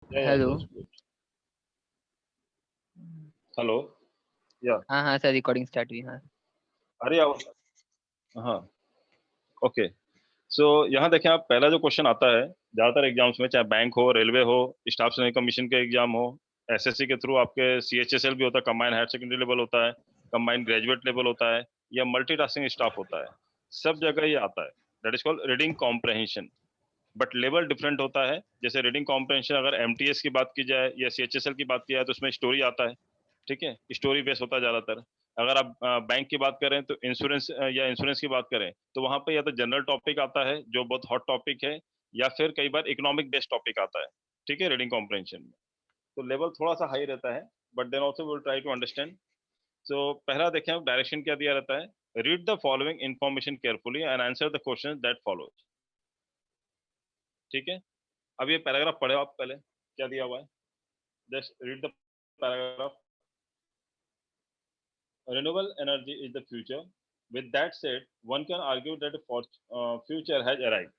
Yeah, hello. that's good. Hello. या हाँ sir, recording start हुई। हाँ अरे हाँ, ओके। सो यहाँ देखें आप, पहला जो क्वेश्चन आता है ज़्यादातर एग्जाम्स में, चाहे बैंक हो, रेलवे हो, स्टाफ सिलेक्शन कमीशन के एग्जाम हो, एसएससी के थ्रू आपके सीएचएसएल भी होता है, कंबाइंड हायर सेकेंडरी लेवल होता है, कंबाइंड ग्रेजुएट लेवल होता है, या मल्टीटास्किंग स्टाफ होता है, सब जगह ये आता है। That is called reading comprehension. But level different होता है। जैसे रीडिंग कॉम्प्रहेंशन अगर एमटीएस की बात की जाए या सीएचएसएल की बात की जाए तो उसमें स्टोरी आता है, ठीक है, स्टोरी बेस होता है ज्यादातर। अगर आप बैंक की बात करें तो इंश्योरेंस या इंश्योरेंस की बात करें तो वहां पे या तो जनरल टॉपिक आता है जो बहुत हॉट टॉपिक है, या फिर कई बार इकोनॉमिक बेस्ड टॉपिक आता है, ठीक है, रीडिंग कॉम्प्रहेंशन में। तो लेवल थोड़ा सा हाई रहता है, but then also will try to understand. So पहला देखें आप, डायरेक्शन क्या दिया रहता है, read the following information carefully and answer the question that follows. ठीक है, अब ये पैराग्राफ पढ़े आप पहले, क्या दिया हुआ है, just read the paragraph. Renewable energy is the future. With that said, one can argue that the future has arrived,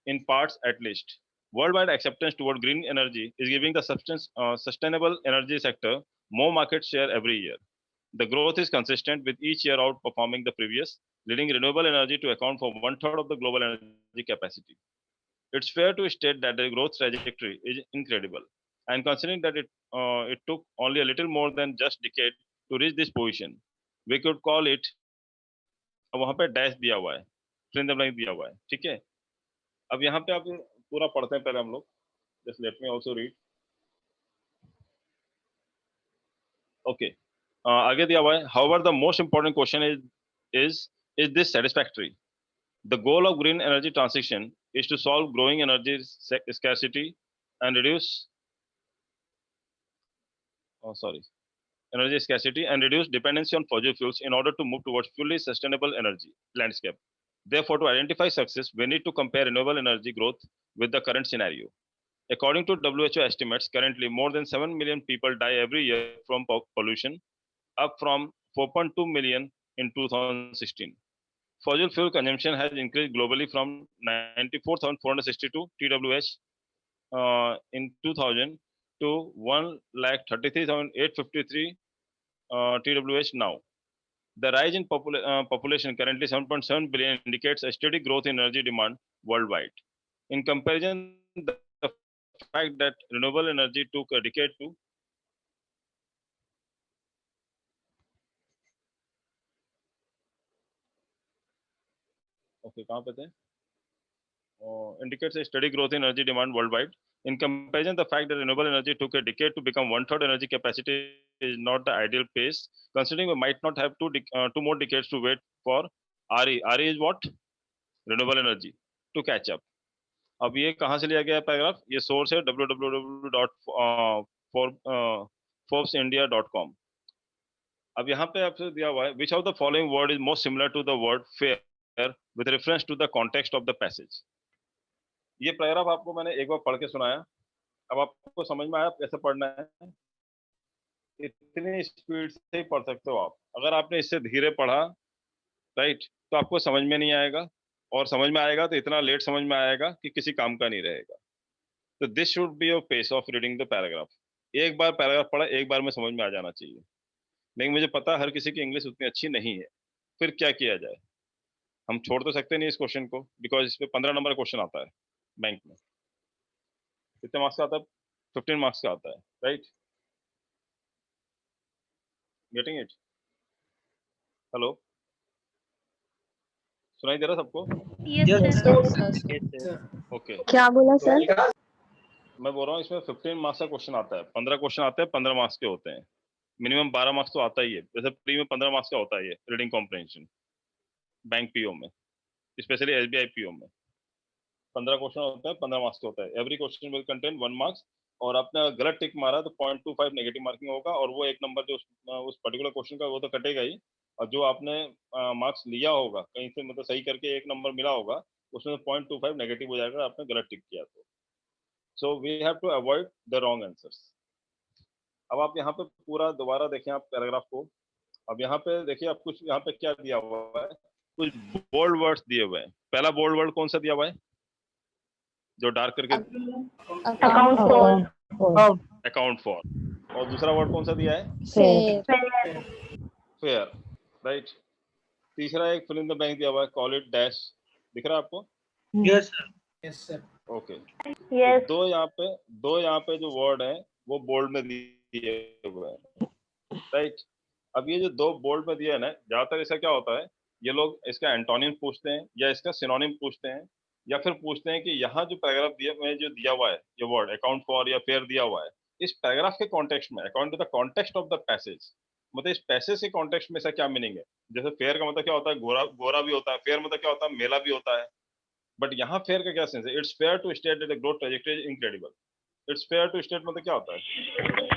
in parts at least. Worldwide acceptance toward green energy is giving the sustainable energy sector more market share every year. The growth is consistent with each year outperforming the previous, leading renewable energy to account for one-third of the global energy capacity. It's fair to state that the growth trajectory is incredible, and considering that it took only a little more than just decade to reach this position, we could call it, वहां पे dash दिया हुआ है, fill in the blank दिया हुआ है, ठीक है। अब यहाँ पे आप पूरा पढ़ते हैं पहले हम लोग, just let me also read. Okay, आगे दिया हुआ है, however the most important question is this satisfactory? The goal of green energy transition is to solve growing energy scarcity and reduce, energy scarcity and reduce dependency on fossil fuels in order to move towards fully sustainable energy landscape. Therefore, to identify success, we need to compare renewable energy growth with the current scenario. According to WHO estimates, currently more than 7 million people die every year from pollution, up from 4.2 million in 2016. Fossil fuel consumption has increased globally from 94,462 TWh in 2000 to 1,33,853 TWh now. The rise in population, currently 7.7 billion, indicates a steady growth in energy demand worldwide. In comparison, the fact that renewable energy took a decade to कहाँ पे थे? Indicates a steady growth in energy demand worldwide. In comparison, the fact that renewable energy took a decade to become one-third energy capacity is not the ideal pace, considering we might not have two more decades to wait for RE. RE is what? Renewable energy to catch up. अब ये कहाँ से लिया गया है paragraph? ये source है www.forbes.india.com। अब यहाँ पे आपसे दिया हुआ है, which of the following word is most similar to the word fair with reference to the context of the passage? ये पैराग्राफ आपको मैंने एक बार पढ़ के सुनाया, अब आपको समझ में आया कैसे पढ़ना है? इतनी स्पीड से ही पढ़ सकते हो आप। अगर आपने इससे धीरे पढ़ा, राइट, तो आपको समझ में नहीं आएगा, और समझ में आएगा तो इतना लेट समझ में आएगा कि किसी काम का नहीं रहेगा। तो this should be your pace of reading the paragraph. एक बार पैराग्राफ पढ़ा, एक बार में समझ में आ जाना चाहिए। लेकिन मुझे पता है हर किसी की इंग्लिश उतनी अच्छी नहीं है, फिर क्या किया जाए? हम छोड़ तो सकते नहीं इस क्वेश्चन को, बिकॉज इस पे 15 नंबर क्वेश्चन आता है बैंक में। कितने मार्क्स का आता है? 15 मार्क्स का आता है, राइट? Getting it? हेलो, सुनाई दे रहा सबको? Yes sir. ओके, क्या बोला सर? मैं बोल रहा हूँ इसमें 15 मार्क्स का क्वेश्चन आता है, 15 क्वेश्चन आते हैं, 15 मार्क्स के होते हैं, मिनिमम 12 मार्क्स तो आता ही है। जैसे प्री में 15 मार्क्स का होता है ये रीडिंग कॉम्प्रहेंशन, बैंक पीओ में, स्पेशली एसबीआई पीओ में 15 क्वेश्चन होता है, 15 मार्क्स का होता है। Every question will contain 1 marks, और आपने गलत टिक मारा तो 0.25 नेगेटिव मार्किंग होगा, और वो एक नंबर जो उस पर्टिकुलर क्वेश्चन का वो तो कटेगा ही, और जो आपने मार्क्स लिया होगा कहीं से, मतलब सही करके एक नंबर मिला होगा, उसमें 0.25 नेगेटिव हो जाएगा आपने गलत टिक किया तो। So we have to avoid the wrong answers. अब आप यहाँ पे पूरा दोबारा देखें आप पैराग्राफ को। अब यहाँ पे देखिए, आप कुछ यहाँ पे क्या दिया हुआ है, कुछ बोल्ड वर्ड्स दिए हुए हैं। पहला बोल्ड वर्ड कौन सा दिया हुआ है जो डार्क करके? Account for account for. और दूसरा वर्ड कौन सा दिया है? Fair. Fair, right. तीसरा एक फिल इन द बैंक दिया हुआ है, कॉल इट डैश, दिख रहा है आपको? Yes, sir. Yes, sir. Okay. Yes. तो दो यहाँ पे जो वर्ड है वो बोल्ड में दिए हुए हैं, राइट। अब ये जो दो बोल्ड में दिया है ना, ज्यादातर इसका क्या होता है, ये लोग इसका एंटोनिम पूछते हैं या इसका सिनोनिम पूछते हैं, या फिर पूछते हैं कि यहाँ जो पैराग्राफ जो दिया हुआ है, ये वर्ड अकाउंट फॉर या फेयर दिया हुआ है, इस पैराग्राफ के कॉन्टेक्स्ट में, according to the context of the passage, मतलब इस पैसेज के कॉन्टेक्स्ट में इसका क्या मीनिंग है। जैसे फेयर का मतलब क्या होता है, गोरा भी होता है, फेयर मतलब क्या होता है, मेला भी होता है। बट यहाँ फेयर का क्या सेंस है? It's fair to state that the growth trajectory is incredible. It's fair to state मतलब क्या होता है,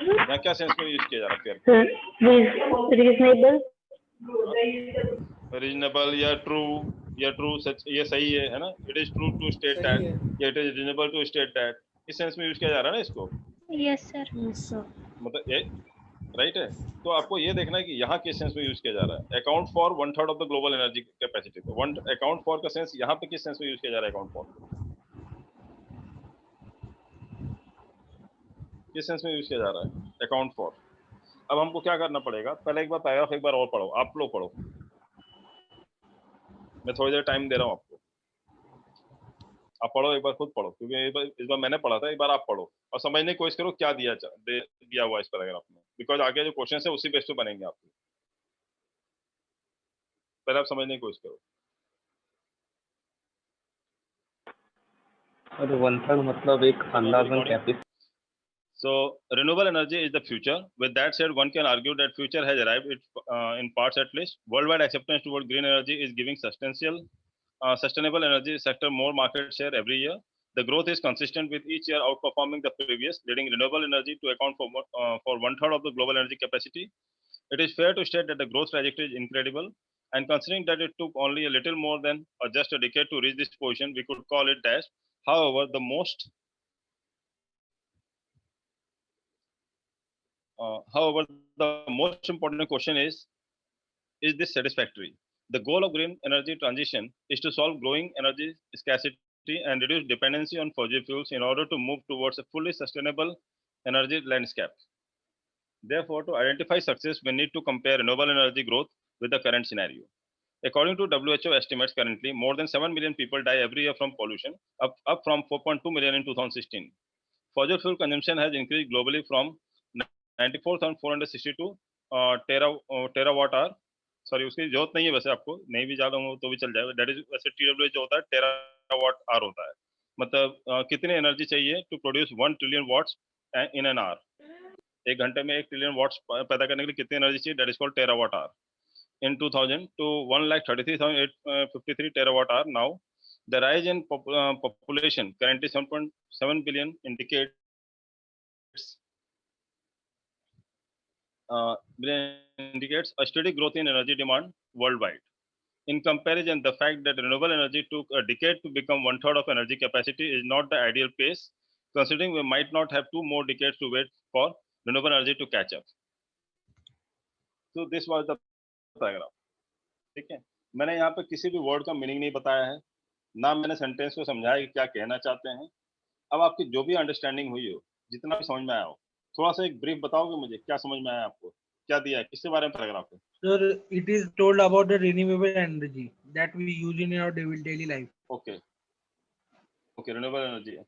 यहाँ क्या सेंस में यूज किया जा रहा है फेयर? Reasonable. रीजनेबल या ट्रू सच, ये सही है ना। It is true to state that, या it is reasonable to state that, इस सेंस में यूज किया जा रहा है ना इसको। Yes, sir. Yes, sir. मतलब ये राइट है। तो आपको ये देखना है कि यहाँ किस सेंस में यूज किया जा रहा है। Account for 1/3 of the global energy capacity, तो वन अकाउंट फॉर का सेंस यहाँ पे किस सेंस में यूज किया जा रहा है? अकाउंट फॉर किस सेंस में यूज किया जा रहा है? Account for. अब हमको क्या करना पड़ेगा, पहले एक बार पैराग्राफ एक बार और पढ़ो, आप लोग पढ़ो, मैं थोड़ी देर टाइम दे रहा हूँ आपको। आप पढ़ो, एक बार खुद पढ़ो, क्योंकि इस बार मैंने पढ़ा था, एक बार आप पढ़ो और समझने की कोशिश करो क्या दिया हुआ है इस पैराग्राफ में, बिकॉज आगे जो क्वेश्चन है उसी बेस पे बनेंगे आपके। पहले आप समझने की कोशिश करो। और 1/3 मतलब एक अंदाजन capacity. So renewable energy is the future. With that said, one can argue that future has arrived in parts at least. Worldwide acceptance toward green energy is giving sustainable energy sector more market share every year. The growth is consistent with each year outperforming the previous, leading renewable energy to account for 1/3 of the global energy capacity. It is fair to state that the growth trajectory is incredible, and considering that it took only a little more than just a decade to reach this position, we could call it dash. However, the most important question is this satisfactory? The goal of green energy transition is to solve growing energy scarcity and reduce dependency on fossil fuels in order to move towards a fully sustainable energy landscape. Therefore, to identify success, we need to compare renewable energy growth with the current scenario. According to WHO estimates, currently more than 7 million people die every year from pollution, up from 4.2 million in 2016. Fossil fuel consumption has increased globally from 94,462 terawatt hour, sorry उसकी जरूरत नहीं है वैसे, आपको नहीं भी ज्यादा हो तो भी चल जाएगा। दैट इज वैसे TWH होता है, टेरावाट आवर होता है, मतलब कितनी एनर्जी चाहिए to produce 1 trillion watts in an hour. एक घंटे में 1 ट्रिलियन वॉट्स पैदा करने के लिए कितनी एनर्जी चाहिए, that is called terawatt hour. In 2000 to 1,33,853 terawatt hour now. The rise in population, currently 7.7 billion, indicates a steady growth in energy demand worldwide. In comparison, the fact that renewable energy took a decade to become 1/3 of energy capacity is not the ideal pace, considering we might not have 2 more decades to wait for renewable energy to catch up. So this was the paragraph, ठीक है। मैंने यहाँ पे किसी भी word का meaning नहीं बताया है, ना मैंने सेंटेंस को समझाया कि क्या कहना चाहते हैं। अब आपकी जो भी अंडरस्टैंडिंग हुई हो, जितना भी समझ में आया हो, थोड़ा सा एक ब्रीफ बताओगे मुझे, क्या समझ में आया आपको, क्या दिया है, किसके बारे में पैराग्राफ है? Sir, it is told about the renewable energy that we use in our daily life. Okay okay, renewable energy है,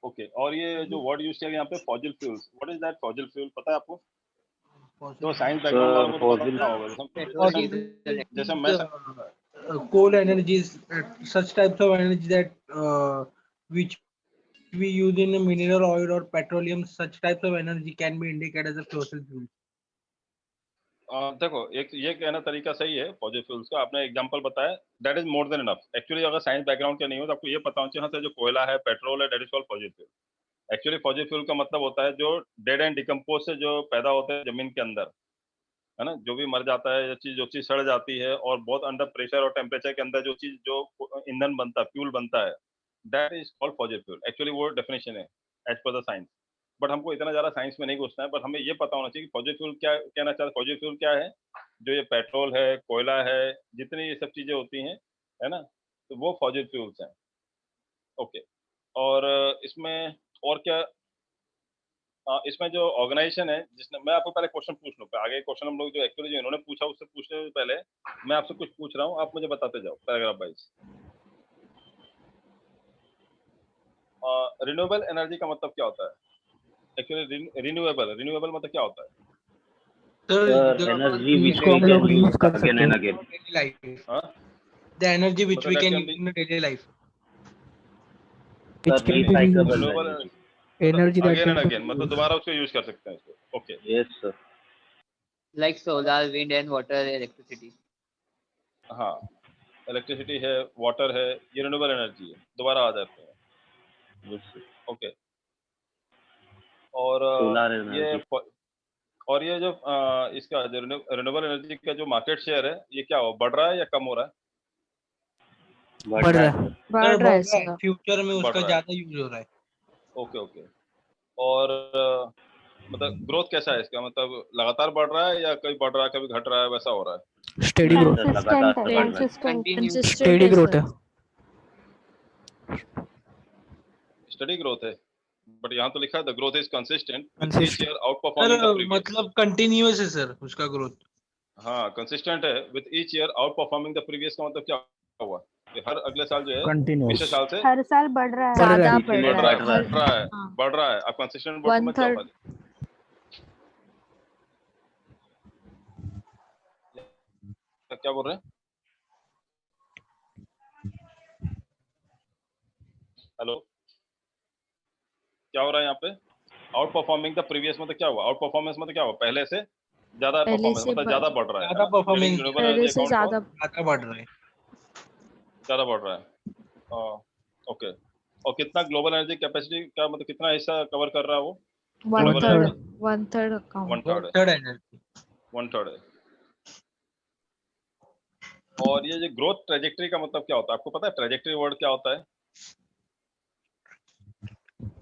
ओके। और ये जो वर्ड यूज किया गया यहाँ पे fossil fuels, what is that fossil fuel, पता है आपको? तो साइंस बैकग्राउंड वालों को तो पता होगा। जैसे मैं coal energies, such types of energy that which we use in mineral oil or petroleum, such types of energy can be indicated as a fossil fuel. देखो, एक ये कहना तरीका सही है फॉसिल फ्यूल्स का, आपने एग्जांपल बताया, that is more than enough. Actually अगर साइंस बैकग्राउंड का नहीं हो तो आपको ये पता होना चाहिए जो कोयला है, पेट्रोल है, that is called fossil fuel. Actually fossil fuel का मतलब होता है जो डेड एंड डिकम्पोज से जो पैदा होते हैं जमीन के अंदर, है ना, जो भी मर जाता है, जो चीज सड़ जाती है और बहुत अंडर प्रेशर और टेम्परेचर के अंदर जो चीज जो ईंधन बनता है, फ्यूल बनता है, that is called fossil fuel. Actually वो डेफिनेशन है as per the science, but हमको इतना ज्यादा साइंस में नहीं घुसना है, बट हमें ये पता होना चाहिए कि फॉसिल फ्यूल क्या कहना चाहते हैं। फॉसिल फ्यूल क्या है, जो ये पेट्रोल है, कोयला है, जितनी ये सब चीजें होती हैं, है ना, तो वो फॉसिल फ्यूल्स हैं। ओके, और इसमें और क्या इसमें जो ऑर्गेनाइजेशन है जिसने, मैं आपको पहले क्वेश्चन पूछ लूँ, आगे क्वेश्चन हम लोग जो एक्चुअली जो इन्होंने पूछा उससे पूछने से पहले मैं आपसे कुछ पूछ रहा हूँ, आप मुझे बताते जाओ पैराग्राफ वाइज। रिन्यूएबल एनर्जी का मतलब क्या होता है? एक्चुअली रिन्यूएबल मतलब क्या होता है? एनर्जी विच जिसको हम लोग यूज कर सकते हैं। daily life. हाँ, The energy which मतलब we that can can use be- in the daily life. Which can be recyclable used. Renewable Energy that again can and be again, मतलब used. दोबारा उसको यूज कर सकते हैं इसको। Okay, yes sir. Like solar, wind and water, electricity. हाँ, electricity है, water है, ये रिन्यूएबल एनर्जी है, दोबारा आ जाते हैं। Yes sir. ओके, और सोलर ये एनर्जी। और ये जो इसका जो रिन्यूएबल एनर्जी का जो मार्केट शेयर है, ये क्या हो, बढ़ रहा है या कम हो रहा है? बढ़ रहा है। बढ़ रहा है सर। फ्यूचर में बढ़ उसका रहा है। ज्यादा यूज हो रहा है। ओके ओके, और मतलब ग्रोथ कैसा है इसका, मतलब लगातार बढ़ रहा है या कभी बढ़ रहा है कभी घट रहा है, वैसा हो रहा है? स्टेडी नहीं ग्रोथ। सर, लगातार Consistent से है, बढ़ रहा है। Consistent स्टेडी है ग्रोथ सर। है। स्टडी ग्रोथ है, बट यहाँ तो लिखा है the growth is consistent with each Consistent. Year outperforming the sir previous. मतलब कंटिन्यूअस है सर उसका ग्रोथ। हाँ, कंसिस्टेंट है with each year outperforming the previous का मतलब क्या हुआ कि हर अगले साल जो है Continuous. पिछले साल से हर साल बढ़ रहा है। बढ़ रहा है। ज्यादा इसीलिए बढ़ रहा है। बढ़ रहा है। हाँ। बढ़ रहा है। अब कंसिस्टेंट बोर्ड में क्या 1/3 होगा? क्या बोल रहे हैं? हेलो, क्या हो रहा है यहाँ पे? आउट परफॉर्मिंग द प्रीवियस मतलब क्या हुआ? आउट परफॉर्मेंस मतलब क्या हुआ? पहले से ज्यादा पहले परफॉर्मेंस से मतलब ज्यादा बढ़ रहा है ज्यादा performance रिन्यूएबल पहले एनर्जी से अकाउंट ज्यादा ज्यादा बढ़ रहा है। ज्यादा बढ़ रहा है। ओके, और कितना ग्लोबल एनर्जी कैपेसिटी का मतलब कितना हिस्सा कवर कर रहा है वो? 1/3 वन अकाउंट। थर्ड है, थर्ड एनर्जी। 1/3 है। और ये जो ग्रोथ ट्रेजेक्टरी का मतलब क्या होता है, आपको पता है ट्रेजेक्टरी वर्ड क्या होता है?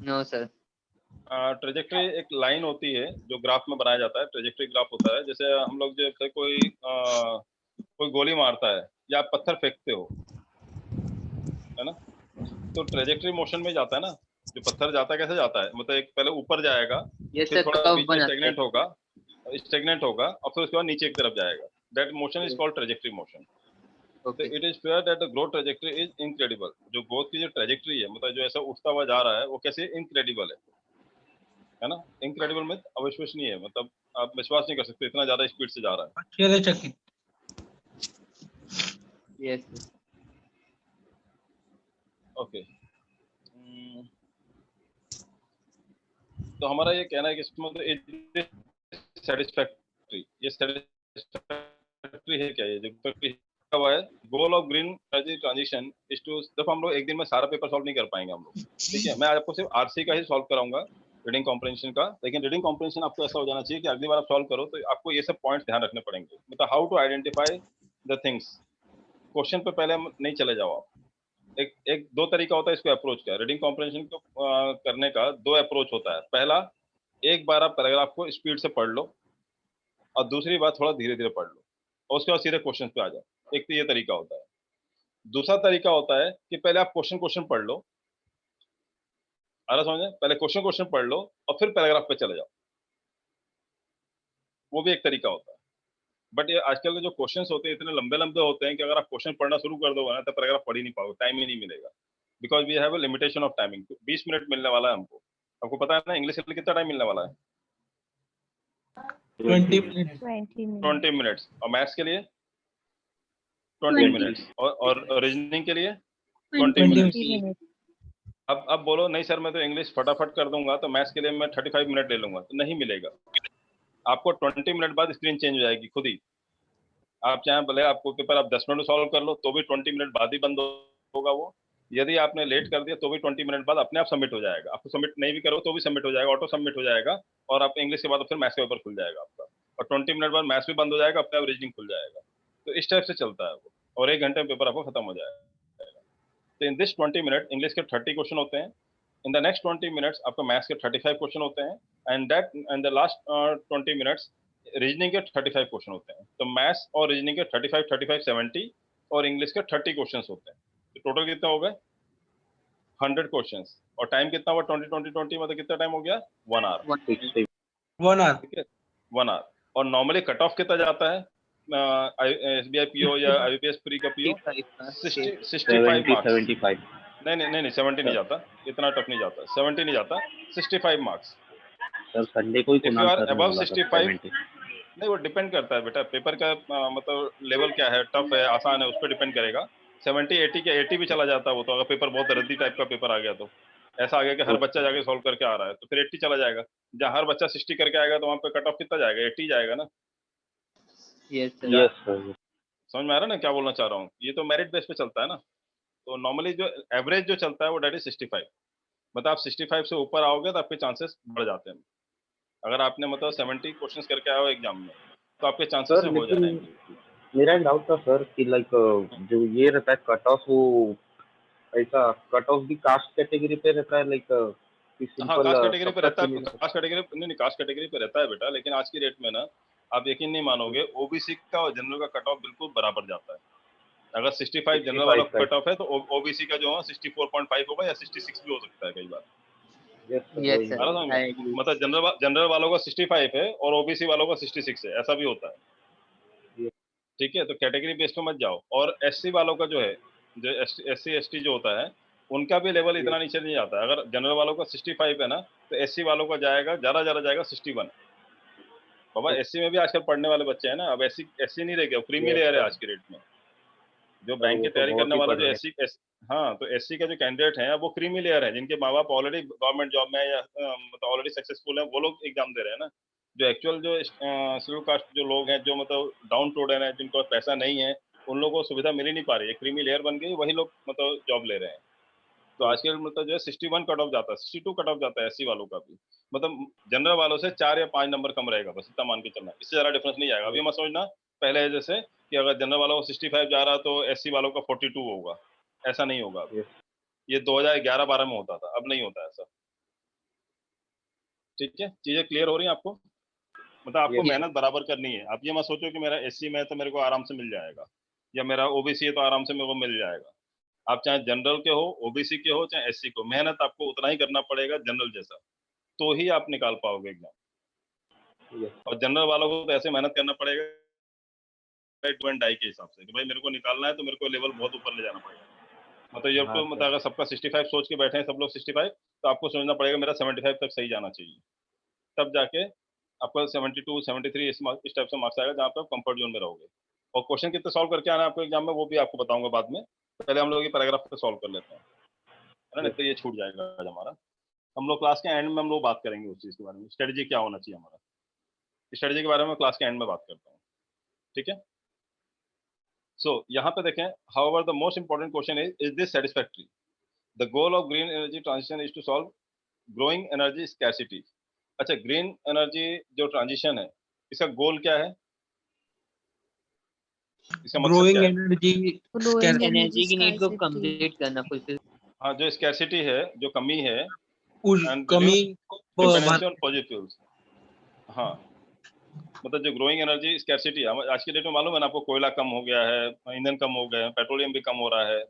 No sir. ट्रेजेक्टरी एक लाइन होती है जो ग्राफ में बनाया जाता है, ट्रेजेक्टरी ग्राफ होता है। जैसे हम लोग जैसे कोई गोली मारता है या आप पत्थर फेंकते हो, है ना, तो ट्रेजेक्टरी मोशन में जाता है ना। जो पत्थर जाता है कैसे जाता है, मतलब एक पहले ऊपर जाएगा, यस फिर सर, थोड़ा कर्व बीच में बनाते हैं। स्टेगनेंट होगा और फिर उसके बाद नीचे की तरफ जाएगा। That motion is called trajectory motion. तो okay. It is fair that the growth trajectory is incredible. जो ग्रोथ की जो ट्रेजेक्टरी है, मतलब जो ऐसा उठता हुआ जा रहा है, वो कैसे इनक्रेडिबल है ना। इनक्रेडिबल में अविश्वसनीय है, मतलब आप विश्वास नहीं कर सकते इतना ज्यादा स्पीड से जा रहा है। आश्चर्यचकित। Yes sir. ओके, तो हमारा ये कहना है कि इसमें तो सेटिस्फैक्ट्री, ये सेटिस्फैक्ट्री है क्या? ये जो हुआ है, goal of green energy transition is to, देखो हम लोग एक दिन में सारा पेपर सॉल्व नहीं कर पाएंगे हम लोग, ठीक है। मैं आपको सिर्फ आरसी का ही सॉल्व कराऊंगा, रीडिंग कॉम्प्रिहेंशन का। लेकिन रीडिंग कॉम्प्रिहेंशन आपको ऐसा हो जाना चाहिए कि अगली बार आप सॉल्व करो तो आपको ये सब पॉइंट्स ध्यान रखने पड़ेंगे, मतलब how to identify the things. Question पे पहले नहीं चले जाओ आप। एक दो तरीका होता है इसको अप्रोच का, रीडिंग कॉम्प्रिहेंशन को करने का दो अप्रोच होता है। पहला, एक बार आप पैराग्राफ को स्पीड से पढ़ लो और दूसरी बार थोड़ा धीरे धीरे पढ़ लो और उसके बाद सीधे क्वेश्चन पे आ जाओ। एक तो ये तरीका होता है। दूसरा तरीका होता है कि पहले आप क्वेश्चन पढ़ लो, आ रहा समझे, पहले क्वेश्चन पढ़ लो और फिर पैराग्राफ पे चले जाओ, वो भी एक तरीका होता है। बट ये आजकल के जो क्वेश्चंस होते हैं इतने लंबे लंबे होते हैं कि अगर आप क्वेश्चन पढ़ना शुरू कर दोगे ना तो पैराग्राफ पढ़ ही नहीं पाओगे, टाइम ही नहीं मिलेगा। Because we have a limitation of timing. 20 minute मिलने वाला है हमको, आपको पता है ना इंग्लिश के लिए कितना टाइम मिलने वाला है? 20 मिनट। 20 मिनट्स। और मैथ्स के लिए 20 मिनट्स और रीजनिंग के लिए 20 मिनट्स। अब बोलो नहीं सर मैं तो इंग्लिश फटाफट कर दूंगा तो मैथ्स के लिए मैं 35 मिनट ले लूंगा, तो नहीं मिलेगा आपको। 20 मिनट बाद स्क्रीन चेंज हो जाएगी खुद ही। आप चाहे भले आपको पेपर आप 10 मिनट में सॉल्व कर लो तो भी 20 मिनट बाद ही बंद होगा वो। यदि आपने लेट कर दिया तो भी 20 मिनट बाद अपने आप सबमिट हो जाएगा। आपको सबमिट नहीं भी करो तो भी सबमिट हो जाएगा, ऑटो सबमिट हो जाएगा। और आप इंग्लिश के बाद फिर मैथ्स का पेपर खुल जाएगा आपका, और 20 मिनट बाद मैथ्स भी बंद हो जाएगा, अपने आप रीजनिंग खुल जाएगा। तो इस टाइप से चलता है वो, और 1 घंटे में पेपर आपको खत्म हो जाएगा। तो इन दिस 20 मिनट इंग्लिश के 30 क्वेश्चन होते हैं, इन द नेक्स्ट 20 मिनट्स आपका मैथ्स के 35 क्वेश्चन होते हैं, and the last 20 minutes reasoning के 35 क्वेश्चन होते हैं। तो मैथ्स और रीजनिंग के 35 70 और इंग्लिश के 30 क्वेश्चन होते हैं। तो टोटल कितने हो गए? 100 क्वेश्चंस और टाइम कितना हुआ 20 मतलब कितना टाइम हो गया 1 आवर 60 1 hour. ठीक है 1 आवर और नॉर्मली कट ऑफ कितना जाता है SBI PO या IBPS प्री का PO 65 मार्क्स 75 नहीं 70 नहीं जाता इतना टफ नहीं जाता 70 नहीं जाता 65 मार्क्स सर संडे को ही If you Kunal are sir ने above बोला था 65 70 नहीं वो डिपेंड करता है बेटा पेपर का मतलब लेवल क्या है टफ है आसान है उस पर डिपेंड करेगा 70 80 के 80 भी चला जाता है वो तो अगर पेपर बहुत रद्दी टाइप का पेपर आ गया तो ऐसा आ गया कि हर बच्चा जाके सॉल्व करके आ रहा है तो फिर 80 चला जाएगा जहाँ हर बच्चा 60 करके आएगा तो वहाँ पे कट ऑफ कितना जाएगा 80 जाएगा ना Yes, sir. यस सर समझ में आ रहा है ना क्या बोलना चाह रहा हूँ ये तो मेरिट बेस पे चलता है ना तो नॉर्मली जो एवरेज जो चलता है वो डेट इज 65 मतलब आप 65 से ऊपर आओगे तो आपके चांसेस बढ़ जाते हैं अगर आपने मतलब 70 क्वेश्चंस करके आए हो एग्जाम में तो आपके चांसेस सर हो लेकिन जाएंगे मेरा एक डाउट था सर कि लाइक जो ये रहता है कट ऑफ वो ऐसा कट ऑफ भी कास्ट कैटेगरी पे रहता है लाइक कि हाँ सिंपल कास्ट कैटेगरी पे रहता है सबका कास्ट कैटेगरी नहीं कास्ट कैटेगरी पे रहता है बेटा लेकिन आज की डेट में ना आप यकीन नहीं मानोगे ओबीसी का और जनरल का कट ऑफ बिल्कुल बराबर जाता है अगर 65 जनरल वाला 65 कट ऑफ है तो ओबीसी का जो है 64.5 होगा या 66 भी हो सकता है कई बार Yes, sir. आ रहा समझ I में? agree. मतलब जनरल वालों का 65 है और ओबीसी वालों का 66 है ऐसा भी होता है ठीक है तो कैटेगरी बेस पे मत जाओ और एससी वालों का जो है जो एससी एसटी जो होता है उनका भी लेवल इतना नीचे नहीं जाता अगर जनरल वालों का 65 है ना तो एससी वालों का जाएगा ज्यादा जाएगा 61 बाबा एससी में भी आजकल पढ़ने वाले बच्चे हैं ना अब एससी नहीं रह गया क्रीमी लेयर है आज की डेट में जो बैंक की तैयारी करने वाला जो एससी हाँ तो एससी का जो कैंडिडेट है वो क्रीमी लेयर है जिनके माँ बाप ऑलरेडी गवर्नमेंट जॉब में या मतलब ऑलरेडी सक्सेसफुल है वो लोग एग्जाम दे रहे हैं ना जो एक्चुअल जो शेड्यूल कास्ट जो लोग हैं जो मतलब डाउन टोडन है जिनको पैसा नहीं है उन लोगों को सुविधा मिल ही नहीं पा रही है क्रीमी लेयर बन गई वही लोग मतलब जॉब ले रहे हैं तो आजकल मतलब जो है 61 कट ऑफ जाता है 62 कट ऑफ जाता है एससी वालों का भी मतलब जनरल वालों से 4 या 5 नंबर कम रहेगा बस इतना मान के चलना इससे ज्यादा डिफरेंस नहीं आएगा अभी मत समझना पहले है जैसे कि अगर जनरल वालों को 65 जा रहा तो एससी वालों का 42 होगा ऐसा नहीं होगा अभी ये 2011-12 में होता था अब नहीं होता ऐसा ठीक है चीजें क्लियर हो रही हैं आपको मतलब आपको Yes. मेहनत बराबर करनी है आप ये मत सोचो कि मेरा एससी में है तो मेरे को आराम से मिल जाएगा या मेरा ओबीसी है तो आराम से मेरे को मिल जाएगा आप चाहे जनरल के हो ओबीसी के हो चाहे एससी को मेहनत आपको उतना ही करना पड़ेगा जनरल जैसा तो ही आप निकाल पाओगे एग्जाम और जनरल वालों को तो ऐसे मेहनत करना पड़ेगा डू एंड डाई के हिसाब से कि भाई मेरे को निकालना है तो मेरे को लेवल बहुत ऊपर ले जाना पड़ेगा मतलब ये तो मतलब अगर सबका 65 सोच के बैठे हैं सब लोग 65 तो आपको सोचना पड़ेगा मेरा 75 तक सही जाना चाहिए तब जाके आपको 72 73 इस टाइप से मार्क्स आएगा जहाँ पे आप कंफर्ट जोन में रहोगे और क्वेश्चन कितने सॉल्व करके आना है आपको एग्जाम में वो भी आपको बताऊंगा बाद में पहले हम लोग ये पैराग्राफ पे सॉल्व कर लेते हैं है ना नहीं तो ये छूट जाएगा आज हमारा हम लोग क्लास के एंड में हम लोग बात करेंगे उस चीज के बारे में स्ट्रेटजी क्या होना चाहिए हमारा स्ट्रेटजी के बारे में क्लास के एंड में बात करता हूँ ठीक है सो यहाँ पे देखें however the most important question is this satisfactory the goal of green energy transition is to solve growing energy scarcity अच्छा ग्रीन एनर्जी जो ट्रांजिशन है इसका गोल क्या है इसका मकसद Growing क्या है energy. Growing scarcity. Energy की need को scarcity. complete करना fulfill. हाँ जो स्कैरसिटी है जो कमी है उस and कमी reduce को डिपेंडेंसी ऑन फॉसिल फ्यूल्स हाँ मतलब जो ग्रोइंग एनर्जी स्कैरसिटी है आज की डेट में मालूम है ना आपको कोयला कम हो गया है ईंधन कम हो गए हैं पेट्रोलियम भी कम हो रहा है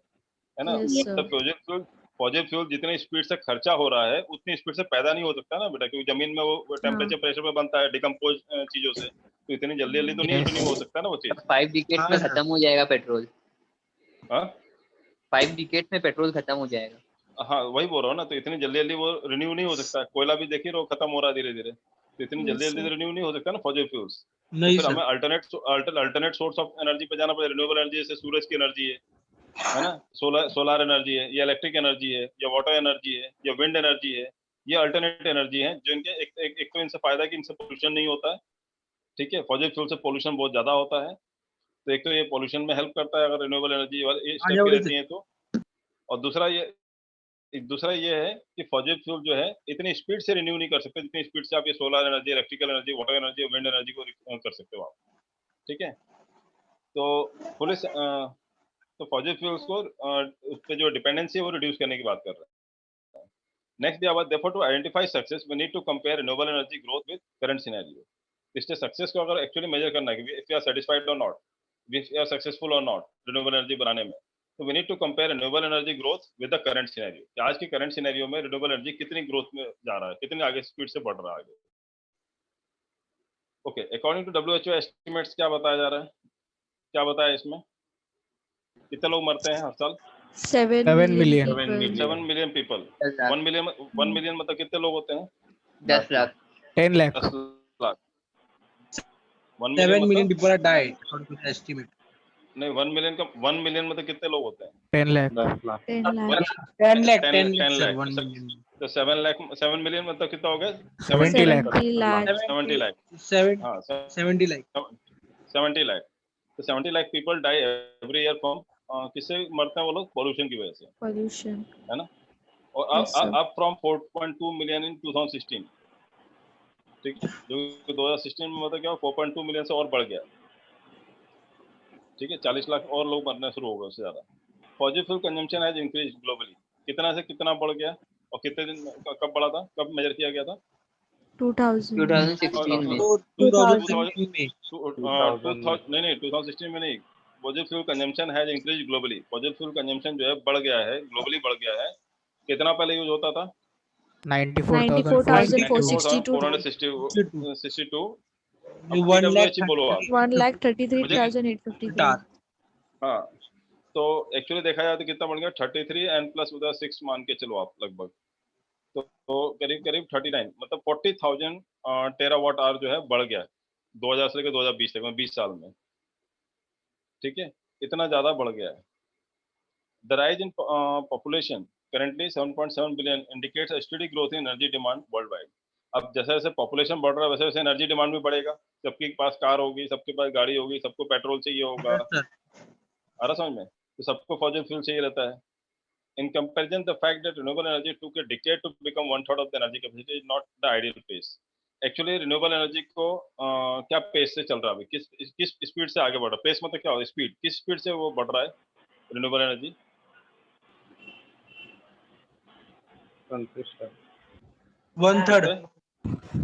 ना Yes, sir. तो फॉसिल फ्यूल जितनी स्पीड से खर्चा हो रहा है उतनी स्पीड से पैदा नहीं हो सकता ना बेटा क्योंकि जमीन में वो टेम्परेचर प्रेशर पे बनता है डिकम्पोज चीजों से तो इतनी जल्दी तो नहीं हो सकता ना वो चीज 5 decades में खत्म हो जाएगा पेट्रोल हाँ 5 decades में पेट्रोल खत्म हो जाएगा हाँ वही बोल रहा हूँ ना तो इतनी जल्दी वो रिन्यू नहीं हो सकता कोयला भी देखिए वो खत्म हो रहा है धीरे धीरे तो इतनी Yes, जल्दी sir. रिन्यू नहीं हो सकता ना फॉसिल फ्यूल्स तो नहीं फिर हमें sir alternate source of energy पे जाना पड़ेगा रिन्यूएबल एनर्जी जैसे सूरज की एनर्जी है ना सोलर एनर्जी है या इलेक्ट्रिक एनर्जी है या वाटर एनर्जी है या विंड एनर्जी है ये अल्टरनेट एनर्जी है जो इनके एक तो इनसे फायदा है कि इनसे पोल्यूशन नहीं होता है ठीक है फॉसिल फ्यूल से पोल्यूशन बहुत ज्यादा होता है तो एक तो ये पोल्यूशन में हेल्प करता है अगर रिन्यूएबल एनर्जी इस टाइप की रहती है तो और दूसरा ये है कि फॉसिल फ्यूल जो है इतनी स्पीड से रिन्यू नहीं कर सकते जितनी स्पीड से आप ये solar energy electrical energy water energy और विंड एनर्जी को कर सकते हो आप ठीक है तो पुलिस तो फॉसिल फ्यूल्स को उस पे जो डिपेंडेंसी है वो रिड्यूस करने की बात कर रहे हैं next day hour therefore to identify success we need to compare renewable energy growth with current scenario इसलिए सक्सेस को अगर एक्चुअली मेजर करना है कि इफ यू आर सेटिस्फाइड और not if you are successful और नॉट रिन्यूएबल एनर्जी बनाने में तो we need to compare renewable energy growth with the current scenario. आज के करंट सिनेरियो में रिन्यूएबल एनर्जी कितनी ग्रोथ में जा रहा है, कितनी आगे स्पीड से बढ़ रहा है आगे। Okay, according to WHO estimates क्या बताया जा रहा है, क्या बताया इसमें, कितने लोग मरते हैं हर साल? 7 million. people. 7 million people. 1 million मतलब कितने लोग होते हैं? 10 lakh. 10 lakh. 10 लाख। 1 7 million मतलब people are died according to the estimate. नहीं, 1 मिलियन मतलब कितने लोग होते हैं? 10 lakh. 10 lakh. 10 lakh, 10 10 lakh, sir, lakh. 1 million. तो 7 मिलियन मतलब कितना हो गया? 70 lakh. 70 lakh. 70 लाख। 7 हाँ, 70 lakh. 70 लाख। तो 70 lakh people die every year from, किससे मरते हैं वो लोग? पॉल्यूशन की वजह से, Pollution. है ना? और Yes, sir. अब फ्रॉम 4.2 मिलियन इन 2016, ठीक है, जो 2016 में मतलब क्या 4.2 मिलियन से और बढ़ गया, ठीक है, 40 लाख और लोग मरने शुरू हो गए उससे ज्यादा। Fossil fuel consumption has increase globally, कितना से कितना बढ़ गया और कितने दिन कब बढ़ा था, कब मेजर किया गया था? 2000. 2016 में. So 2016 में. नहीं 2016 में नहीं, fossil fuel consumption has increase globally, fossil fuel consumption जो है बढ़ गया है, ग्लोबली बढ़ गया है। कितना पहले यूज होता था? 94,462. 462। You 1 lakh बोलो आप। 1,33,853. हाँ, तो एक्चुअली देखा जाए तो कितना बढ़ गया? 33 एंड प्लस उधर 6 मान के चलो आप लगभग, तो करीब 39 मतलब 40,000 टेरावाट आवर जो है बढ़ गया 2000 से लेकर 2020 तक में, 20 साल में, ठीक है, इतना ज्यादा बढ़ गया है। The rise in population currently 7.7 billion indicates a steady growth in energy demand worldwide। अब जैसे जैसे पॉपुलेशन बढ़ रहा है वैसे वैसे एनर्जी डिमांड भी बढ़ेगा, सबके पास कार होगी, सबके पास गाड़ी होगी, सबको पेट्रोल चाहिए होगा, आ रहा समझ में? तो सबको फॉसिल फ्यूल चाहिए रहता है। In comparison, the fact that renewable energy took a decade to become 1/3 of the energy capacity is not the ideal pace। Actually, renewable energy को क्या पेस से चल रहा है अभी, किस स्पीड से आगे बढ़ रहा है? पेस मतलब क्या होता है? स्पीड, किस स्पीड से वो बढ़ रहा है renewable energy? 1/3.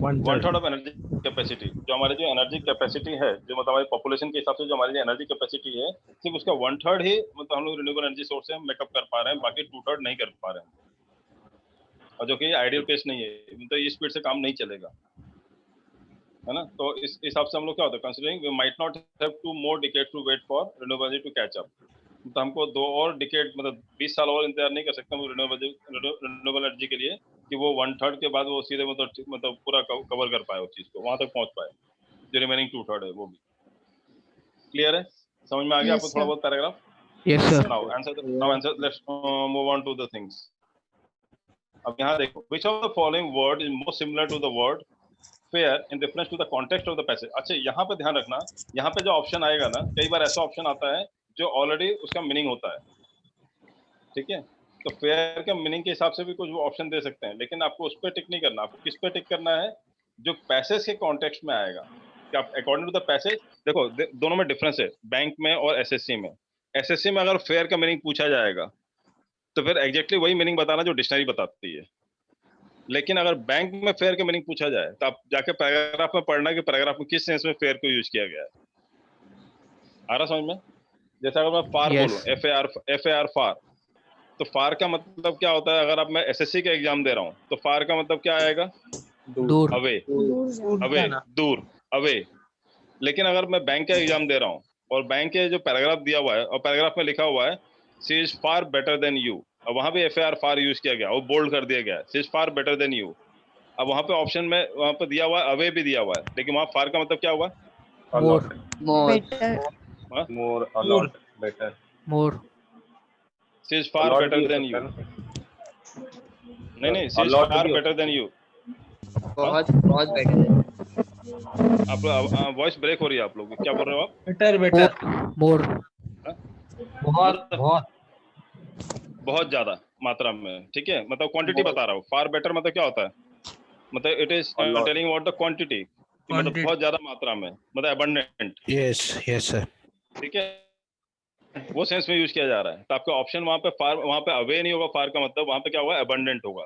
1/3 of energy capacity, जो हमारी जो एनर्जी कैपेसिटी है, जो मतलब हमारी पॉपुलेशन के हिसाब से जो हमारी एनर्जी कैपेसिटी है, सिर्फ उसका 1/3 ही मतलब हम लोग रिन्यूएबल एनर्जी सोर्स से मेकअप कर पा रहे हैं, बाकी 2/3 नहीं कर पा रहे हैं। और जो कि आइडियल पेस नहीं है, तो ये स्पीड से काम नहीं चलेगा, है ना? तो इस हिसाब से हम लोग क्या होता है, considering we might not have 2 more decades to wait for renewable energy to catch up. तो हमको 2 और डिकेड मतलब 20 साल और इंतजार नहीं कर सकते हम रिन्यूएबल एनर्जी के लिए कि वो 1/3 के बाद वो सीधे मतलब पूरा कवर कर पाए उस चीज को, वहां तक पहुंच पाए, जो रिमेनिंग 2/3 है वो भी। क्लियर है? समझ में आ गया Yes, आपको थोड़ा sir. बहुत पैराग्राफ? Yes, sir. Now answer let's move on to the things. अब यहाँ देखो, which of the following word is most similar to the word fair in reference to the context of the passage। अच्छा, यहाँ पे ध्यान रखना, यहाँ पे जो ऑप्शन आएगा ना, कई बार ऐसा ऑप्शन आता है जो ऑलरेडी उसका मीनिंग होता है, ठीक है? तो फेयर के मीनिंग के हिसाब से भी कुछ वो ऑप्शन दे सकते हैं, लेकिन आपको उस पर टिक नहीं करना, आपको किस पे टिक करना है? जो पैसेज के कॉन्टेक्स्ट में आएगा, कि आप अकॉर्डिंग टू द पैसेज। देखो दोनों में डिफरेंस है, बैंक में और एसएससी में। एसएससी में अगर फेयर का मीनिंग पूछा जाएगा तो फिर एग्जैक्टली वही मीनिंग बताना जो डिक्शनरी बताती है, लेकिन अगर बैंक में फेयर का मीनिंग पूछा जाए तो आप जाके पैराग्राफ में पढ़ना कि पैराग्राफ में किस सेंस में फेयर को यूज किया गया है। आ रहा समझ में? जैसे अगर मैं फार Yes. बोलूं, FAR फार, तो फार का मतलब क्या होता है? अगर अब मैं एसएससी का एग्जाम दे रहा हूँ तो फार का मतलब क्या आएगा? दूर. अवे, दूर अवे, जाना. दूर, अवे। लेकिन अगर मैं बैंक का एग्जाम दे रहा हूँ और बैंक के जो पैराग्राफ दिया हुआ है और पैराग्राफ में लिखा हुआ है C is far better than you, और वहां पे FAR फार यूज किया गया और बोल्ड कर दिया गया, C is far better than you. अब वहां पे ऑप्शन में वहां पे दिया हुआ है अवे भी दिया हुआ है, लेकिन वहां फार का मतलब क्या हुआ? More. More. better. More, a lot better. More. C is A far lot better भी हो देन यू। सकता है ना? नहीं, सी A इज lot फार भी हो बेटर देन यू। बहुत बहुत बेटर है. आप वॉइस ब्रेक हो रही है आप लोग, क्या बोल रहे हो आप? Better. More. बहुत बहुत ज्यादा मात्रा में, ठीक है, मतलब क्वांटिटी बता रहा हूँ। फार बेटर मतलब क्या होता है? मतलब it is A lot. Telling about the quantity, मतलब Quantity. बहुत ज्यादा मात्रा में, मतलब अबंडेंट, Yes, yes, sir. ठीक है, वो सेंस में यूज किया जा रहा है। तो आपका ऑप्शन वहां पे फार, वहां पे अवे नहीं होगा, फार का मतलब वहां पे क्या होगा? अबंडेंट होगा।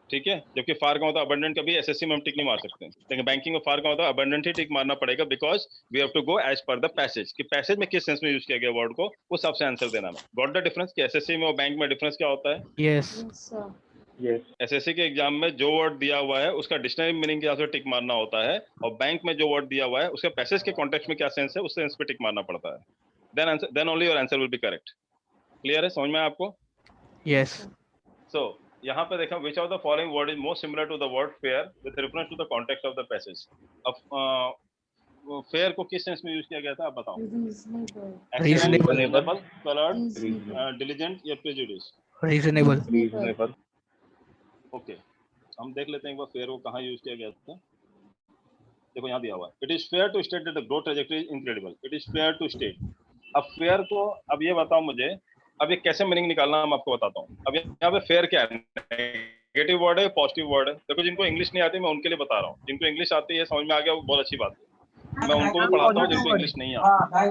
ठीक है, जबकि फार का होता है अबंडेंट, कभी एसएससी में हम टिक नहीं मार सकते, लेकिन बैंकिंग में फार का होता है अबंडेंट ही टिक मारना पड़ेगा, because we have to go as per the passage, कि पैसेज में किस सेंस में यूज किया गया वर्ड को, उस हिसाब से आंसर देना है। गॉट द डिफरेंस कि एसएससी में और बैंक में डिफरेंस क्या होता है? Yes. Yes. एसएससी के एग्जाम में जो वर्ड दिया हुआ है उसका डिक्शनरी मीनिंग के हिसाब से टिक मारना होता है, और बैंक में जो वर्ड दिया हुआ है उसका पैसेज के कॉन्टेक्स्ट में क्या सेंस है, उस सेंस पे टिक मारना पड़ता है। Then only your answer will be correct. Clear है, समझ में आया आपको? Yes. So यहाँ पे देखा which of the following word is most similar to the word fair with reference to the context of the passage। अब fair को किस सेंस में यूज किया गया था, आप बताओ? Reasonable. Reasonable, colored, diligent या prejudice? Reasonable. Reasonable. ओके, हम देख लेते हैं एक बार फेयर को कहाँ यूज किया गया था। देखो यहाँ दिया हुआ है, it is fair to state that the growth trajectory is incredible. It is fair to state. अब फेयर को, अब ये बताओ मुझे, अब ये कैसे मीनिंग निकालना है, मैं आपको बताता हूँ। अब यहाँ पे फेयर क्या है, नेगेटिव वर्ड है, पॉजिटिव वर्ड है। देखो जिनको इंग्लिश नहीं आती मैं उनके लिए बता रहा हूँ, जिनको इंग्लिश आती है समझ में आ गया वो बहुत अच्छी बात है, मैं उनको भी पढ़ाता हूँ जिनको इंग्लिश नहीं आती।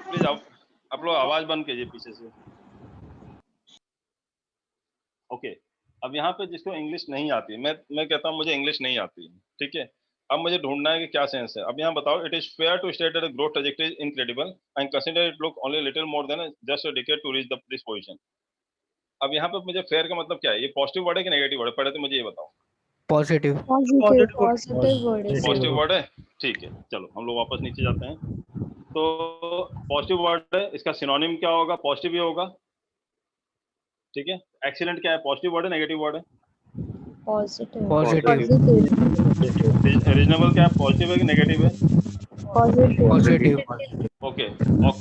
प्लीज आप लोग आवाज बंद कीजिए पीछे से। ओके, अब यहाँ पे जिसको इंग्लिश नहीं आती, मैं कहता हूँ मुझे इंग्लिश नहीं आती, ठीक है, अब मुझे ढूंढना है कि क्या सेंस है। अब यहाँ बताओ, it is fair to state that growth trajectory is incredible and consider it look only little more than just a decade to reach this position. अब यहाँ पे मुझे फेयर का मतलब क्या है, ये पॉजिटिव वर्ड है कि नेगेटिव वर्ड है, पहले तो मुझे ये बताओ। Positive. Positive word is positive word है, ठीक है, चलो हम लोग वापस नीचे जाते हैं। तो पॉजिटिव वर्ड है, इसका सिनोनिम क्या होगा, पॉजिटिव ही होगा, ठीक है। एक्सीलेंट क्या है, पॉजिटिव वर्ड है नेगेटिव वर्ड है? positive. Positive. रीजनेबल क्या है, पॉजिटिव है कि नेगेटिव है? Positive. Positive. ओके, और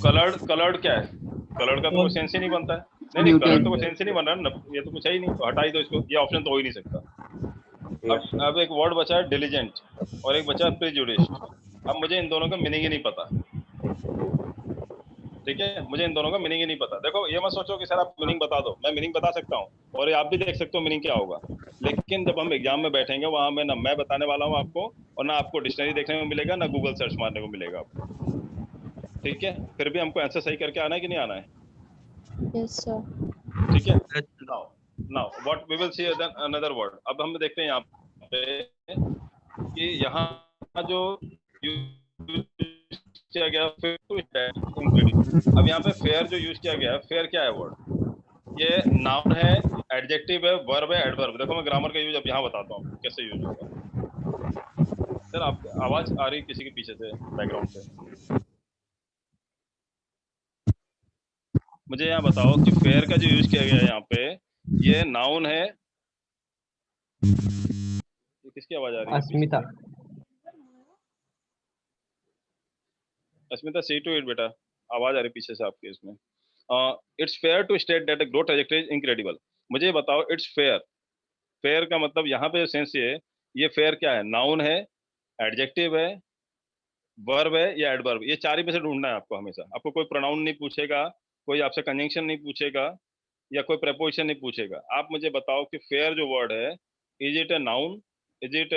कलर्ड क्या है? कलर्ड का तो कोई सेंस ही नहीं बनता है। नहीं, कलर्ड तो कोई सेंस ही नहीं बन रहा है, ये तो कुछ है ही नहीं, तो हटा ही दो इसको, ये ऑप्शन तो हो ही नहीं सकता। अब एक वर्ड बचा है डिलीजेंट और एक बचा है प्रेजुडिस्ड। अब मुझे इन दोनों का मीनिंग ही नहीं पता, ठीक है, मुझे इन दोनों का मीनिंग ही नहीं पता। देखो ये मत सोचो कि सर आप मीनिंग बता दो, मैं मीनिंग बता सकता हूँ और आप भी देख सकते हो मीनिंग क्या होगा, लेकिन जब हम एग्जाम में बैठेंगे वहां में ना मैं बताने वाला हूँ आपको, और ना आपको डिक्शनरी देखने को मिलेगा, ना गूगल सर्च मारने को मिलेगा आपको, ठीक है। फिर भी हमको आंसर सही करके आना है कि नहीं आना है? Yes, sir. ठीक है। Now what we will see another word. अब हम देखते हैं यहाँ पे कि यहाँ जो किया गया फेयर टू स्टेट। अब यहाँ पे फेयर जो यूज किया गया है, फेयर क्या है वर्ड, ये नाउन है, एडजेक्टिव है, वर्ब है, एडवर्ब। देखो मैं ग्रामर का यूज अब यहाँ बताता हूँ कैसे यूज होगा। सर आप आवाज आ रही किसी के पीछे से, बैकग्राउंड से? मुझे यहाँ बताओ कि फेयर का जो यूज किया गया है यहाँ पे, ये नाउन है, ये किसकी आवाज आ रही है? अस्मिता। अस्मिता सी टू इट बेटा, आवाज आ रही पीछे से आपके इसमें। It's fair to state that the growth trajectory is incredible. मुझे बताओ इट्स फेयर, फेयर का मतलब यहाँ पे सेंस ये फेयर क्या है, नाउन है, एडजेक्टिव है, वर्ब है या एडवर्ब, ये चार ही में से ढूंढना है आपको हमेशा। आपको कोई प्रोनाउन नहीं पूछेगा, कोई आपसे कंजंक्शन नहीं पूछेगा या कोई प्रेपोजिशन नहीं पूछेगा। आप मुझे बताओ कि फेयर जो वर्ड है, is it a noun, is it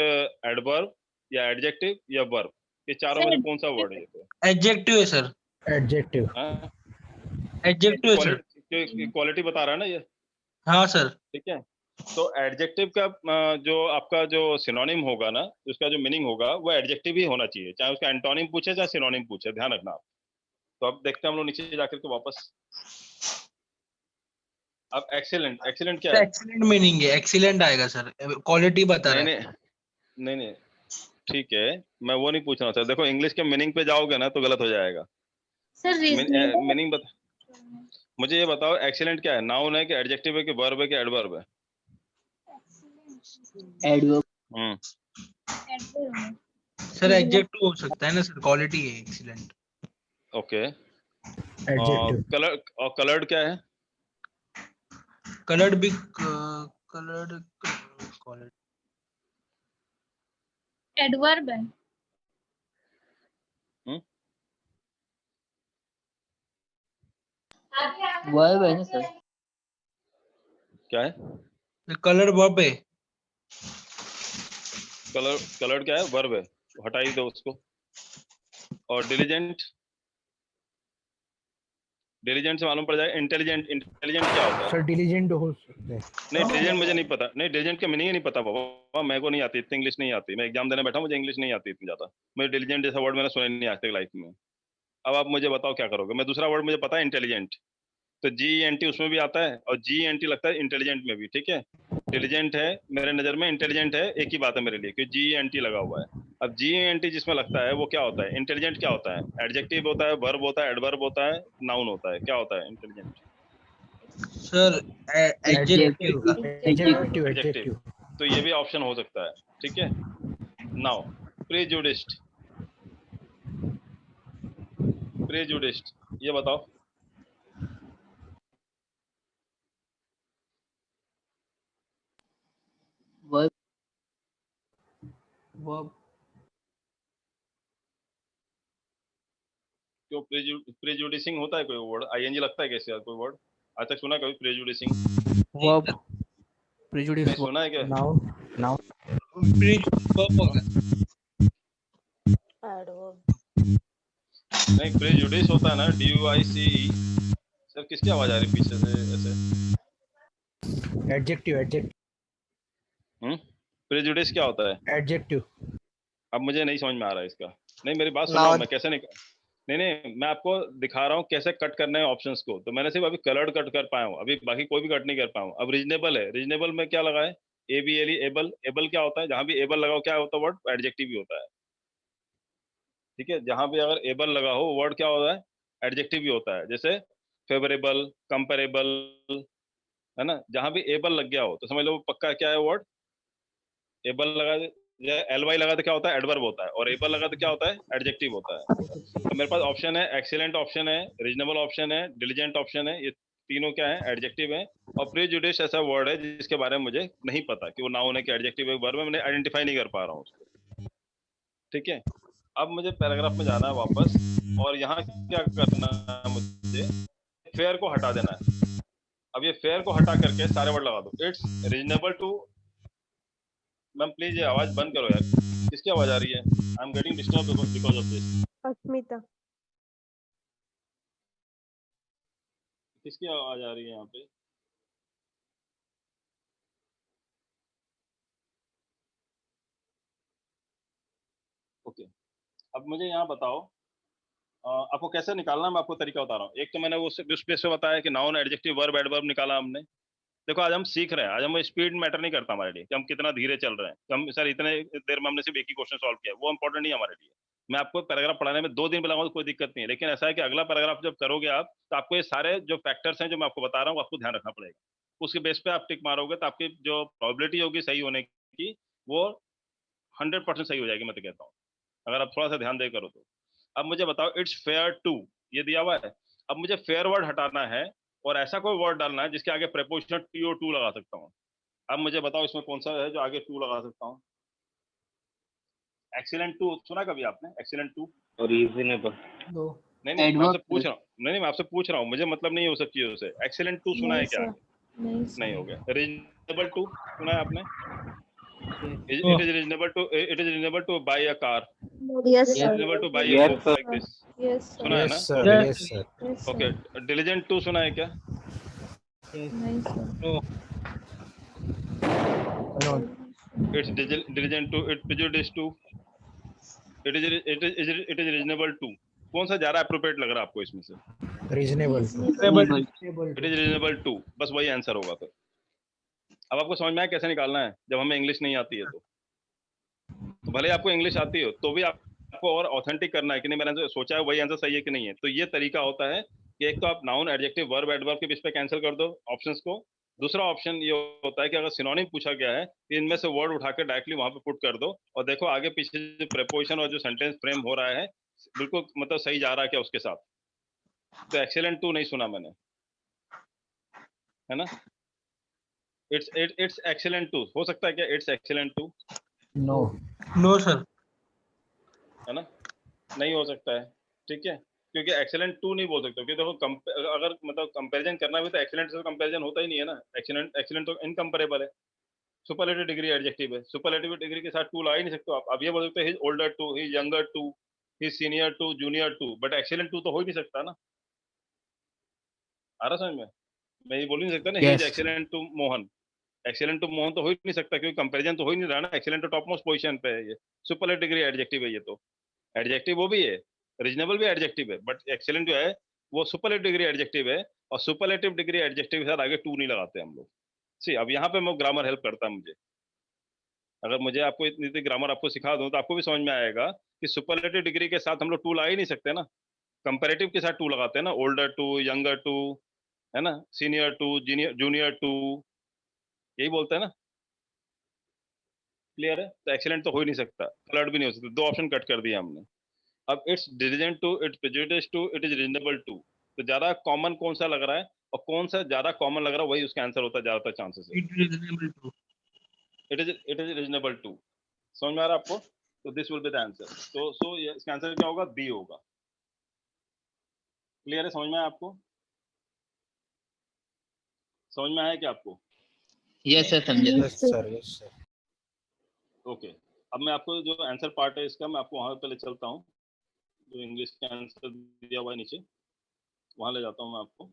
adverb या एडजेक्टिव या वर्ब? ये चारों में से कौन सा वर्ड है? ये एडजेक्टिव है सर, Adjective. एडजेक्टिव है सर। क्वालिटी बता रहा है ना ये, हाँ सर। ठीक है। तो एडजेक्टिव का जो आपका जो सिनोनिम होगा ना, उसका जो मीनिंग होगा वो एडजेक्टिव ही होना चाहिए, चाहे उसका एंटोनिम पूछे चाहे सिनोनिम पूछे, ध्यान रखना आप। तो अब देखते हैं हम लोग नीचे जाकर के वापस। अब एक्सीलेंट, एक्सीलेंट क्या है? एक्सीलेंट मीनिंग है, एक्सीलेंट आएगा सर, क्वालिटी बता रहा है। नहीं, ठीक है, मैं वो नहीं पूछ रहा सर। देखो इंग्लिश के मीनिंग पे जाओगे ना तो गलत हो जाएगा। सर मीनिंग मुझे ये बताओ, एक्सीलेंट क्या है, नाउन है कि एडजेक्टिव है कि वर्ब है कि एडवर्ब है? एडवर्ब। सर एडजेक्टिव हो सकता है ना सर, क्वालिटी है एक्सीलेंट। Okay, Adjective. कलर और कलर्ड क्या है? कलर्ड भी कलर्ड क्वालिटी एडवर्ब है। वर्ब है ना सर? क्या है? कलर वर्ब है। कलर्ड क्या है? वर्ब है, हटा ही दो उसको। और डिलीजेंट? डिलीजेंट से मालूम पड़ जाएगा इंटेलिजेंट। इंटेलिजेंट क्या होता है? सर डिलीजेंट हो सकते हैं। नहीं डिलीजेंट मुझे नहीं पता, नहीं डिलीजेंट का मीनिंग ही नहीं पता बाबा, मेरे को नहीं आती इतनी इंग्लिश नहीं आती, मैं एग्जाम देने बैठा हूं, मुझे इंग्लिश नहीं आती इतनी ज्यादा, मुझे डिलीजेंट जैसा वर्ड मैंने सुना ही नहीं आज तक लाइफ में। अब आप मुझे बताओ क्या करोगे? मैं दूसरा वर्ड मुझे पता है इंटेलिजेंट, तो GENT उसमें भी आता है और GENT लगता है इंटेलिजेंट में भी, ठीक है। डिलीजेंट है मेरे नजर में, इंटेलिजेंट है एक ही बात है मेरे लिए, क्योंकि GENT लगा हुआ है। अब GENT जिसमें लगता है वो क्या होता है? इंटेलिजेंट क्या होता है? एडजेक्टिव होता है, वर्ब होता है, एडवर्ब होता है, नाउन होता है, क्या होता है इंटेलिजेंट? सर एडजेक्टिव का। Adjective adjective. तो ये भी ऑप्शन हो सकता है, ठीक है। नाउ प्रेजुडिस्ड, प्रेजुडिस्ड ये बताओ। verb, Verb. क्यों प्रेजुडिसिंग होता है कोई वर्ड? ING लगता है कैसे कोई वर्ड? आज तक सुना है कभी प्रेजुडिसिंग? वर्ब प्रेजुडिस नहीं सुना है क्या? नाउन नाउन Verb होगा। Adverb. नहीं प्रेजुडिस होता है ना, DUICE। सर किसकी आवाज आ रही पीछे से ऐसे? एडजेक्टिव एडजेक्टिव प्रेजुडिस क्या होता है? एडजेक्टिव। अब मुझे नहीं समझ में आ रहा है इसका। नहीं मेरी बात सुनो, मैं कैसे नहीं मैं आपको दिखा रहा हूँ कैसे कट करना है ऑप्शंस को, तो मैंने सिर्फ अभी कलर्ड कट कर पाया हूँ, अभी बाकी कोई भी कट नहीं कर पाया हूँ। अब रीजनेबल है, रीजनेबल में क्या लगा है? ABLE able. एबल क्या होता है? जहां भी एबल लगाओ क्या होता है वर्ड? एडजेक्टिव ही होता है, ठीक है। जहां भी अगर एबल लगा हो वर्ड क्या होता है? एडजेक्टिव ही होता है। जैसे फेवरेबल, कंपेरेबल, है ना, जहां भी एबल लग गया हो तो समझ लो पक्का क्या है वर्ड? एबल लगा LY लगा तो क्या होता है? एडवर्ब होता है, और एबल लगा तो क्या होता है? एडजेक्टिव होता है। तो मेरे पास ऑप्शन है एक्सीलेंट ऑप्शन है, रीजनेबल ऑप्शन है, डिलीजेंट ऑप्शन है, ये तीनों क्या है? एडजेक्टिव है। और प्रेजुडिस ऐसा वर्ड है जिसके बारे में मुझे नहीं पता कि वो नाउन है कि एडजेक्टिव है, वर्ब है, मैंने आइडेंटिफाई नहीं कर पा रहा हूँ उसको, ठीक है। अब मुझे पैराग्राफ में जाना है वापस, और यहाँ क्या करना है मुझे? फेयर को हटा देना है। अब ये फेयर को हटा करके सारे वर्ड लगा दो। It's reasonable to. Ma'am please ये आवाज बंद करो यार, किसकी आवाज आ रही है? I am getting disturb because of this. Asmita. किसकी आवाज आ रही है यहाँ पे? ओके, अब मुझे यहाँ बताओ आपको कैसे निकालना है, मैं आपको तरीका बता रहा हूँ। एक तो मैंने वो उस बेस पे बताया कि नाउन, एडजेक्टिव, वर्ब, एडवर्ब निकाला हमने। देखो आज हम सीख रहे हैं, आज हम स्पीड मैटर नहीं करता हमारे लिए कि हम कितना धीरे चल रहे हैं, तो हम सर इतने देर में हमने सिर्फ एक ही क्वेश्चन सॉल्व किया, वो इंपॉर्टेंट नहीं है हमारे लिए। मैं आपको पैराग्राफ पढ़ाने में 2 दिन भी लगाऊंगा तो कोई दिक्कत नहीं है, लेकिन ऐसा है कि अगला पैराग्राफ जब करोगे आप तो आपको ये सारे जो फैक्टर्स हैं जो मैं आपको बता रहा हूँ आपको ध्यान रखना पड़ेगा। उसके बेस पे आप टिक मारोगे तो आपकी जो प्रोबेबिलिटी होगी सही होने की वो 100% सही हो जाएगी, मैं तो कहता हूँ, अगर आप थोड़ा सा ध्यान दे करो तो। अब मुझे बताओ इट्स फेयर टू, ये दिया हुआ है। अब मुझे फेयर वर्ड हटाना है और ऐसा कोई वर्ड डालना है जिसके आगे प्रेपोजिशन TO टू लगा सकता हूँ। अब मुझे बताओ इसमें कौन सा है जो आगे टू लगा सकता हूँ? एक्सीलेंट टू सुना कभी आपने? एक्सीलेंट टू और रीजनेबल। नहीं मैं आपसे adverb, पूछ रहा हूँ, नहीं मैं आपसे पूछ रहा हूँ, मुझे मतलब नहीं हो सब चीजों से। एक्सीलेंट टू सुना है नहीं क्या? sir. नहीं नहीं sir. हो गया। रीजनेबल टू सुना है आपने? It Oh. Is reasonable to, it is reasonable to buy a car, Yes sir. Reasonable to buy a Yes, book sir. Like this, Yes sir. सुना है ना? Yes sir Yes. Yes sir. Yes sir. Okay, diligent to सुना है क्या? नहीं sir. No. No It's diligent to, it prejudiced to, it is reasonable to। कौन सा ज्यादा अप्रोप्रिएट लग रहा है आपको इसमें से? Reasonable reasonable, it is reasonable too, बस वही आंसर होगा फिर। अब आपको समझ में आया कैसे निकालना है जब हमें इंग्लिश नहीं आती है तो भले आपको इंग्लिश आती हो तो भी आपको और ऑथेंटिक करना है कि नहीं मैंने जो सोचा है वही आंसर सही है कि नहीं है। तो ये तरीका होता है कि एक तो आप नाउन, एडजेक्टिव, वर्ब, एडवर्ब के बेस पे कैंसिल कर दो ऑप्शंस को। दूसरा ऑप्शन ये होता है कि अगर सिनोनिम पूछा गया है तो इनमें से वर्ड उठा के डायरेक्टली वहां पे पुट कर दो और देखो आगे पीछे जो प्रेपोजिशन और जो सेंटेंस फ्रेम हो रहा है बिल्कुल मतलब सही जा रहा है क्या उसके साथ। तो एक्सीलेंट टू नहीं सुना मैंने, है ना? इट्स एक्सीलेंट टू हो सकता है क्या? It's excellent too, no No sir. है ना? नहीं हो सकता है, ठीक है, क्योंकि एक्सीलेंट टू नहीं बोल सकते, क्योंकि देखो अगर मतलब कंपैरिजन करना भी तो एक्सीलेंट से कंपैरिजन होता ही नहीं है ना। एक्सीलेंट एक्सीलेंट तो इनकम्परेबल है। सुपरलेटिव डिग्री एडजेक्टिव है, सुपरलेटिव डिग्री के साथ टू ला ही नहीं सकते आप। ये बोल सकते हैं he is older too, he is younger too, he is senior too, junior too, but excellent too तो हो ही नहीं सकता ना। आ रहा समझ में? मैं ये बोल ही नहीं सकता ना he is Yes. Excellent too Mohan. Excellent too Mohan तो हो ही नहीं सकता, क्योंकि कंपैरिजन तो हो ही नहीं रहा ना। एक्सीलेंट तो टॉप मोस्ट पोजीशन पे है, ये सुपरलेटिव डिग्री एडजेक्टिव है। ये तो एडजेक्टिव वो भी है, रीजनेबल भी एडजेक्टिव है, बट एक्सीलेंट जो है वो सुपरलेटिव डिग्री एडजेक्टिव है, और सुपरलेटिव डिग्री एडजेक्टिव के साथ आगे टू नहीं लगाते हम लोग। सी अब यहाँ पे मैं ग्रामर हेल्प करता है मुझे। अगर मुझे आपको इतनी ग्रामर आपको सिखा दूं तो आपको भी समझ में आएगा कि सुपरलेटिव डिग्री के साथ हम लोग टू ला ही नहीं सकते ना। कंपैरेटिव के साथ टू लगाते हैं ना, ओल्डर टू, यंगर टू, है ना, सीनियर टू, जूनियर टू, यही बोलते हैं ना। क्लियर है? तो एक्सीलेंट तो हो ही नहीं सकता, कलर्ड भी नहीं हो सकता। दो ऑप्शन कट कर दिया हमने। अब it's diligent too, it's prejudice too, it is reasonable too, तो ज्यादा कॉमन कौन सा लग रहा है और कौन सा ज्यादा कॉमन लग रहा है, वही उसका आंसर होता है ज्यादातर चांसेस है। It is reasonable too. It is reasonable too. समझ में आ रहा है आपको? तो this will be the answer. तो इसका आंसर क्या होगा? बी होगा। क्लियर है? समझ में आया आपको? समझ में आया क्या आपको? Yes, sir, समझे। Yes, sir. Yes, sir. Okay, अब मैं आपको जो आंसर पार्ट है इसका, मैं आपको वहां पे ले चलता हूँ। जो इंग्लिश का आंसर दिया हुआ है नीचे, वहां ले जाता हूँ मैं आपको।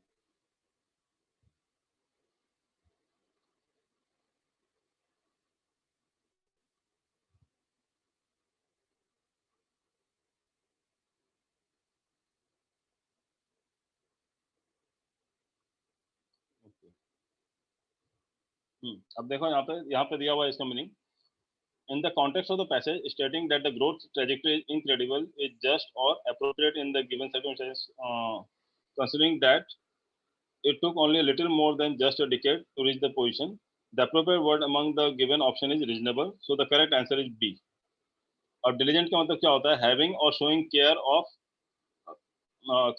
अब देखो यहाँ पे दिया हुआ है इसका meaning. In the context of the passage, stating that the growth trajectory is incredible is just or appropriate in the given circumstances, considering that it took only a little more than just a decade to reach the position. The appropriate word among the given option is reasonable, so the correct answer is B. और diligent का मतलब क्या होता है? Having or showing care of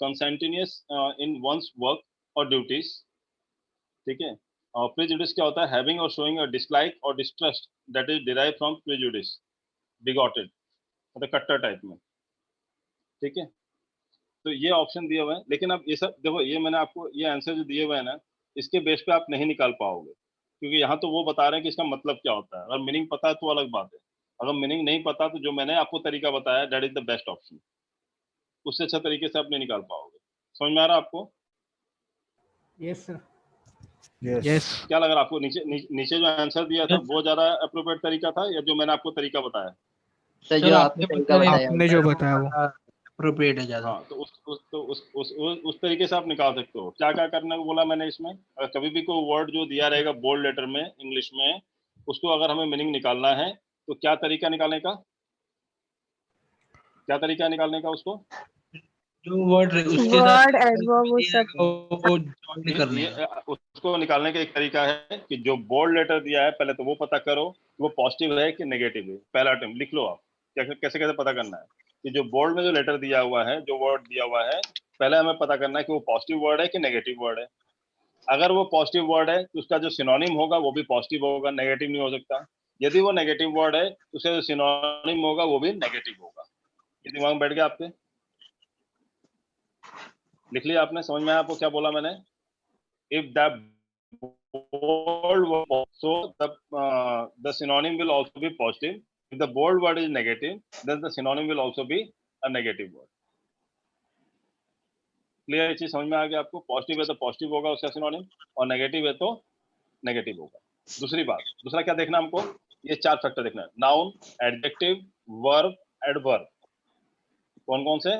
conscientious in one's work or duties. ठीक है? और prejudice क्या होता है? Having or showing a dislike or distrust that is derived from prejudice, bigoted, मतलब कट्टर टाइप में। ठीक है? तो ये ऑप्शन दिए हुए हैं, लेकिन अब ये सब देखो, ये मैंने आपको ये आंसर जो दिए हुए हैं ना, इसके बेस पे आप नहीं निकाल पाओगे, क्योंकि यहाँ तो वो बता रहे हैं कि इसका मतलब क्या होता है। अगर मीनिंग पता है तो अलग बात है, अगर मीनिंग नहीं पता तो जो मैंने आपको तरीका बताया that is the best option. उससे अच्छा तरीके से आप नहीं निकाल पाओगे। समझ में आ रहा है आपको? Yes, sir. Yes. क्या लग रहा है आपको? नीचे जो आंसर दिया था वो ज्यादा अप्रोप्रिएट तरीका था, या जो मैंने आपको तरीका बताया? सर जो आपने तरीका बताया, आपने जो बताया वो appropriate है ज्यादा। हाँ, तो उस तरीके से आप निकाल सकते हो। क्या क्या करने को बोला मैंने इसमें? अगर कभी भी कोई वर्ड जो दिया रहेगा बोल्ड लेटर में इंग्लिश में, उसको अगर हमें मीनिंग निकालना है तो क्या तरीका निकालने का? क्या तरीका निकालने का उसको? जो वर्ड उसके Word, साथ adverb, वो सब वो join करने का। उसको निकालने का एक तरीका है कि जो बोल्ड लेटर दिया है पहले तो वो पता करो वो पॉजिटिव है कि नेगेटिव है। पहला अटेम्प्ट लिख लो आप। कैसे कैसे पता करना है कि जो बोल्ड में जो लेटर दिया हुआ है, जो वर्ड दिया हुआ है, पहले हमें पता करना है कि वो पॉजिटिव वर्ड है कि नेगेटिव वर्ड है। अगर वो पॉजिटिव वर्ड है तो उसका जो सिनोनिम होगा वो भी पॉजिटिव होगा, नेगेटिव नहीं हो सकता। यदि वो नेगेटिव वर्ड है तो उसका जो सिनोनिम होगा वो भी नेगेटिव होगा। ये दिमाग में बैठ गया आपके? लिख लिया आपने? समझ में आया आपको क्या बोला मैंने? If the bold word, so the synonym will also be positive. If the bold word is negative, then the synonym will also be a negative word. Clear? चीज समझ में आ गया आपको? पॉजिटिव है तो पॉजिटिव होगा उसका सिनोनिम, और नेगेटिव है तो नेगेटिव होगा। दूसरा क्या देखना हमको? ये चार फैक्टर देखना है। Noun, adjective, verb, adverb. कौन कौन से?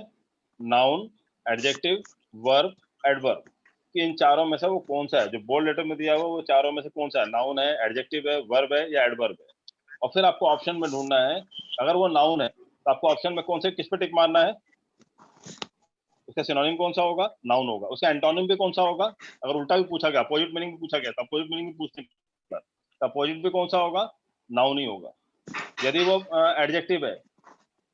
Noun, adjective, verb, adverb. कि इन चारों में से वो कौन सा है जो बोल्ड लेटर में दिया हुआ, वो चारों में से कौन सा है? नाउन है, एडजेक्टिव है, वर्ब है या एडवर्ब है? और फिर आपको ऑप्शन में ढूंढना है। अगर वो नाउन है तो आपको ऑप्शन में कौन से, किस पे टिक मारना है? उसका सिनोनिम कौन सा होगा? नाउन होगा। उसका एंटोनिम भी कौन सा होगा? अगर उल्टा भी पूछा गया, अपोजिट मीनिंग भी पूछा गया तो अपोजिट मीनिंग भी पूछने का, तो अपोजिट भी कौन सा होगा? नाउन ही होगा। यदि वो एडजेक्टिव है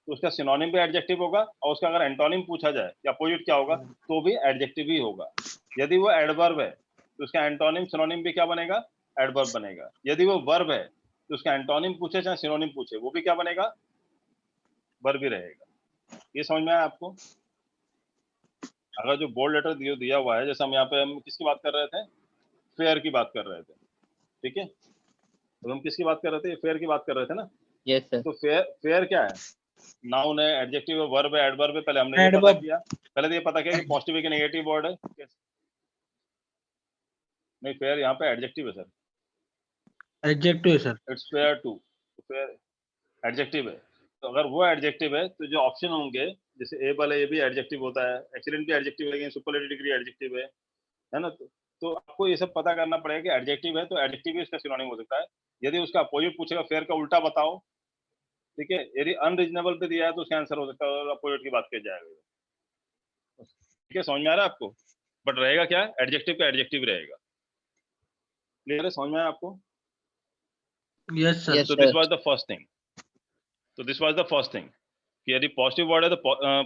तो उसका सिनोनिम भी एडजेक्टिव होगा, और उसका अगर एंटोनिम पूछा जाए कि अपोजिट क्या होगा तो भी एडजेक्टिव ही होगा। यदि वो एडवर्ब है तो उसका एंटोनिम सिनोनिम भी क्या बनेगा? एडवर्ब बनेगा। यदि वो वर्ब है तो उसका एंटोनिम पूछे चाहे सिनोनिम पूछे वो भी क्या बनेगा? वर्ब ही रहेगा। ये समझ में आया आपको? अगर जो बोल्ड लेटर दिया हुआ है, जैसे हम किसकी बात कर रहे थे? फेयर की बात कर रहे थे। ठीक है, तो हम किसकी बात कर रहे थे? फेयर की बात कर रहे थे ना। Yes sir. तो फेयर क्या है? नाउन है, एडजेक्टिव है, वर्ब है, एडवर्ब है। पहले हमने ये पता किया कि पॉजिटिव है कि नेगेटिव वर्ड है। नहीं, फेयर यहाँ पे एडजेक्टिव है सर। एडजेक्टिव है sir. It's fair too, fair adjective है। तो अगर वो एडजेक्टिव है तो जो ऑप्शन होंगे, जैसे एबल है, ये भी एडजेक्टिव होता है, एक्सीलेंट भी एडजेक्टिव है, लेकिन सुपरलेटिव डिग्री एडजेक्टिव है ना। तो आपको ये सब पता करना पड़ेगा कि एडजेक्टिव है तो एडजेक्टिव भी इसका सिनोनिम हो सकता है। यदि उसका अपोजिट पूछेगा फेयर का उल्टा बताओ, ठीक है। यदि अनरीजनेबल पे दिया है तो उसका आंसर हो सकता है और अपोजिट की बात की जाएगा। ठीक है, समझ में आ रहा है आपको? बट रहेगा क्या, एडजेक्टिव का एडजेक्टिव रहेगा। क्लियर है, समझ में आया आपको? Yes sir. Yes, तो sir. This was the first thing. तो this was the first thing कि यदि पॉजिटिव वर्ड है तो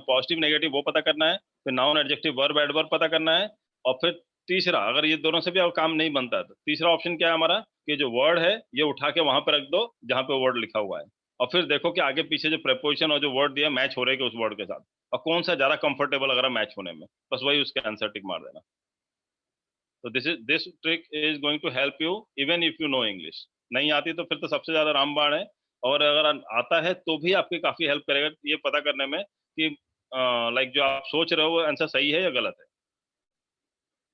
पॉजिटिव नेगेटिव वो पता करना है, फिर नाउन एडजेक्टिव वर्ब एडवर्ब पता करना है, और फिर तीसरा, अगर ये दोनों से भी अब काम नहीं बनता तो तीसरा ऑप्शन क्या है हमारा, कि जो वर्ड है ये उठा के वहां पर रख दो जहां पे वर्ड लिखा हुआ है, और फिर देखो कि आगे पीछे जो प्रेपोजिशन और जो वर्ड दिया मैच हो रहे हैं कि उस वर्ड के साथ, और कौन सा ज्यादा कंफर्टेबल अगर मैच होने में, बस वही उसके आंसर टिक मार देना। तो this trick is going to help you even if you know English. नहीं आती तो फिर तो सबसे ज्यादा रामबाण है, और अगर आता है तो भी आपकी काफी हेल्प करेगा ये पता करने में कि लाइक जो आप सोच रहे हो वो आंसर सही है या गलत है।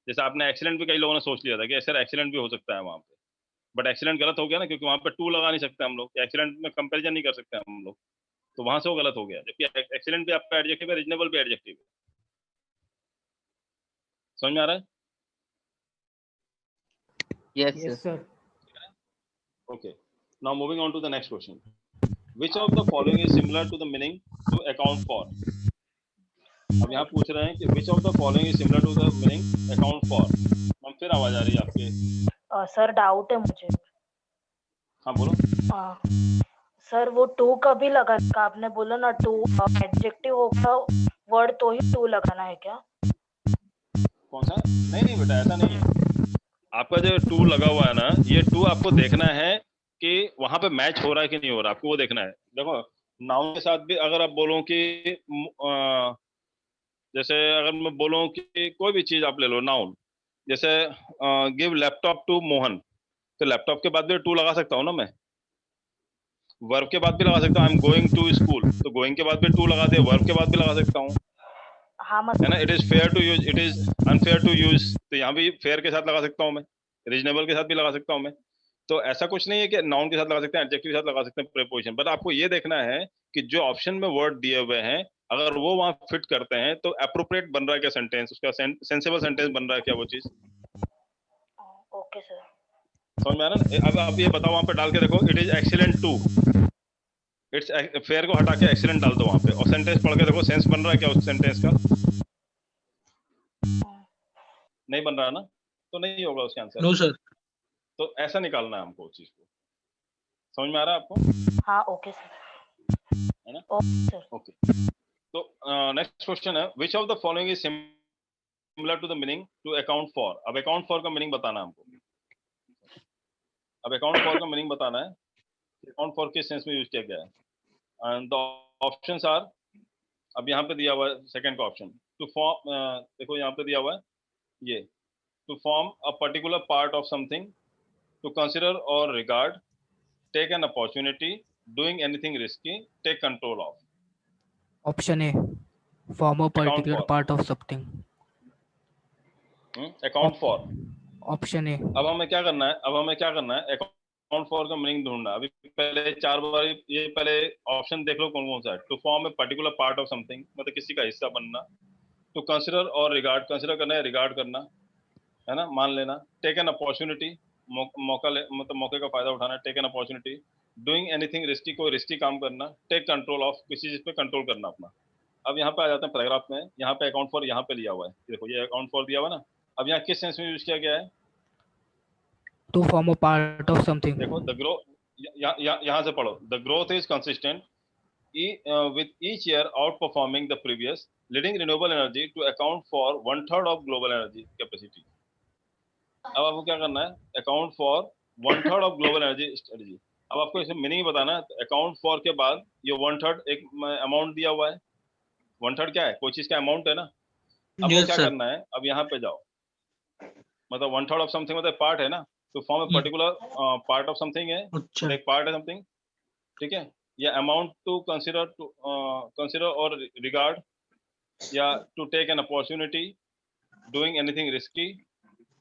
जैसे आपने एक्सीलेंट भी कई लोगों ने सोच लिया था कि सर एक्सीलेंट भी हो सकता है वहां पे, बट एक्सीलेंट गलत हो गया ना, क्योंकि वहां पे टू लगा नहीं सकते हम लोग, एक्सीलेंट में कंपैरिजन नहीं कर सकते हम लोग, तो वहां से वो गलत हो गया। जबकि एक्सीलेंट भी आपका एडजेक्टिव है, रीजनेबल भी एडजेक्टिव है। समझ में आ रहा है? Yes, Yes, sir. sir. Okay. Now moving on to the next question. Which of the following is similar to the meaning to account for? अब यहाँ पूछ रहे हैं कि which of the following is similar to the meaning account for? Ma'am फिर आवाज आ रही है आपके। सर डाउट है मुझे। हाँ बोलो। सर वो टू कभी लगाना, आपने बोला ना टू एडजेक्टिव होगा वर्ड तो ही टू लगाना है क्या? कौन सा? नहीं बेटा, ऐसा नहीं है। आपका जो टू लगा हुआ है ना, ये टू आपको देखना है कि वहां पे मैच हो रहा है कि नहीं हो रहा, आपको वो देखना है। देखो नाउन के साथ भी अगर आप बोलो कि जैसे अगर मैं बोलूं कि कोई भी चीज आप ले लो नाउन, जैसे गिव लैपटॉप टू मोहन, तो लैपटॉप के बाद भी टू लगा सकता हूँ ना मैं। वर्ब के बाद भी लगा सकता हूँ, I am going to school, तो गोइंग के बाद भी टू लगा दे, वर्ब के बाद भी लगा सकता हूँ, हाँ है ना। It is fair to use, it is unfair to use, तो यहाँ भी फेयर के साथ लगा सकता हूँ मैं, रीजनेबल के साथ भी लगा सकता हूँ मैं। तो ऐसा कुछ नहीं है कि नाउन के साथ लगा सकते हैं, एडजेक्टिव के साथ लगा सकते हैं, प्रीपोजिशन। बट आपको ये देखना है कि जो ऑप्शन में वर्ड दिए हुए हैं अगर वो वहां फिट करते हैं तो अप्रोप्रिएट बन रहा है क्या सेंटेंस, उसका सेंसेबल सेंटेंस बन रहा है क्या वो चीज। Okay sir. समझ में आ रहा है? अब आप ये बताओ वहां पे डाल के देखो, it is excellent too, it's fair को हटा के एक्सीलेंट डाल दो वहां पे, और सेंटेंस पढ़ के देखो सेंस बन रहा है क्या उस सेंटेंस का। नहीं बन रहा ना, तो नहीं होगा उसका आंसर। No sir. तो ऐसा निकालना है हमको उस चीज को। समझ में आ रहा है आपको? हाँ ओके सर। है ना? Okay sir. ओके। तो नेक्स्ट क्वेश्चन है, which of the following is similar to the meaning to account for. अब अकाउंट फॉर का मीनिंग बताना है हमको। अब अकाउंट फॉर का मीनिंग बताना है, अकाउंट फॉर किस सेंस में यूज किया गया है। एंड द ऑप्शंस आर, अब यहाँ पे दिया हुआ है सेकंड का ऑप्शन, टू फॉर्म, देखो यहाँ पे दिया हुआ है ये, to form a particular part of something, to consider और regard, take an opportunity, doing anything risky, take control of. Option A. Form a particular for. part of something. Account for. Option A. अब हमें क्या करना है, account for का meaning ढूंढना। अभी पहले 4 बार ये पहले ऑप्शन देख लो कौन कौन सा है। To form a particular part of something, मतलब किसी का हिस्सा बनना। टू कंसिडर और रिगार्ड, कंसिडर करना है, रिगार्ड करना, है ना, मान लेना। टेक एन अपॉर्चुनिटी, मौका ले, मतलब मौके का फायदा उठाना, take an opportunity. Doing anything risky, कोई रिस्की काम करना। टेक कंट्रोल ऑफ, किसी चीज पे कंट्रोल करना अपना। अब यहाँ पे आ जाते हैं पैराग्राफ में, यहाँ पे अकाउंट फॉर यहाँ पे लिया हुआ है, देखो ये अकाउंट फॉर दिया हुआ ना। अब यहाँ किस सेंस में यूज किया गया है, To form a part of something. देखो द ग्रो, यहाँ से पढ़ो, the growth is consistent with each year outperforming the previous, leading renewable energy to account for 1/3 of global energy capacity. अब आपको क्या करना है, account for 1/3 of global energy strategy. अब आपको इसमें मीनिंग बताना है। अकाउंट फॉर के बाद ये 1/3 एक अमाउंट दिया हुआ है, 1/3 क्या है, कोई चीज का अमाउंट है ना। अब Yes, वो क्या sir. करना है, अब यहाँ पे जाओ, मतलब 1/3 ऑफ समथिंग मतलब पार्ट है ना, तो form a particular part of something है, अच्छा। एक पार्ट है समथिंग, ठीक है। या अमाउंट टू कंसिडर और रिगार्ड, या to take an opportunity, doing anything risky,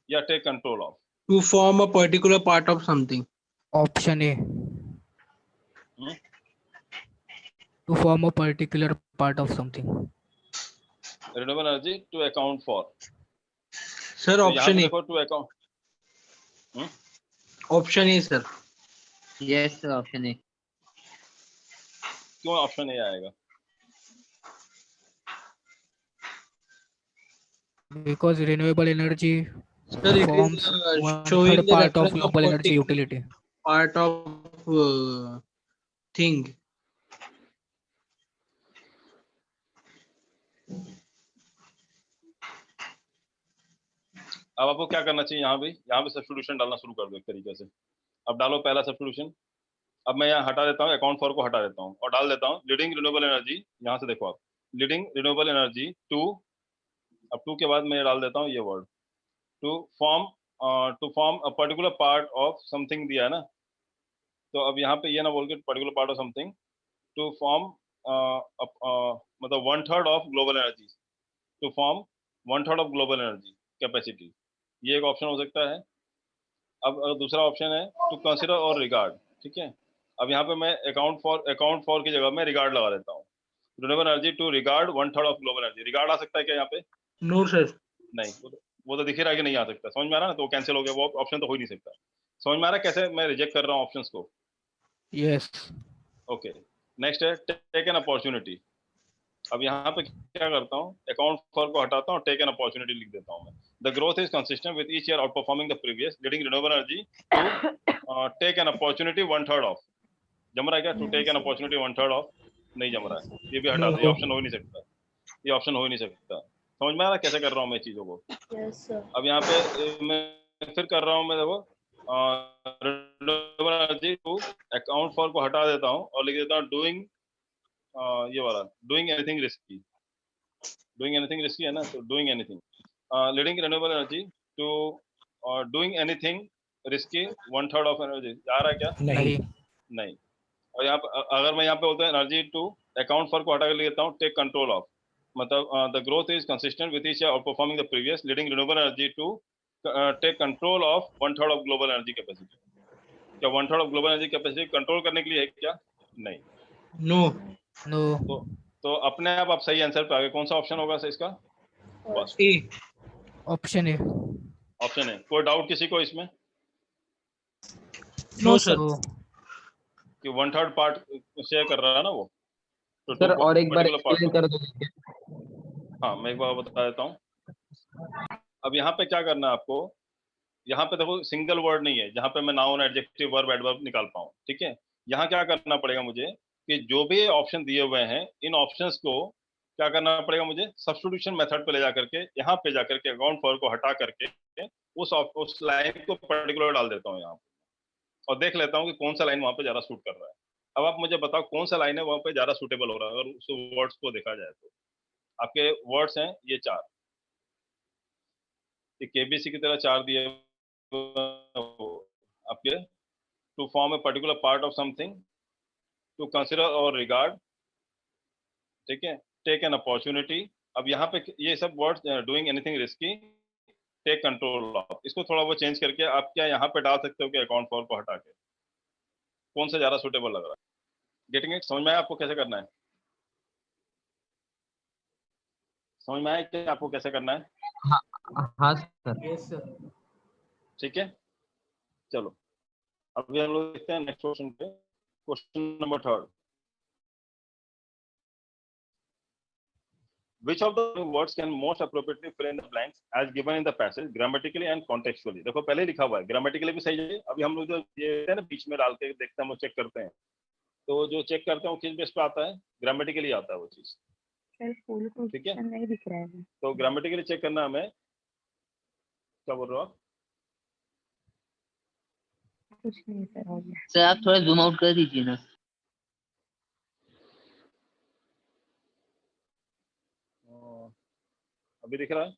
या take control of. To form a particular part of something. Option A. Hmm? To form a particular part of something. Renewable energy to account for. Sir, तो यहाँ option पे A. देखो to account, Option A, sir. Yes, sir. Option A. क्यों option A आएगा? Because renewable energy Sir, it forms is one showing third the part of reference of global energy particular utility. part of thing. अब आपको क्या करना चाहिए? यहाँ पे substitution डालना शुरू कर दो एक तरीके से। अब डालो पहला सब्स्टिट्यूशन। अब मैं यहाँ हटा देता हूँ, अकाउंट फॉर को हटा देता हूँ और डाल देता हूँ लीडिंग रिन्यूएबल एनर्जी। यहाँ से देखो आप, लीडिंग रिन्यूएबल एनर्जी टू, अब टू के बाद मैं डाल देता हूँ ये word, to form a particular part of something दिया है ना, तो अब यहाँ पे ये ना बोल के particular part of something, to form मतलब 1/3 of global energy, to form 1/3 of global energy capacity, ये एक ऑप्शन हो सकता है। अब दूसरा ऑप्शन है टू कंसिडर और रिगार्ड, ठीक है। अब यहाँ पे मैं अकाउंट फॉर की जगह में रिगार्ड लगा देता हूँ, renewable energy to regard 1/3 of global energy. Regard आ सकता है क्या यहाँ पे? No, sir. नहीं, वो तो दिख ही रहा है कि नहीं आ सकता। समझ में आ रहा है ना, तो कैंसिल हो गया, वो ऑप्शन तो हो ही नहीं सकता। समझ में आ रहा है कैसे मैं रिजेक्ट कर रहा हूँ ऑप्शंस को? Yes. ओके, नेक्स्ट है टेक एन अपॉर्चुनिटी। अब यहाँ पे क्या करता हूँ, अकाउंट फॉर को हटाता हूँ, टेक एन अपॉर्चुनिटी लिख देता हूँ मैं। The growth is consistent with each year outperforming the previous, leading renewable energy to take an opportunity 1/3 of. जम रहा है क्या? To take an opportunity 1/3 of नहीं जम रहा है, ये भी हटा दो, ये ऑप्शन हो ही नहीं सकता, ये ऑप्शन हो ही नहीं सकता। समझ में आ रहा है कैसे कर रहा हूँ मैं चीजों को? Yes, sir. अब यहाँ पे मैं फिर कर रहा हूँ, मैं देखो renewable energy to account for को हटा देता हूँ और लिख देता हूँ डूइंग, ये वाला doing anything risky. Doing anything risky है ना, तो doing anything, leading renewable energy to doing anything risky 1/3 of energy. जा रहा है क्या? नहीं। नहीं। और यहाँ पे अगर मैं यहाँ पे बोलता हूँ एनर्जी टू अकाउंट फॉर को हटा कर लेता हूँ टेक कंट्रोल ऑफ, मतलब the growth is consistent with each outperforming the previous, leading renewable energy to take control of 1/3 of global energy capacity. क्या 1/3 of global energy capacity control करने के लिए है क्या? नहीं। No. No. तो अपने आप सही आंसर पे आ गए। कौन सा ऑप्शन होगा इसका? बस A. Option A. ऑप्शन है। कोई डाउट किसी को इसमें No, sir. No. कि 1/3 पार्ट शेयर कर रहा है ना वो? तो सर two और एक बार particular part एक्सप्लेन कर दो। हाँ, मैं एक बार बता देता हूँ। अब यहाँ पे क्या करना है आपको, यहाँ पे देखो सिंगल वर्ड नहीं है जहाँ पे मैं नाउन, एडजेक्टिव, वर्ब, एडवर्ब निकाल पाऊँ, ठीक है। यहाँ क्या करना पड़ेगा मुझे कि जो भी ऑप्शन दिए हुए हैं, इन ऑप्शंस को क्या करना पड़ेगा मुझे, सब्स्टिट्यूशन मेथड पे ले जा करके, यहाँ पे जा करके अकाउंट फॉर को हटा करके उस लाइन को पर्टिकुलर डाल देता हूँ यहाँ पे और देख लेता हूँ कि कौन सा लाइन वहाँ पे ज्यादा सूट कर रहा है। अब आप मुझे बताओ कौन सा लाइन है वहाँ पे ज्यादा सूटेबल हो रहा है। अगर उस वर्ड्स को देखा जाए तो आपके वर्ड्स हैं ये 4, केबीसी की तरह 4 दिए आपके, to form a particular part of something, to consider और रिगार्ड, ठीक है, टेक एन अपॉर्चुनिटी। अब यहाँ पे ये सब words, doing anything risky, take control of, इसको थोड़ा वो चेंज करके आप क्या यहाँ पे डाल सकते हो कि अकाउंट फॉर को हटा के, कौन सा ज्यादा सूटेबल लग रहा है? Getting it? समझ में आया आपको कैसे करना है? समझ में आया कि आपको कैसे करना है? हाँ सर। Yes, sir. ठीक है, चलो अभी हम लोग देखते हैं नेक्स्ट क्वेश्चन पे। Question number 3, which of the words can most appropriately fill in the blanks as given in the passage grammatically and contextually? देखो पहले लिखा हुआ है, ग्रामेटिकली भी सही है। अभी हम लोग जो ये है ना बीच में डाल के देखते हैं, हम चेक करते हैं, तो जो चेक करते हैं वो किस बेस पे आता है? ग्रामेटिकली आता है वो चीज, ठीक है। नहीं दिख रहा है। तो ग्रामेटिकली चेक करना हमें, क्या बोल रहे हो आप? कुछ नहीं सर, हो गया। सर आप थोड़ा जूम आउट कर दीजिए ना। अभी दिख रहा है?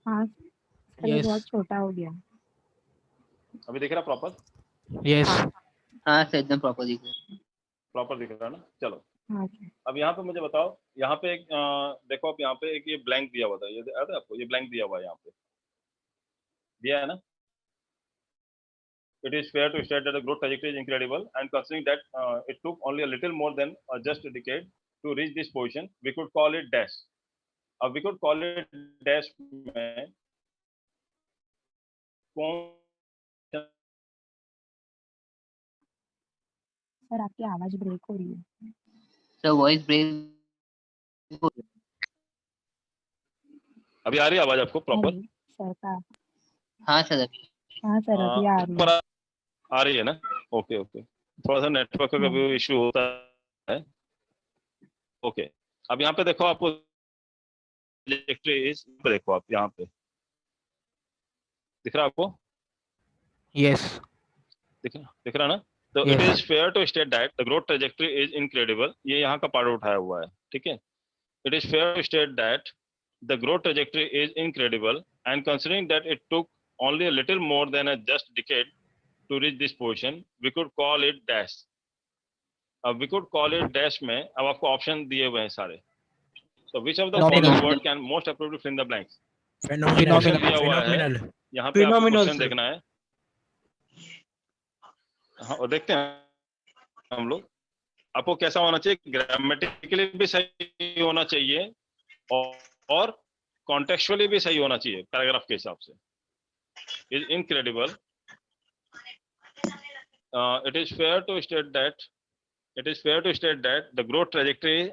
हाँ सर, ये Yes. बहुत छोटा हो गया। अभी दिख रहा प्रॉपर? Yes. हाँ सर एकदम प्रॉपर दिख रहा है। प्रॉपर दिख रहा है ना? चलो हाँ सर। अब यहाँ पे मुझे बताओ, यहाँ पे एक देखो आप यहाँ पे एक ये ब्लैंक दिया हुआ था, ये याद है आपको? ये ब्लैंक दिया हुआ है यहाँ पे, दिया है ना? It is fair to state that the growth trajectory is incredible, and considering that it took only a little more than just a decade to reach this position, we could call it dash. We could call it dash में कौन sir आपकी आवाज break हो रही है। Sir voice break. अभी आ रही है आवाज आपको प्रॉपर? हेलो, सर का हाँ सर अभी। हाँ सर अभी आ रही है। आ रही है ना? ओके ओके, थोड़ा सा नेटवर्क का हाँ। कभी इशू होता है। ओके, अब यहाँ पे देखो, आपको इलेक्ट्रिक पे देखो, आप यहाँ पे दिख रहा है आपको? Yes. दिख रहा ना? तो Yes. It is fair to state that the growth trajectory is incredible. ये यहाँ का पार्ट उठाया हुआ है, ठीक है? It is fair to state that the growth trajectory is incredible, and considering that it took only a little more than a just decade to reach this position, we could call it dash. We could call it dash में अब आपको option दिए हुए हैं सारे। So which of the Phenomenal. following word can most appropriately fill in the blanks? Phenomenal. Option दिया हुआ है, Phenomenal. यहाँ पे आपको Phenomenal, क्वेश्चन sir. देखना है। हाँ, और देखते हैं हम लोग आपको कैसा होना चाहिए। ग्रामेटिकली भी सही होना चाहिए और कॉन्टेक्चुअली भी सही होना चाहिए पैराग्राफ के हिसाब से। Is incredible. It is fair to state that the growth trajectory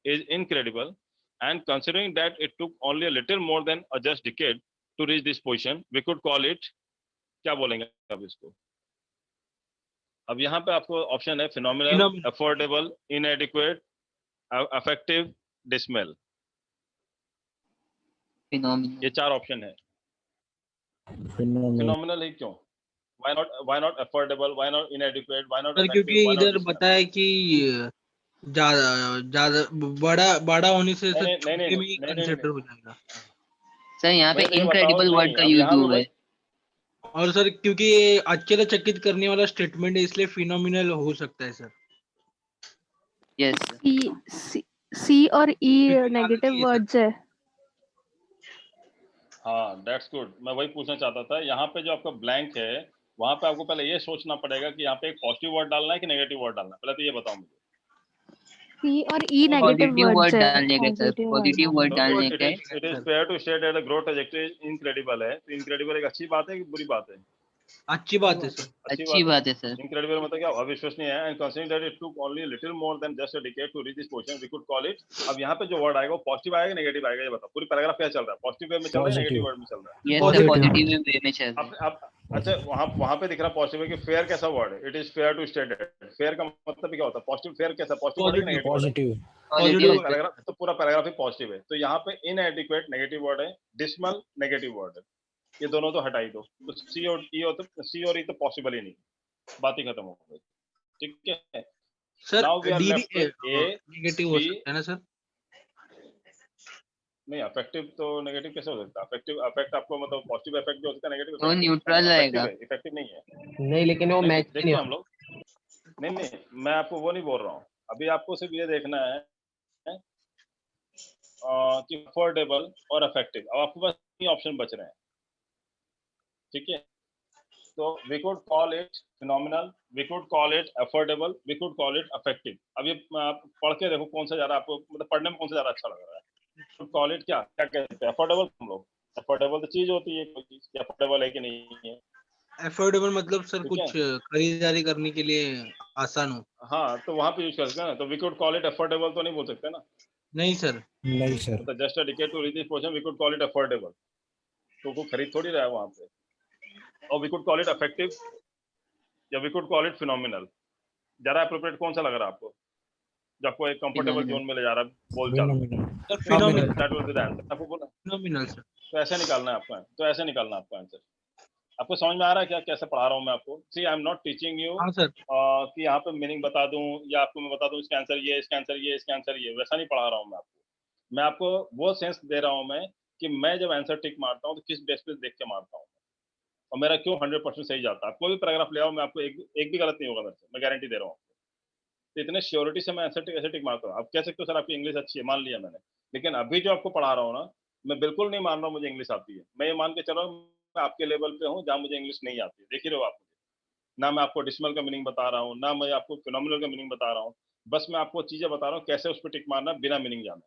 is incredible, and considering that it took only a little more than a just decade to reach this position, we could call it, क्या बोलेंगे अब इसको? अब यहाँ पे आपको option है phenomenal, affordable, inadequate, effective, dismal। Phenomenal. ये चार ऑप्शन है। Phenomenal है क्यों? Why not affordable? Why not inadequate? Why not sir effective? क्योंकि Why not इधर dismal? बताया कि ज्यादा बड़ा होने से नहीं, छोटे नहीं, में ही नहीं, कंसिडर हो जाएगा। सर यहाँ पे मुझे ये बताओ, इनक्रेडिबल नहीं, वर्ड का अब यूज यहाँ पे हुआ है। और सर क्योंकि ये आश्चर्यचकित करने वाला स्टेटमेंट है, इसलिए फिनोमिनल हो सकता है सर। यस सी और ई क्योंकि नेगेटिव आगे ही है, वर्ड्स है। हाँ, दैट्स गुड। मैं वही पूछना चाहता था। यहाँ पे जो आपका ब्लैंक है, वहां पे आपको पहले ये सोचना पड़ेगा कि यहाँ पे एक पॉजिटिव वर्ड डालना है कि नेगेटिव वर्ड डालना है। पहले तो ये बताओ मुझे। सी और E negative positive words word है। डालने का सर, पॉजिटिव वर्ड डालने का है। It is fair to state that the growth trajectory incredible है। तो इनक्रेडिबल एक अच्छी बात है कि बुरी बात है? अच्छी बात है सर। अच्छी बात है सर। इनक्रेडिबल मतलब क्या? अविश्वसनीय है। And considering that it took only little more than just a decade to reach this position, we could call it. अब यहाँ पे जो वर्ड आएगा वो पॉजिटिव आएगा नेगेटिव आएगा, ये बताओ। पूरी पैराग्राफ क्या चल रहा है? पॉजिटिव वे में चल रहा है, नेगेटिव वर्ड में चल रहा है? यस सर, पॉजिटिव वे में चल रहा है। अब अच्छा, वहां पे दिख रहा पॉजिटिव है कि फेयर कैसा वर्ड है? It is fair to state that. Fair का मतलब क्या होता है? पॉजिटिव। फेयर कैसा? पॉजिटिव वर्ड है कि नेगेटिव? पॉजिटिव पैराग्राफ तो पूरा पैराग्राफ ही पॉजिटिव है। तो यहाँ पे इनएडिक्वेट नेगेटिव वर्ड है, डिसमल नेगेटिव वर्ड है। ये दोनों तो हटा ही दो। तो सी और ई तो पॉसिबल ही नहीं, बात ही खत्म हो गई। ठीक है sir now we are D left with a negative हो सकता है ना सर? नहीं, अफेक्टिव तो नेगेटिव कैसे हो सकता है? अफेक्टिव अफेक्ट आपको मतलब पॉजिटिव इफेक्ट भी हो सकता है, नेगेटिव वो न्यूट्रल रहेगा। इफेक्टिव नहीं है। नहीं, लेकिन वो मैच देखिए हम लोग, नहीं मैं आपको वो नहीं बोल रहा हूँ। अभी आपको सिर्फ ये देखना है कि अफोर्डेबल और इफेक्टिव। अब आपके पास तीन ऑप्शन बच रहे हैं, ठीक है? तो we could call it phenomenal, we could call it affordable, we could call it effective. अब ये आप पढ़ के देखो कौन सा ज्यादा आपको मतलब पढ़ने में कौन सा ज्यादा अच्छा लग रहा है। कॉल इट क्या क्या कहते हैं? अफोर्डेबल। हम लोग अफोर्डेबल तो चीज होती है, कोई चीज अफोर्डेबल है कि नहीं है। अफोर्डेबल मतलब सर ठीक कुछ खरीदारी करने के लिए आसान हो। हाँ, तो वहां पे यूज कर सकते हैं ना। तो we could call it affordable तो नहीं बोल सकते ना? नहीं सर। नहीं सर। तो just a ticket to reach this position, we could call it affordable. तो वो खरीद थोड़ी रहा है वहां पे। और we could call it effective या we could call it phenomenal. ज्यादा एप्रोप्रिएट कौन सा लग रहा है आपको, जो आपको एक कंफर्टेबल जोन में ले जा रहा है बोलचाल? Sir phenomenal. That will be the answer. आपको बोला फिनोमिनल सर। तो ऐसे निकालना है आपका, तो ऐसे निकालना है आपका आंसर। आपको समझ में आ रहा है क्या कैसे पढ़ा रहा हूँ मैं आपको? See I am not teaching you हाँ सर। कि यहाँ पे मीनिंग बता दूं या आपको मैं बता दूं इसका आंसर ये, इसका आंसर ये, इसका आंसर ये। वैसा नहीं पढ़ा रहा हूँ मैं आपको। मैं आपको वो सेंस दे रहा हूँ मैं कि मैं जब आंसर टिक मारता हूँ तो किस बेस पे देख के मारता हूँ और मेरा क्यों 100% सही जाता है। कोई भी पैराग्राफ ले आओ, मैं आपको एक भी गलत नहीं होगा मेरे से, मैं गारंटी दे रहा हूँ। तो इतने श्योरिटी से मैं आंसर ऐसे टिक मारता हूँ। आप कह सकते हो सर आपकी इंग्लिश अच्छी है, मान लिया मैंने, लेकिन अभी जो आपको पढ़ा रहा हूँ ना, मैं बिल्कुल नहीं मान रहा हूँ मुझे इंग्लिश आती है। मैं ये मान के चल रहा हूँ मैं आपके लेवल पे हूँ जहाँ मुझे इंग्लिश नहीं आती, देख ही रहे हो आप। ना मैं आपको डेसिमल का मीनिंग बता रहा हूँ, ना मैं आपको फिनोमिनल का मीनिंग बता रहा हूँ, बस मैं आपको चीजें बता रहा हूँ कैसे उस पर टिक मारना बिना मीनिंग जाने।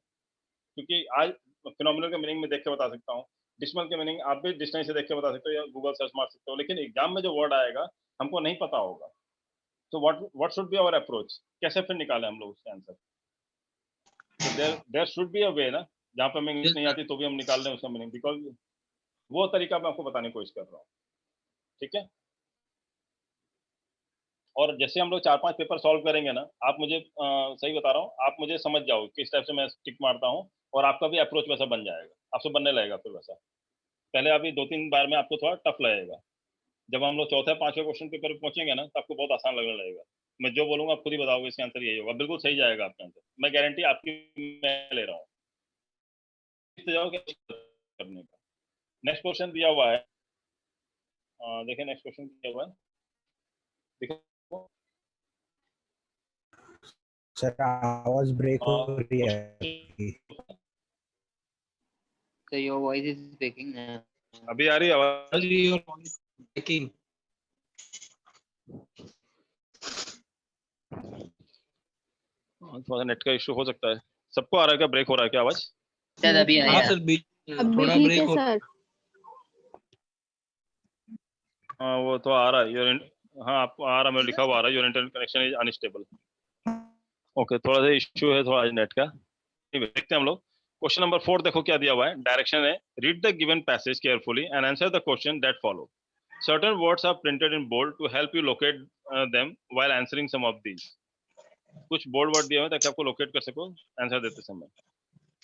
क्योंकि आज फिनोमिनल का मीनिंग में देख के बता सकता हूँ, डेसिमल के मीनिंग आप भी डिक्शनरी से देख के बता सकते हो या गूगल सर्च मार सकते हो, लेकिन एग्जाम में जो वर्ड आएगा हमको नहीं पता होगा। तो what should be our approach, कैसे फिर निकालें हम लोग उसका answer? There should be a way ना, जहाँ पे हमें इंग्लिश नहीं आती तो भी हम निकाल लें उसका मीनिंग, बिकॉज वो तरीका मैं आपको बताने की कोशिश कर रहा हूँ। ठीक है, और जैसे हम लोग 4-5 पेपर सॉल्व करेंगे ना, आप मुझे सही बता रहा हूँ, आप मुझे समझ जाओ किस टाइप से मैं टिक मारता हूँ, और आपका भी अप्रोच वैसा बन जाएगा, आपसे बनने लगेगा फिर वैसा। पहले अभी 2-3 बार में आपको थोड़ा टफ लगेगा, जब हम लोग चौथे 5वें क्वेश्चन पेपर पे पहुंचेंगे ना, तो आपको बहुत आसान लगने लगेगा। मैं जो बोलूंगा आप खुद ही बताओगे इसका आंसर यही होगा, बिल्कुल सही जाएगा आपका आंसर, मैं गारंटी आपकी मैं ले रहा हूँ। करने का नेक्स्ट क्वेश्चन दिया हुआ है, देखिए नेक्स्ट क्वेश्चन दिया हुआ है, देखो सर आवाज ब्रेक हो रही है। So your voice is breaking. अभी आ रही है आवाज? Your voice is breaking. थोड़ा नेट का इशू हो सकता है, सबको आ रहा है क्या, ब्रेक हो रहा है क्या आवाज? सर अभी हाँ आया। सर बीच अभी थोड़ा ठीक ब्रेक है हो। सर। हाँ वो तो आ रहा है, हाँ आपको आ रहा है, मेरे लिखा हुआ आ रहा है, your internet connection is unstable. Okay, थोड़ा सा इशू है थोड़ा नेट का। देखते हैं हम लोग क्वेश्चन नंबर 4, देखो क्या दिया हुआ है, डायरेक्शन है, read the given passage carefully and answer the question that follow. Certain words are printed in bold to help you locate them while answering some of these. कुछ बोल्ड वर्ड दिए हुए ताकि आपको लोकेट कर सको answer देते समय।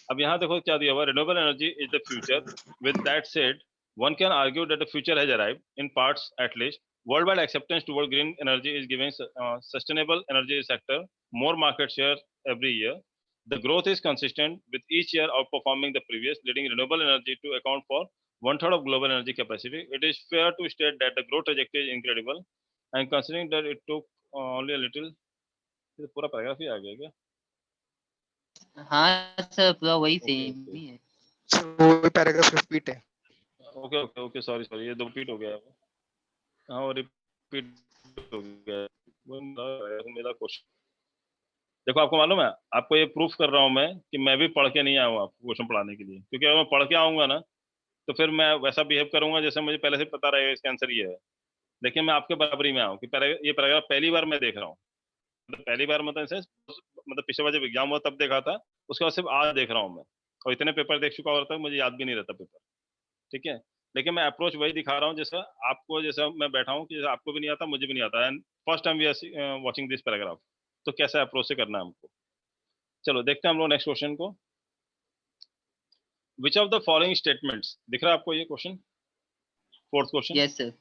अब यहाँ देखो क्या दिया हुआ, renewable energy is the future. With that said, one can argue that the future has arrived, in parts at least. Worldwide acceptance toward green energy is giving sustainable energy sector more market share every year. The growth is consistent, with each year outperforming the previous, leading renewable energy to account for 1/3 of global energy capacity. It is fair to state that the growth trajectory is incredible, and considering that it took only a little, पूरा paragraph ही आ गया क्या? हाँ sir पूरा वही same ही है। वो paragraph repeat है। Okay okay okay, sorry ये 2 रिपीट हो गया है। हाँ वो रिपीट हो गया है, वो मेरा क्वेश्चन। देखो आपको मालूम है, आपको ये प्रूफ कर रहा हूँ मैं कि मैं भी पढ़ के नहीं आया हूँ आपको क्वेश्चन पढ़ाने के लिए, क्योंकि अगर मैं पढ़ के आऊंगा ना तो फिर मैं वैसा बिहेव करूंगा जैसे मुझे पहले से पता रहेगा इसका आंसर ये है। लेकिन मैं आपके बराबरी में आऊँ कि ये पैराग्राफ पहली बार मैं देख रहा हूँ, पहली बार मतलब पिछले बार जब एग्जाम हुआ तब देखा था, उसके बाद सिर्फ आज देख रहा हूँ मैं, और इतने पेपर देख चुका होता है मुझे याद भी नहीं रहता पेपर। ठीक है, लेकिन मैं अप्रोच वही दिखा रहा हूँ जैसा आपको, जैसा मैं बैठा हूँ कि जैसा आपको भी नहीं आता मुझे भी नहीं आता, and first time we are watching this paragraph, तो कैसा अप्रोच से करना है हमको। चलो देखते हैं हम लोग नेक्स्ट क्वेश्चन को। विच ऑफ द फॉलोइंग स्टेटमेंट्स, दिख रहा है आपको ये question, fourth question? Yes sir.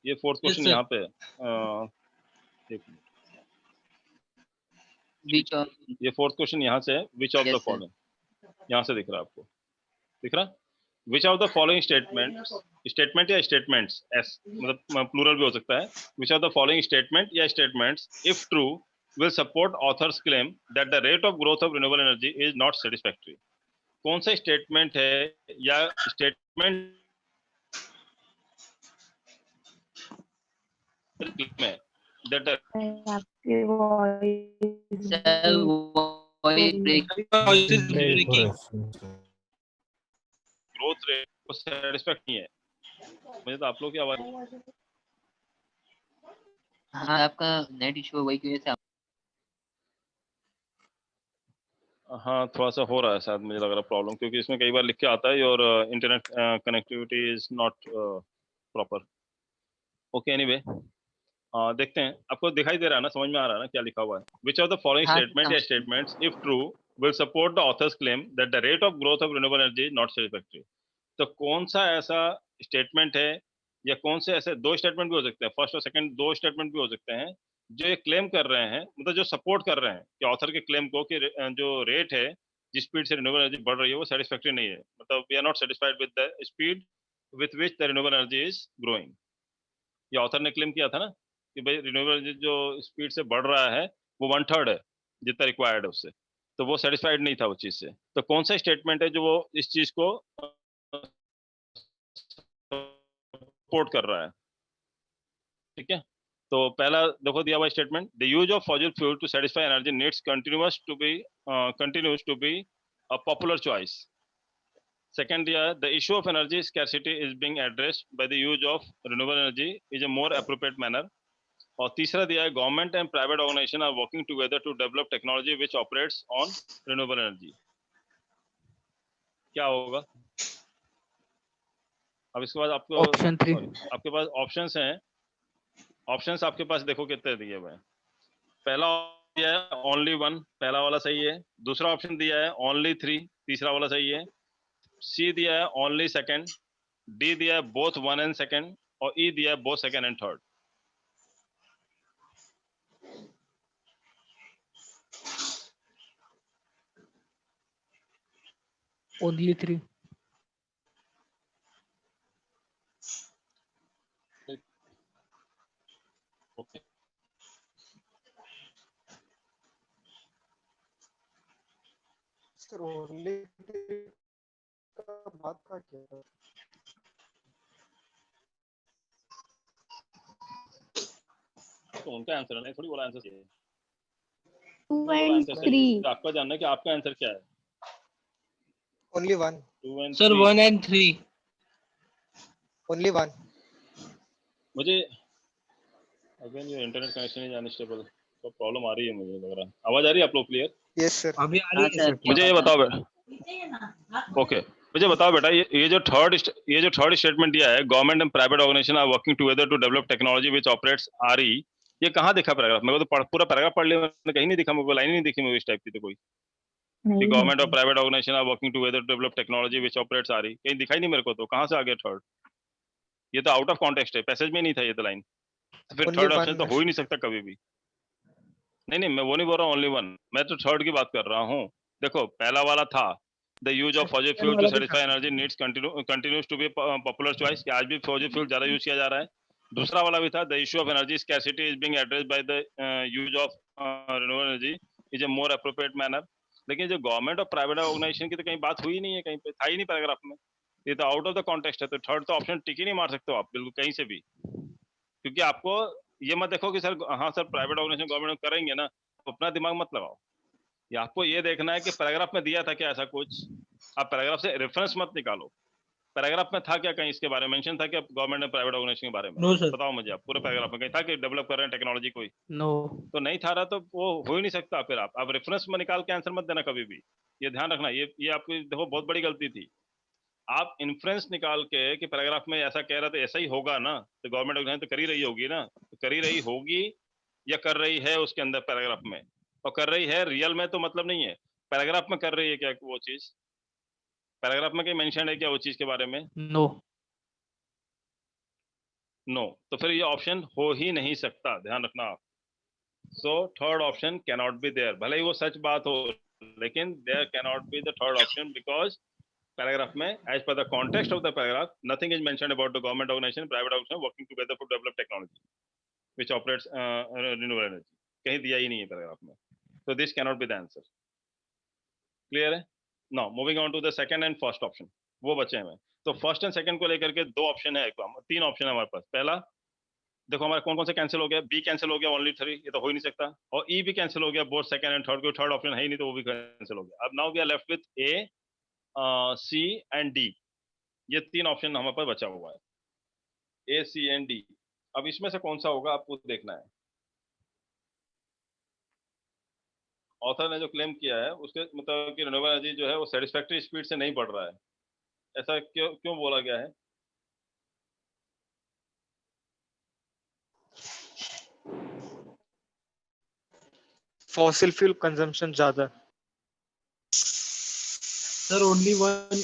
ये फोर्थ क्वेश्चन यहाँ पे ये फोर्थ क्वेश्चन यहाँ से है, विच ऑफ द फॉलोइंग, यहाँ से दिख रहा है आपको, दिख रहा? Which of the following statements, statement या स्टेटमेंट्स, एस मतलब प्लूरल भी हो सकता है, which of the following statement या statements if true will support author's claim that the rate of growth of renewable energy is not satisfactory? कौन सा statement है या स्टेटमेंट में that the आपकी voice sir voice break growth rate को सेटिस्फैक्ट नहीं है, मुझे तो आप लोग की आवाज। हाँ आपका नेट इशू वही की वजह से। हाँ थोड़ा सा हो रहा है शायद, मुझे लग रहा है प्रॉब्लम, क्योंकि इसमें कई बार लिख के आता है और internet connectivity is not proper. Okay anyway, देखते हैं, आपको दिखाई दे रहा है ना, समझ में आ रहा है ना क्या लिखा हुआ है? Which of the following statement या statements if true will support the author's claim that the rate of growth of renewable energy is not satisfactory. तो कौन सा ऐसा स्टेटमेंट है, या कौन से ऐसे दो स्टेटमेंट भी हो सकते हैं, फर्स्ट और सेकंड दो स्टेटमेंट भी हो सकते हैं, जो ये क्लेम कर रहे हैं, मतलब जो सपोर्ट कर रहे हैं कि ऑथर के क्लेम को कि जो रेट है जिस स्पीड से रिन्यूएबल एनर्जी बढ़ रही है वो सेटिस्फैक्टरी नहीं है, मतलब we are not satisfied with the speed with which the renewable energy is growing. ये ऑथर ने क्लेम किया था ना कि भाई रिन्यूएबल एनर्जी जो स्पीड से बढ़ रहा है वो 1/3 है जितना रिक्वायर्ड है उससे, तो वो सेटिस्फाइड नहीं था उस चीज से। तो कौन सा स्टेटमेंट है जो वो इस चीज को सपोर्ट कर रहा है, ठीक है। तो पहला देखो दिया हुआ statement, the use of fossil fuel to satisfy energy needs continues to be a popular choice. Second दिया है, the issue of energy scarcity is being addressed by the use of renewable energy is a more appropriate manner. और तीसरा दिया है, government and private organisation are working together to develop technology which operates on renewable energy. क्या होगा अब इसके बाद आपको ऑप्शन 3। आपके पास ऑप्शंस हैं, ऑप्शंस आपके पास देखो कितने दिए हुए हैं। पहला दिया है ओनली 1, पहला वाला सही है। दूसरा ऑप्शन दिया है ओनली 3, तीसरा वाला सही है। सी दिया है ओनली सेकंड, डी दिया है बोथ 1 एंड सेकंड, और ई दिया है both second and third. Only 3। Okay, sir only का बात का क्या है? तो उनका आंसर है ना, थोड़ी बोला आंसर चाहिए। 2 बोला and आंसर सही 3. है, तो आपका जानना है कि आपका आंसर क्या है। Only 1। 2 and Sir, 3 1 and 3. Only 1। मुझे अगेन ये इंटरनेट कनेक्शन इज अनस्टेबल, तो प्रॉब्लम आ रही है, मुझे लग रहा है। आवाज आ रही है आप लोग क्लियर? Yes sir. अभी आ रही है हाँ, sir. मुझे ये बताओ बेटा, ओके मुझे बताओ बेटा, ये जो थर्ड स्टेटमेंट दिया है, government and private organisation are working together to develop technology which operates RE, ये कहाँ दिखा पैराग्राफ? मेरे को तो पूरा पैराग्राफ पढ़ लिया मैंने, कहीं नहीं दिखा, मेरे को लाइन ही नहीं दिखी मुझे इस टाइप की। तो कोई कि गवर्नमेंट और private organisation are working together to develop technology which operates RE, कहीं दिखाई नहीं मेरे को, तो कहाँ से आ गया थर्ड? ये तो आउट ऑफ कॉन्टेक्स्ट है, पैसेज में नहीं था ये तो लाइन, तो फिर Only थर्ड one ऑप्शन तो है। हो ही नहीं सकता कभी भी। नहीं मैं वो नहीं बोल रहा हूँ ओनली 1, मैं तो थर्ड की बात कर रहा हूँ। देखो पहला वाला था the use of fossil fuel to satisfy energy needs continues to be popular choice, कि आज भी फॉसिल फ्यूल ज्यादा यूज किया जा रहा है। दूसरा वाला भी था the issue of energy scarcity is being addressed by the use of renewable energy is a more appropriate manner. लेकिन जो गवर्नमेंट और प्राइवेट ऑर्गेनाइजेशन की तो कहीं बात हुई नहीं है, कहीं पे था ही नहीं पैराग्राफ में, ये तो आउट ऑफ द कॉन्टेक्स्ट है। तो थर्ड तो ऑप्शन टिक ही नहीं मार सकते हो आप बिल्कुल कहीं से भी, क्योंकि आपको ये मत देखो कि सर हाँ सर प्राइवेट ऑर्गेनाइजेशन गवर्नमेंट करेंगे ना, तो अपना दिमाग मत लगाओ। ये आपको ये देखना है कि पैराग्राफ में दिया था क्या ऐसा कुछ, आप पैराग्राफ से रेफरेंस मत निकालो। पैराग्राफ में था क्या, कहीं इसके बारे में मेंशन था क्या गवर्नमेंट और प्राइवेट ऑर्गेनाइजेशन के बारे में? No sir. बताओ मुझे आप, पूरे पैराग्राफ में कहीं था कि डेवलप कर रहे हैं टेक्नोलॉजी कोई? नो। तो नहीं था रहा तो वो हो ही नहीं सकता। फिर आप रेफरेंस में निकाल के आंसर मत देना कभी भी, ये ध्यान रखना। ये आपकी देखो बहुत बड़ी गलती थी। आप इन्फ्रेंस निकाल के कि पैराग्राफ में ऐसा कह रहा था ऐसा ही होगा ना, तो गवर्नमेंट ऑर्गेनाइजेशन तो कर ही रही होगी ना, तो कर ही रही होगी या कर रही है उसके अंदर पैराग्राफ में, और कर रही है रियल में तो मतलब नहीं है। पैराग्राफ में कर रही है क्या वो चीज? पैराग्राफ में कहीं मेंशन है क्या वो चीज के बारे में? नो। नो, तो फिर ये ऑप्शन हो ही नहीं सकता, ध्यान रखना आप। So third option can not be there, भले ही वो सच बात हो, लेकिन there can not be the third option, because paragraph में as per the context of the paragraph nothing is mentioned about the government organization private organization working together for develop technology which operates renewable energy, कहीं दिया ही नहीं है paragraph में। So this cannot be the answer. Clear है? Now moving on to the second and first option, वो बचे हैं। तो फर्स्ट एंड सेकंड को लेकर के दो ऑप्शन है, तीन ऑप्शन है हमारे पास। पहला देखो हमारे कौन कौन से कैंसिल हो गया, बी कैंसिल हो गया, ओनली 3 ये तो हो ही नहीं सकता, और ई भी कैंसिल हो गया, बोथ सेकंड एंड थर्ड, को थर्ड ऑप्शन है ही नहीं तो वो भी कैंसिल हो गया। अब now we are left with A, C and D, ये तीन ऑप्शन हमारे पास बचा हुआ है, ए सी एंड डी। अब इसमें से कौन सा होगा आपको देखना है। ऑथर ने जो क्लेम किया है उसके मतलब कि रिन्यूएबल एनर्जी जो है वो सेटिस्फैक्टरी स्पीड से नहीं बढ़ रहा है, ऐसा क्यों बोला गया है? फॉसिल फ्यूल कंजम्पशन ज्यादा। Sir, only 1.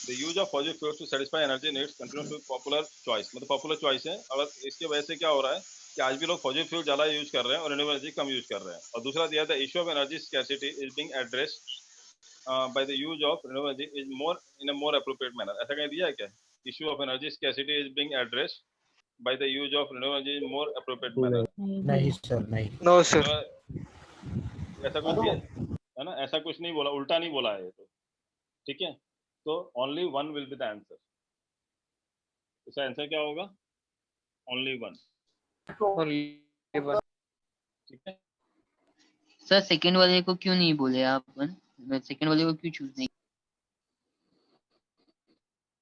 The use of fossil fuels to satisfy energy needs continues to be popular choice, मतलब पॉपुलर चॉइस है। अगर इसके वजह से क्या हो रहा है कि आज भी लोग फॉसिल फ्यूल ज्यादा यूज कर रहे हैं और रिन्यूएबल एनर्जी कम यूज कर रहे हैं। और दूसरा दिया था issue of energy scarcity is being addressed by the use of renewable energy is more in a more appropriate manner, ऐसा कहीं दिया है क्या? Issue of energy scarcity is being addressed by the use of renewable energy in more appropriate manner. नहीं sir, नहीं। No sir. ऐसा कुछ दिया है ना, ऐसा कुछ नहीं बोला, उल्टा नहीं बोला है ये तो, ठीक है। तो only 1 will be the answer. इसका आंसर क्या होगा? Only one. Only one. ठीक है, सर सेकंड वाले को क्यों नहीं बोले आप? सेकंड वाले को क्यों चूज नहीं?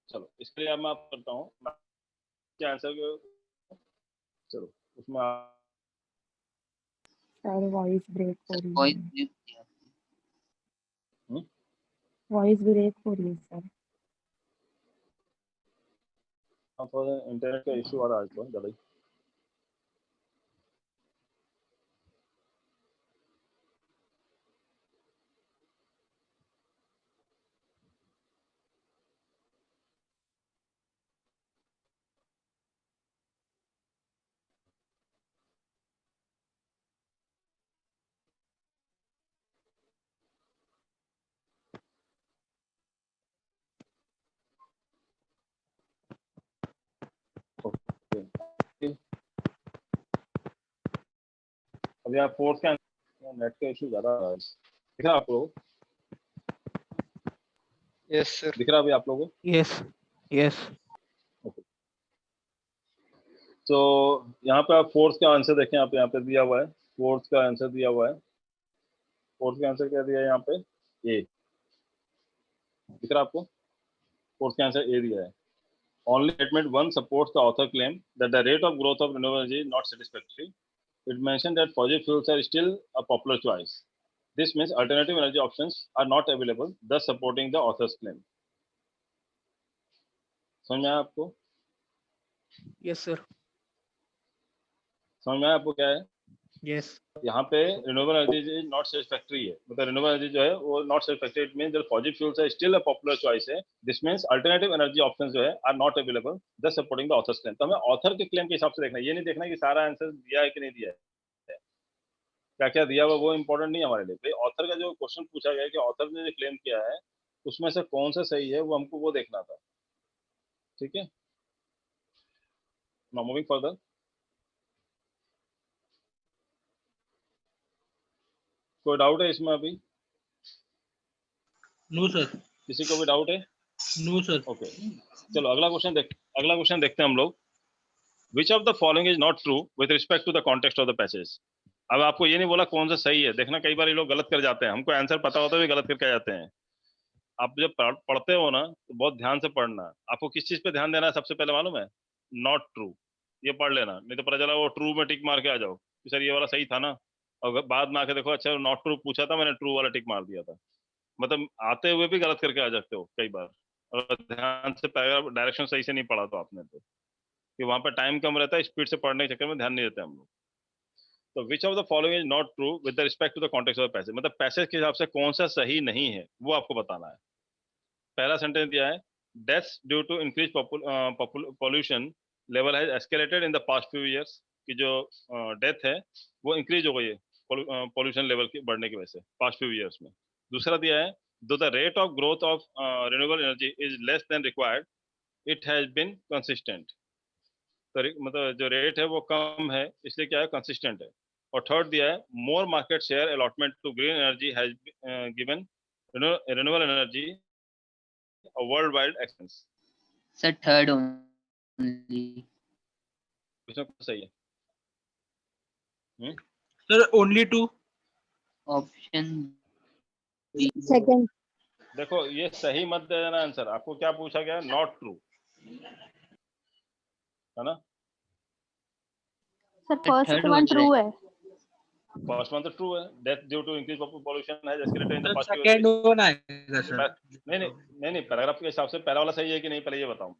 चलो इसके लिए अब मैं आप करता हूँ क्या आंसर। चलो उसमें सर वॉइस ब्रेक हो रही वॉइस है, वॉइस ब्रेक हो रही है सर। थोड़ा इंटरनेट का इशू आ रहा है आज तो ज़्यादा ही। अब यहाँ फोर्थ का नेट का इशू ज़्यादा आ रहा है। दिख रहा है आप लोगों को? Yes, sir. दिख रहा है अभी आप लोगों को? Yes. Yes. तो यहाँ पे आप फोर्थ का आंसर देखें, आप यहाँ पे दिया हुआ है, फोर्थ का आंसर दिया हुआ है। फोर्थ का आंसर क्या दिया है यहाँ पे? ए। दिख रहा है आपको? फोर्थ का आंसर ए दिया है। Only statement 1 supports the author claim that the rate of growth of renewable energy is not satisfactory. It mentioned that fossil fuels are still a popular choice. This means alternative energy options are not available, thus supporting the author's claim. समझ में आया आपको? Yes, sir. समझ में आया आपको क्या है? Yes. यहाँ पे renewable energy is not satisfactory है, मतलब रिन्यूएबल एनर्जी जो है वो not satisfactory. It means that fossil fuels are still a popular choice है। This means alternative energy options जो है are not available, thus supporting the author's claim. तो हमें ऑथर के क्लेम के हिसाब से देखना है, ये नहीं देखना कि सारा आंसर दिया है कि नहीं दिया है, क्या क्या दिया हुआ वो इंपॉर्टेंट नहीं है हमारे लिए। भाई ऑथर का जो क्वेश्चन पूछा गया है कि ऑथर ने जो क्लेम किया है उसमें से कौन सा सही है, वो हमको वो देखना था। ठीक है, नाउ मूविंग फर्दर। कोई डाउट है इसमें अभी? No sir. किसी को भी डाउट है? No sir. ओके, चलो अगला क्वेश्चन देखते हैं हम लोग। Which of the following is not true with respect to the context of the passage? अब आपको ये नहीं बोला कौन सा सही है, देखना कई बार ये लोग गलत कर जाते हैं, हमको आंसर पता होता है भी गलत करके आ जाते हैं। आप जब पढ़ते हो ना तो बहुत ध्यान से पढ़ना। आपको किस चीज पे ध्यान देना है सबसे पहले मालूम है? नॉट ट्रू, ये पढ़ लेना, नहीं तो पता चला वो ट्रू में टिक मार के आ जाओ कि सर ये वाला सही था ना, और बाद में आके देखो अच्छा नॉट ट्रू पूछा था, मैंने ट्रू वाला टिक मार दिया था। मतलब आते हुए भी गलत करके आ जाते हो कई बार, अगर ध्यान से पैराग्राफ डायरेक्शन सही से नहीं पढ़ा तो आपने, तो कि वहां पर टाइम कम रहता है, स्पीड से पढ़ने के चक्कर में ध्यान नहीं देते हम लोग। तो which of the following is not true with respect to the context of the passage, मतलब पैसेज के हिसाब से कौन सा सही नहीं है वो आपको बताना है। पहला सेंटेंस दिया है, deaths due to increase pollution level has escalated in the past few years, कि जो डेथ है वो इंक्रीज हो गई है पॉल्यूशन लेवल के बढ़ने की वजह से पास्ट फ्यू इयर्स में। दूसरा दिया है, though the rate of growth of renewable energy is less than required, it has been consistent, तो मतलब जो रेट है वो कम है इसलिए क्या है, कंसिस्टेंट है। और थर्ड दिया है, more market share allotment to green energy has given renewable energy a worldwide expanse. Sir third only. इसमें कौन सही है? Sir only two. Option second. देखो ये सही मत दे देना आंसर, आपको क्या पूछा गया? नॉट ट्रू, है ना? सर फर्स्ट वन ट्रू है। फर्स्ट वन तो ट्रू है, death due to increase pollution has escalated in the past few second one आएगा सर। नहीं पैराग्राफ के हिसाब से पहला वाला सही है कि नहीं, पहले ये बताओ।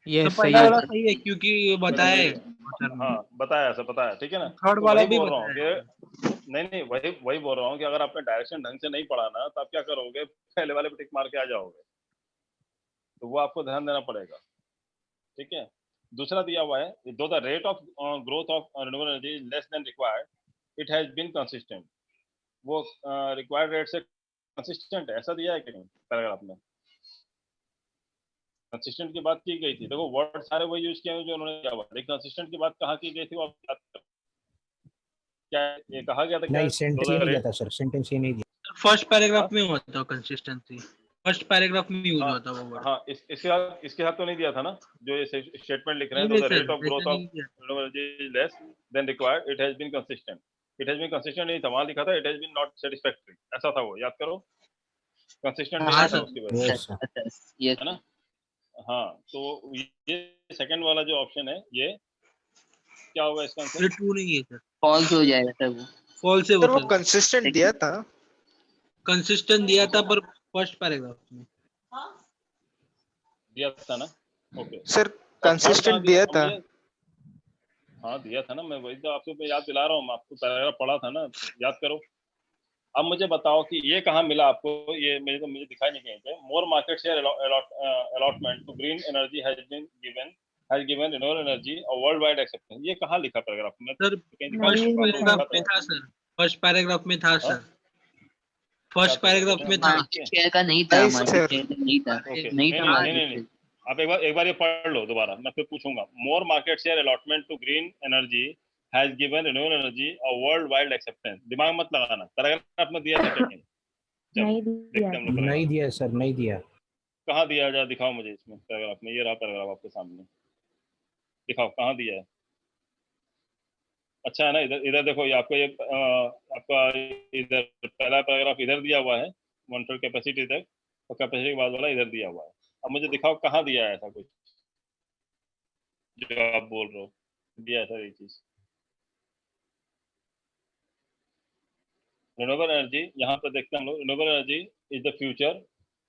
Yes, तो सही पहला है। वाला सही है क्योंकि बताया है। हाँ बताया, ऐसा बताया, ठीक है ना? थर्ड तो वाला वही भी बोल रहा हूँ बताया। कि नहीं वही बोल रहा हूँ कि अगर आपने डायरेक्शन ढंग से नहीं पढ़ा ना तो आप क्या करोगे, पहले वाले पे टिक मार के आ जाओगे, तो वो आपको ध्यान देना पड़ेगा। ठीक है, दूसरा दिया हुआ है, though the rate of growth of renewable energy is less than required, it has been consistent, वो रिक्वायर्ड रेट से कंसिस्टेंट है, ऐसा दिया है कि नहीं पैराग्राफ में? कंसिस्टेंट की बात की गई थी, देखो वर्ड सारे वही यूज किए हैं जो उन्होंने किया हुआ, लेकिन कंसिस्टेंट की बात कहाँ की गई थी वो आप याद करो। क्या ये कहा गया था? नहीं सेंटेंस ये नहीं दिया था सर, सेंटेंस ये नहीं दिया। फर्स्ट पैराग्राफ में हुआ था कंसिस्टेंसी, फर्स्ट पैराग्राफ में यूज हाँ, हुआ था वो word। हाँ, इसके साथ तो नहीं दिया था ना, जो ये स्टेटमेंट लिख रहे हैं, नहीं, तो द नहीं, रेट ऑफ sir, ग्रोथ ऐसा ऑफ नहीं किया। renewable energy is less than required, it has been consistent। It has been consistent नहीं था, वहां लिखा था it has been not satisfactory, ऐसा था वो, याद करो, कंसिस्टेंट नहीं हाँ, था sir। उसकी वजह से, Yes, sir. यस है ना। हाँ, तो ये सेकंड वाला जो ऑप्शन है, ये क्या होगा इसका आंसर? ये ट्रू नहीं है सर, फॉल्स हो जाएगा सर वो। फॉल्स है सर वो वो, कंसिस्टेंट दिया था। कंसिस्टेंट दिया था पर फर्स्ट पैराग्राफ में। दिया था ना, ओके। सर कंसिस्टेंट दिया था। हाँ दिया था ना, मैं वही तो आपको याद दिला रहा हूँ, आपको पैराग्राफ पढ़ा था ना, याद करो। अब मुझे बताओ कि ये कहाँ मिला आपको, ये मुझे दिखाई नहीं कहीं पे। More market share allotment to green energy has given renewable energy और वर्ल्ड वाइड एक्सेप्टेंस, ये कहाँ लिखा पैराग्राफ में? सर फर्स्ट पैराग्राफ में था सर, फर्स्ट पैराग्राफ में था सर, फर्स्ट पैराग्राफ में था। मार्केट शेयर का नहीं था, Nice, मार्केट sir. शेयर का नहीं था, ओके, नहीं था मार्केट नहीं, शेयर। आप एक बार ये पढ़ लो दोबारा, मैं फिर पूछूंगा। More market share allotment to green energy has given renewable energy और वर्ल्ड वाइड एक्सेप्टेंस, दिमाग मत लगाना, पैराग्राफ में दिया था क्या कहीं? नहीं देखते दिया। हैं हम लोग पैराग्राफ। नहीं दिया सर, नहीं दिया। कहाँ दिया, जा दिखाओ मुझे इसमें पैराग्राफ में, ये रहा पैराग्राफ आपके सामने, दिखाओ कहाँ दिया है। अच्छा है ना, इधर देखो, ये आपको ये आपका इधर पहला पैराग्राफ इधर दिया हुआ है, मॉनिटर कैपेसिटी तक, और कैपेसिटी के बाद वाला इधर दिया हुआ है। अब मुझे दिखाओ कहाँ दिया है ऐसा कुछ जो आप बोल रहे हो, दिया है सर ये चीज। रिन्यूएबल एनर्जी, यहाँ पर देखते हैं हम लोग, renewable energy is the future.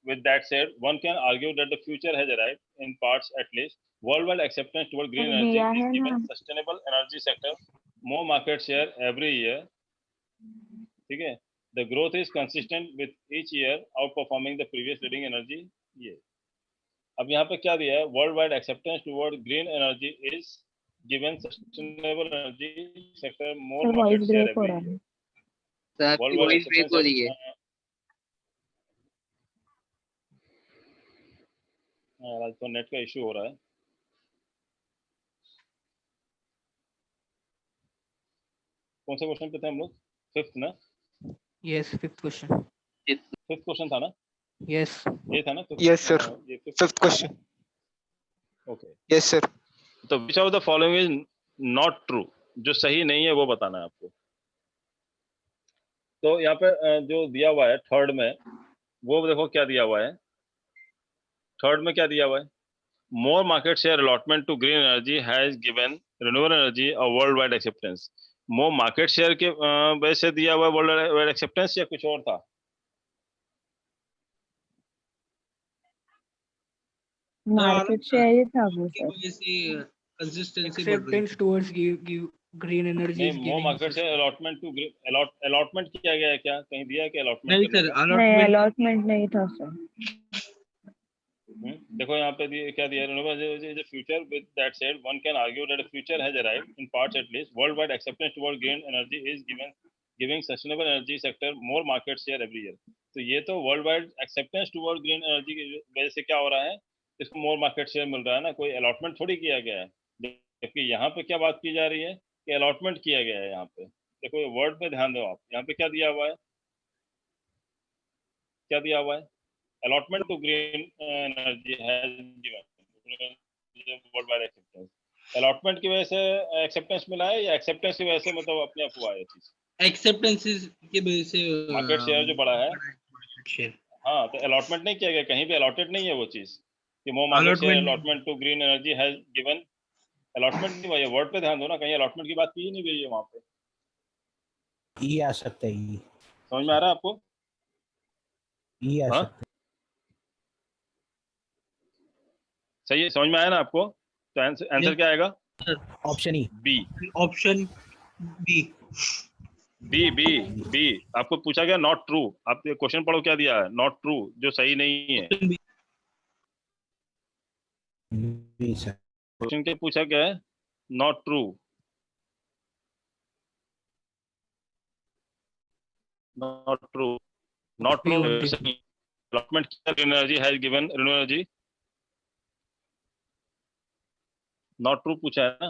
With that said, one can argue that the future has arrived, in parts at least. Worldwide acceptance toward green energy दिया is है given ना। sustainable energy sector more market share every year. ठीक है, the growth is consistent with each year outperforming the previous leading energy year. अब यहाँ पे क्या दिया है? Worldwide acceptance toward green energy is given sustainable energy sector more sir market voice share break हो every रहा year. है। Sir आपकी Worldwide वॉइस ब्रेक हो रही है। acceptance आज तो नेट का इशू हो रहा है। कौन से क्वेश्चन पे थे हम लोग? फिफ्थ ना? Yes, fifth question. Fifth question था ना? Yes. ये था ना? Yes, sir. ये Fifth question. Okay. Yes, sir. तो which of the following is not true? जो सही नहीं है वो बताना है आपको। तो यहाँ पे जो दिया हुआ है थर्ड में, वो देखो क्या दिया हुआ है। थर्ड में क्या दिया हुआ है? More market share allotment to green energy has given renewable energy a worldwide acceptance. More market share के वजह से दिया हुआ वर्ल्ड वाइड एक्सेप्टेंस या कुछ और था? मार्केट शेयर ही था वो की सर। वजह से कंसिस्टेंसी बढ़ रही Acceptance towards give green energy नहीं, is more giving. market share allotment to allotment किया गया है क्या? कहीं दिया है कि allotment नहीं करने सर, का? नहीं अलॉटमेंट अलॉटमेंट नहीं था सर। देखो यहाँ पे क्या दिया है, renewable is a future. With that said, one can argue that a future has arrived, in parts at least. Worldwide acceptance toward green energy is giving sustainable energy sector more market share every year. तो ये तो worldwide acceptance toward green energy की वजह से क्या हो रहा है, इसको more market share मिल रहा है ना, कोई allotment थोड़ी किया गया है। जबकि यहाँ पे क्या बात की जा रही है कि allotment किया गया है। यहाँ पे देखो, ये वर्ड पे ध्यान दो आप, यहाँ पे क्या दिया हुआ है, क्या दिया हुआ है? allotment to green energy has given worldwide acceptance. allotment की वजह से acceptance मिला है या acceptance की वजह से मतलब अपने आप हुआ है चीज? एक्सेप्टेंसेस की वजह से मार्केट शेयर जो बढ़ा है, मार्केट शेयर। हाँ, तो allotment नहीं किया गया, कहीं पे allotted नहीं है वो चीज कि more market share allotment to green energy has given, allotment नहीं हुआ। ये वर्ड पे ध्यान दो ना, कहीं allotment की बात की ही नहीं गई है वहां पे। ई आ सकता है, ई समझ में आ रहा है आपको? ई आ हाँ? सकता है। सही है, समझ में आया ना आपको? तो आंसर क्या आएगा? Option E. B. Option B. B B B. आपको पूछा गया नॉट ट्रू, आप ये क्वेश्चन पढ़ो क्या दिया है, नॉट ट्रू, जो सही नहीं है। B sir. क्वेश्चन क्या पूछा गया है? Not true, not true, not true. allotment green energy has given renewable energy, not true पूछा है ना।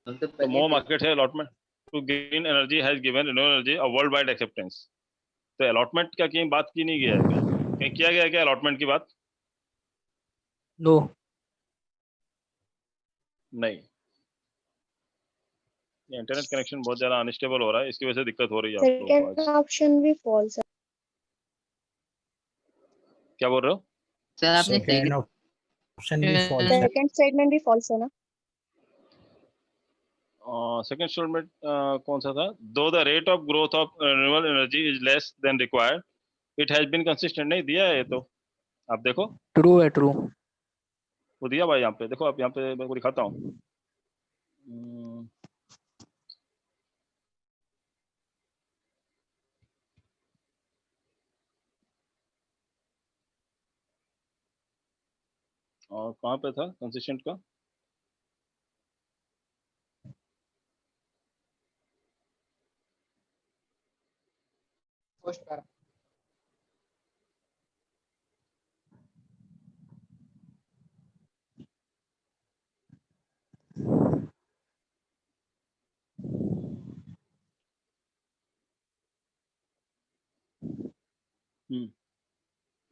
तो more market है allotment to green energy has given renewable energy a worldwide acceptance. तो allotment का कहीं बात की नहीं गया है। कहीं किया गया क्या अलॉटमेंट की बात? नो। नहीं, ये इंटरनेट कनेक्शन बहुत ज्यादा अनस्टेबल हो रहा है, इसकी वजह से दिक्कत हो रही है आप लोगों को सेकंड आज। ऑप्शन भी फॉल्स है। क्या बोल रहे हो? सर आपने सेकंड ऑप्शन भी false है। सेकंड स्टेटमेंट भी फॉल्स है ना? सेकंड स्टेटमेंट कौन सा था? Though the rate of growth of renewable energy is less than required it has been consistent. नहीं दिया है ये तो, आप देखो ट्रू है, ट्रू। वो दिया भाई, यहाँ पे देखो, आप यहाँ पे मैं को दिखाता हूँ। और कहाँ पे था कंसिस्टेंट का?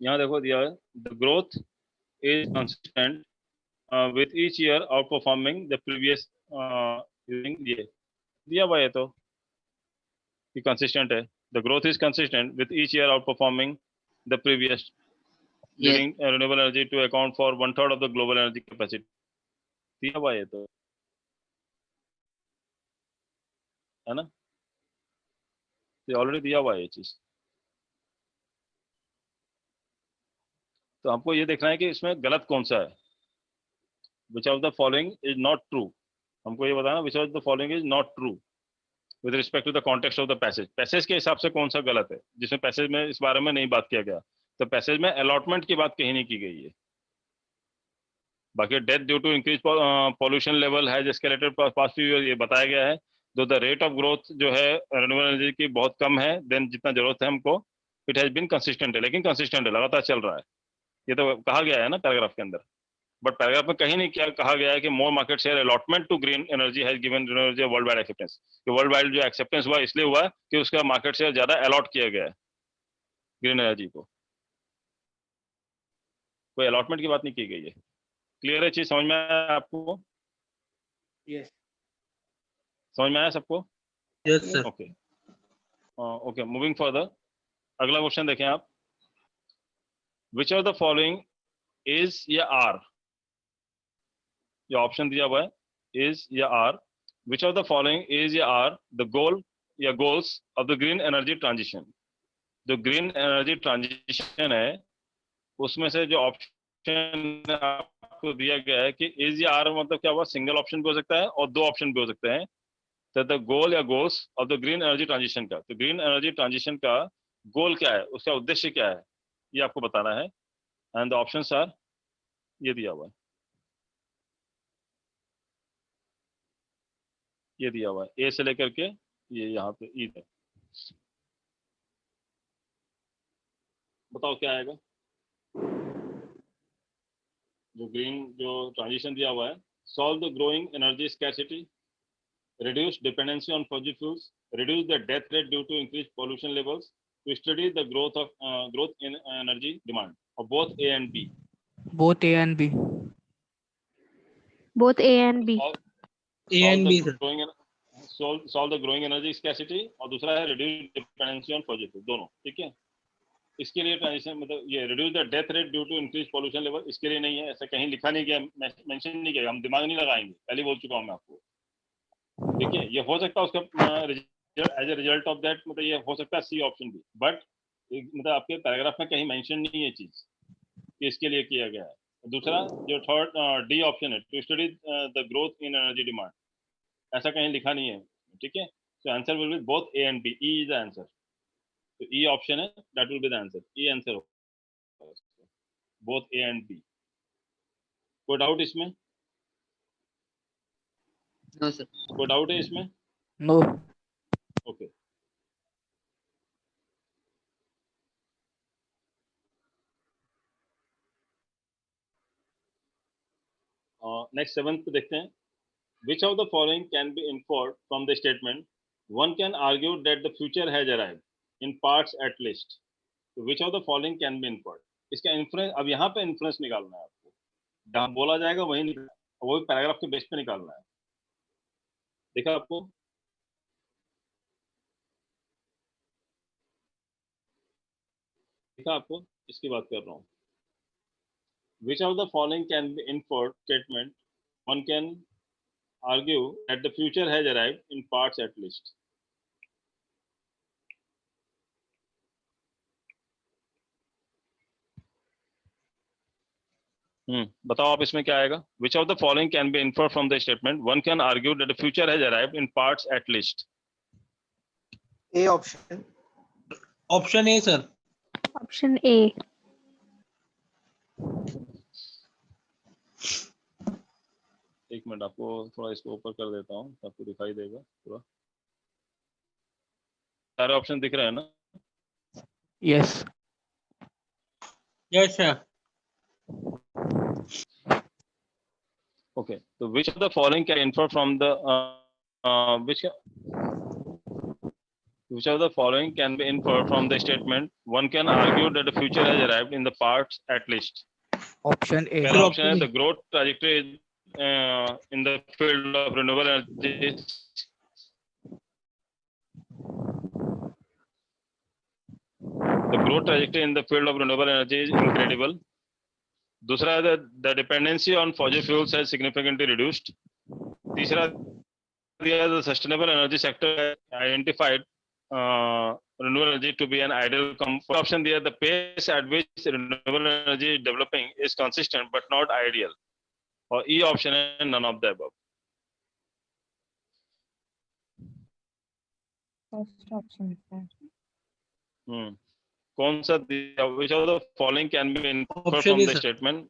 यहाँ देखो दिया है, the growth is consistent with each year outperforming the previous ये दिया हुआ है तो कि consistent है, the growth is consistent with each year outperforming the previous, leading renewable energy to account for 1/3 of the global energy capacity। दिया हुआ है तो, है ना, ये ऑलरेडी दिया हुआ है ये चीज। तो आपको ये देखना है कि इसमें गलत कौन सा है। which of the following is not true, हमको ये बताना which of the following is not true with respect to the context of the passage। Passage के हिसाब से कौन सा गलत है, जिसमें पैसेज में इस बारे में नहीं बात किया गया। तो पैसेज में अलॉटमेंट की बात कहीं नहीं की गई है। बाकी death due to increase pollution level has escalated past few year, ये बताया गया है। Though the rate of growth जो है रिन्यूएबल एनर्जी की बहुत कम है देन जितना जरूरत है हमको, इट हैज बीन कंसिस्टेंट है, लेकिन कंसिस्टेंट है, लगातार चल रहा है। ये तो कहा गया है ना पैराग्राफ के अंदर, बट पैराग्राफ में कहीं नहीं क्या कहा गया है कि more market share allotment to green energy has given renewable energy world wide acceptance. World wide जो एक्सेप्टेंस हुआ इसलिए हुआ कि उसका मार्केट शेयर ज्यादा अलॉट किया गया है ग्रीन एनर्जी को, कोई अलॉटमेंट की बात नहीं की गई है। क्लियर है चीज, समझ में आया आपको? Yes. समझ में आया सबको? Yes, sir. Okay okay, moving further, अगला क्वेश्चन देखें आप। Which of the following is या आर, ये ऑप्शन दिया हुआ है इज या are, which of the following is या आर द गोल या goals of the green energy transition. जो ग्रीन एनर्जी ट्रांजिशन है उसमें से जो ऑप्शन आपको दिया गया है कि इज या आर मतलब क्या हुआ, सिंगल ऑप्शन भी हो सकता है और दो ऑप्शन भी हो सकते हैं। तो द गोल या goals of the green energy transition का, तो ग्रीन एनर्जी ट्रांजिशन का गोल क्या है, उसका उद्देश्य क्या है, ये आपको बताना है। एंड द ऑप्शंस आर, ये दिया हुआ है, ये दिया हुआ है ए से लेकर के ये यहाँ पे ई तक। बताओ क्या आएगा। जो ग्रीन जो ट्रांजिशन दिया हुआ है, solve the growing energy scarcity, reduce dependency on fossil fuels, reduce the death rate due to increased pollution levels, to study the growth in energy demand, or both A and B? Both A and B. Both A and B. A and B, sir. solve the growing energy scarcity, और दूसरा है reduce dependency on fossil fuels, दोनों ठीक है। इसके लिए transition मतलब ये reduce the death rate due to increased pollution level, इसके लिए नहीं है, ऐसा कहीं लिखा नहीं गया, मेंशन नहीं किया, हम दिमाग नहीं लगाएंगे, पहले बोल चुका हूँ मैं आपको। ठीक है, ये हो सकता है उसका as a result of that, मतलब ये हो सकता है सी ऑप्शन भी, बट मतलब आपके पैराग्राफ में कहीं मेंशन नहीं है चीज कि इसके लिए किया गया है। दूसरा जो थर्ड डी ऑप्शन है, to study the growth in energy demand, ऐसा कहीं लिखा नहीं है। ठीक है, so answer will be both A and B, E is the answer. तो ई ऑप्शन है, that will be the answer, E answer both A and B. कोई डाउट इसमें? No sir. कोई डाउट है इसमें? No. ओके नेक्स्ट 7th पे देखते हैं। Which of the following can be inferred from the statement? One can argue that the future has arrived, in parts at least. तो which of the following can be inferred, इसका inference, अब यहाँ पे inference निकालना है आपको, जहाँ बोला जाएगा वही निकालना, वो भी पैराग्राफ के बेस पे निकालना है। देखा आपको? देखा आपको? इसकी बात कर रहा हूँ। Which of the following can be inferred statement? One can argue that the future has arrived in parts at least. बताओ आप इसमें क्या आएगा? Which of the following can be inferred from the statement? One can argue that the future has arrived in parts at least. A option. Option A, sir. Option A. एक minute, आपको थोड़ा इसको ऊपर कर देता हूँ, आपको दिखाई देगा पूरा। सारे ऑप्शन दिख रहे हैं ना? Yes. Yes, sir. Okay. So which of the following can infer from the which of the following can be inferred from the statement? One can argue that the future has arrived in the parts at least. Option A. पहला option है the growth trajectory in the field of renewable energy. The growth trajectory in the field of renewable energy is incredible. दूसरा है the dependency on fossil fuels has significantly reduced. तीसरा the sustainable energy sector identified renewable energy to be an ideal comfort. Option दिया the pace at which renewable energy is developing is consistent but not ideal. और E option है none of the above. First option, sir. कौन सा दिया? Which of the following can be inferred Option from is, the sir. statement?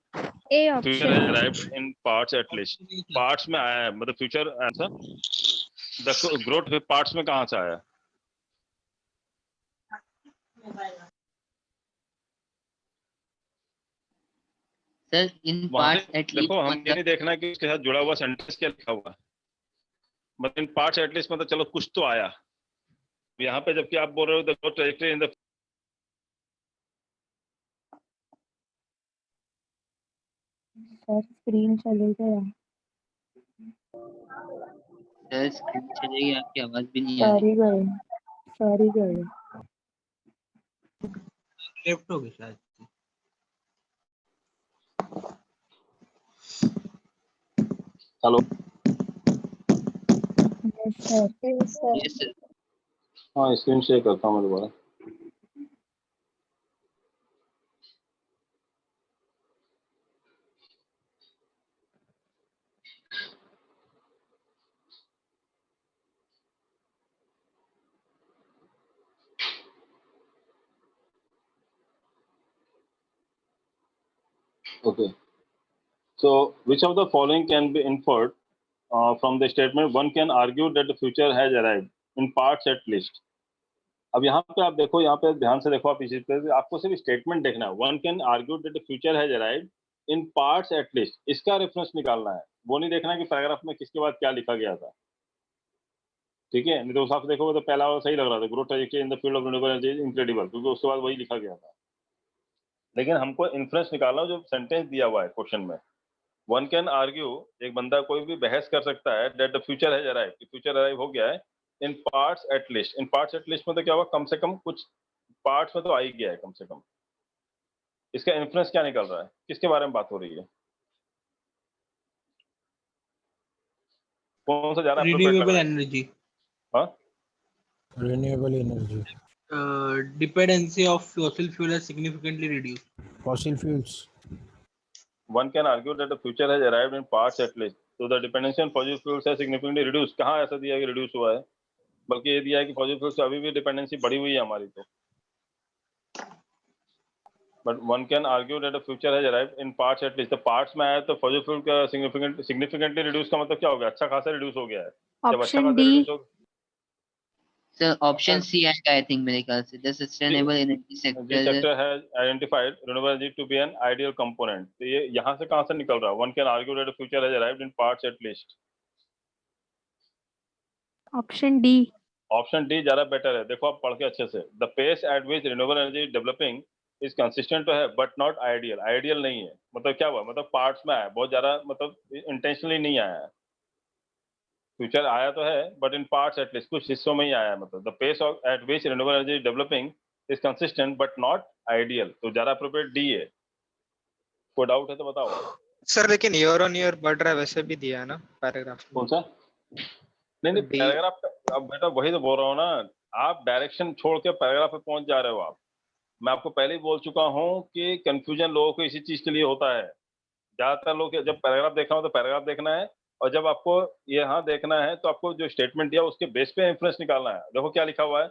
A Future option. has arrived in parts at least. Parts में आया है, मतलब future answer the growth में parts में कहाँ से आया? Sir, in वहाँ parts से at least देखो, हम मतलब ये नहीं देखना कि उसके साथ जुड़ा हुआ सेंटेंस क्या लिखा हुआ है, मतलब इन पार्ट्स एटलीस्ट मतलब चलो कुछ तो आया यहाँ पे, जबकि आप बोल रहे हो the growth trajectory in the sir screen चले गया। सर स्क्रीन चलेगी, आपकी आवाज भी नहीं आ रही। सॉरी गए। लेफ्ट हो गए शायद। Hello Yes, sir. Yes, sir. हाँ, स्क्रीन शेयर करता हूँ मैं दोबारा। Okay. So, which of the following can be inferred from the statement? One can argue that the future has arrived in parts at least. अब यहाँ पे आप देखो, यहाँ पे ध्यान से देखो, आप इसी पे आपको सिर्फ स्टेटमेंट देखना है। One can argue that the future has arrived in parts at least. इसका रेफरेंस निकालना है, वो नहीं देखना कि पैराग्राफ में किसके बाद क्या लिखा गया था। ठीक है, नहीं तो उस हिसाब से देखोगे तो पहला सही लग रहा था, growth trajectory in the field of renewable energy is incredible, क्योंकि उसके बाद वही लिखा गया था। लेकिन हमको इन्फ्रेंस निकालना है जो सेंटेंस दिया हुआ है क्वेश्चन में। वन कैन आर्ग्यू, एक बंदा कोई भी बहस कर सकता है that the future has arrive, कि फ्यूचर अराइव हो गया है in parts at least. In parts at least में तो क्या हुआ, कम से कम कुछ पार्ट्स में तो आ ही गया है कम से कम। इसका इन्फ्रेंस क्या निकल रहा है, किसके बारे में बात हो रही है, कौन सा जा रहा है? Renewable energy. हाँ, Renewable energy. Dependency of fossil fuel has significantly reduced. Fossil fuels. one can argue that the future has arrived in parts at least, so the dependency on fossil fuels has significantly reduced। कहाँ ऐसा दिया है कि reduce हुआ है, बल्कि ये दिया है कि फॉसिल फ्यूल्स से अभी भी डिपेंडेंसी बढ़ी हुई है हमारी। तो but one can argue that the future has arrived in parts at least, तो पार्ट्स में आया तो फॉसिल फ्यूल का सिग्निफिकेंटली रिड्यूस का मतलब क्या हो गया, अच्छा खासा रिड्यूस हो गया है। जब अच्छा Option खासा D. रिड्यूस हो, सर ऑप्शन सी आएगा आई थिंक मेरे ख्याल से, the sustainable energy this sector. sector has identified renewable energy to be an ideal component। तो ये यहाँ से कहाँ से निकल रहा है? One can argue that the future has arrived in parts at least। Option D. Option D ज्यादा बेटर है। देखो आप पढ़ के अच्छे से, the pace at which renewable energy developing is consistent तो है बट नॉट आइडियल। आइडियल नहीं है मतलब क्या हुआ, मतलब पार्ट्स में आया बहुत ज्यादा, मतलब इंटेंशनली नहीं आया है। फ्यूचर आया तो है बट इन पार्ट्स एटलीस्ट, कुछ हिस्सों में ही आया है। मतलब the pace of at which renewable energy developing is consistent but not ideal, तो ज्यादा अप्रोप्रिएट डी है। कोई डाउट है तो बताओ। सर लेकिन ईयर ऑन ईयर बढ़ रहा है वैसे भी दिया है ना पैराग्राफ में। कौन सा? नहीं डी पैराग्राफ, अब बेटा वही तो बोल रहा हूँ ना, आप डायरेक्शन छोड़ के पैराग्राफ पे पहुंच जा रहे हो आप। मैं आपको पहले ही बोल चुका हूँ कि कंफ्यूजन लोगों को इसी चीज के लिए होता है। ज्यादातर लोग जब पैराग्राफ देखना हो तो पैराग्राफ देखना है, और जब आपको यहाँ देखना है तो आपको जो स्टेटमेंट दिया उसके बेस पे इंफरेंस निकालना है। देखो क्या लिखा हुआ है,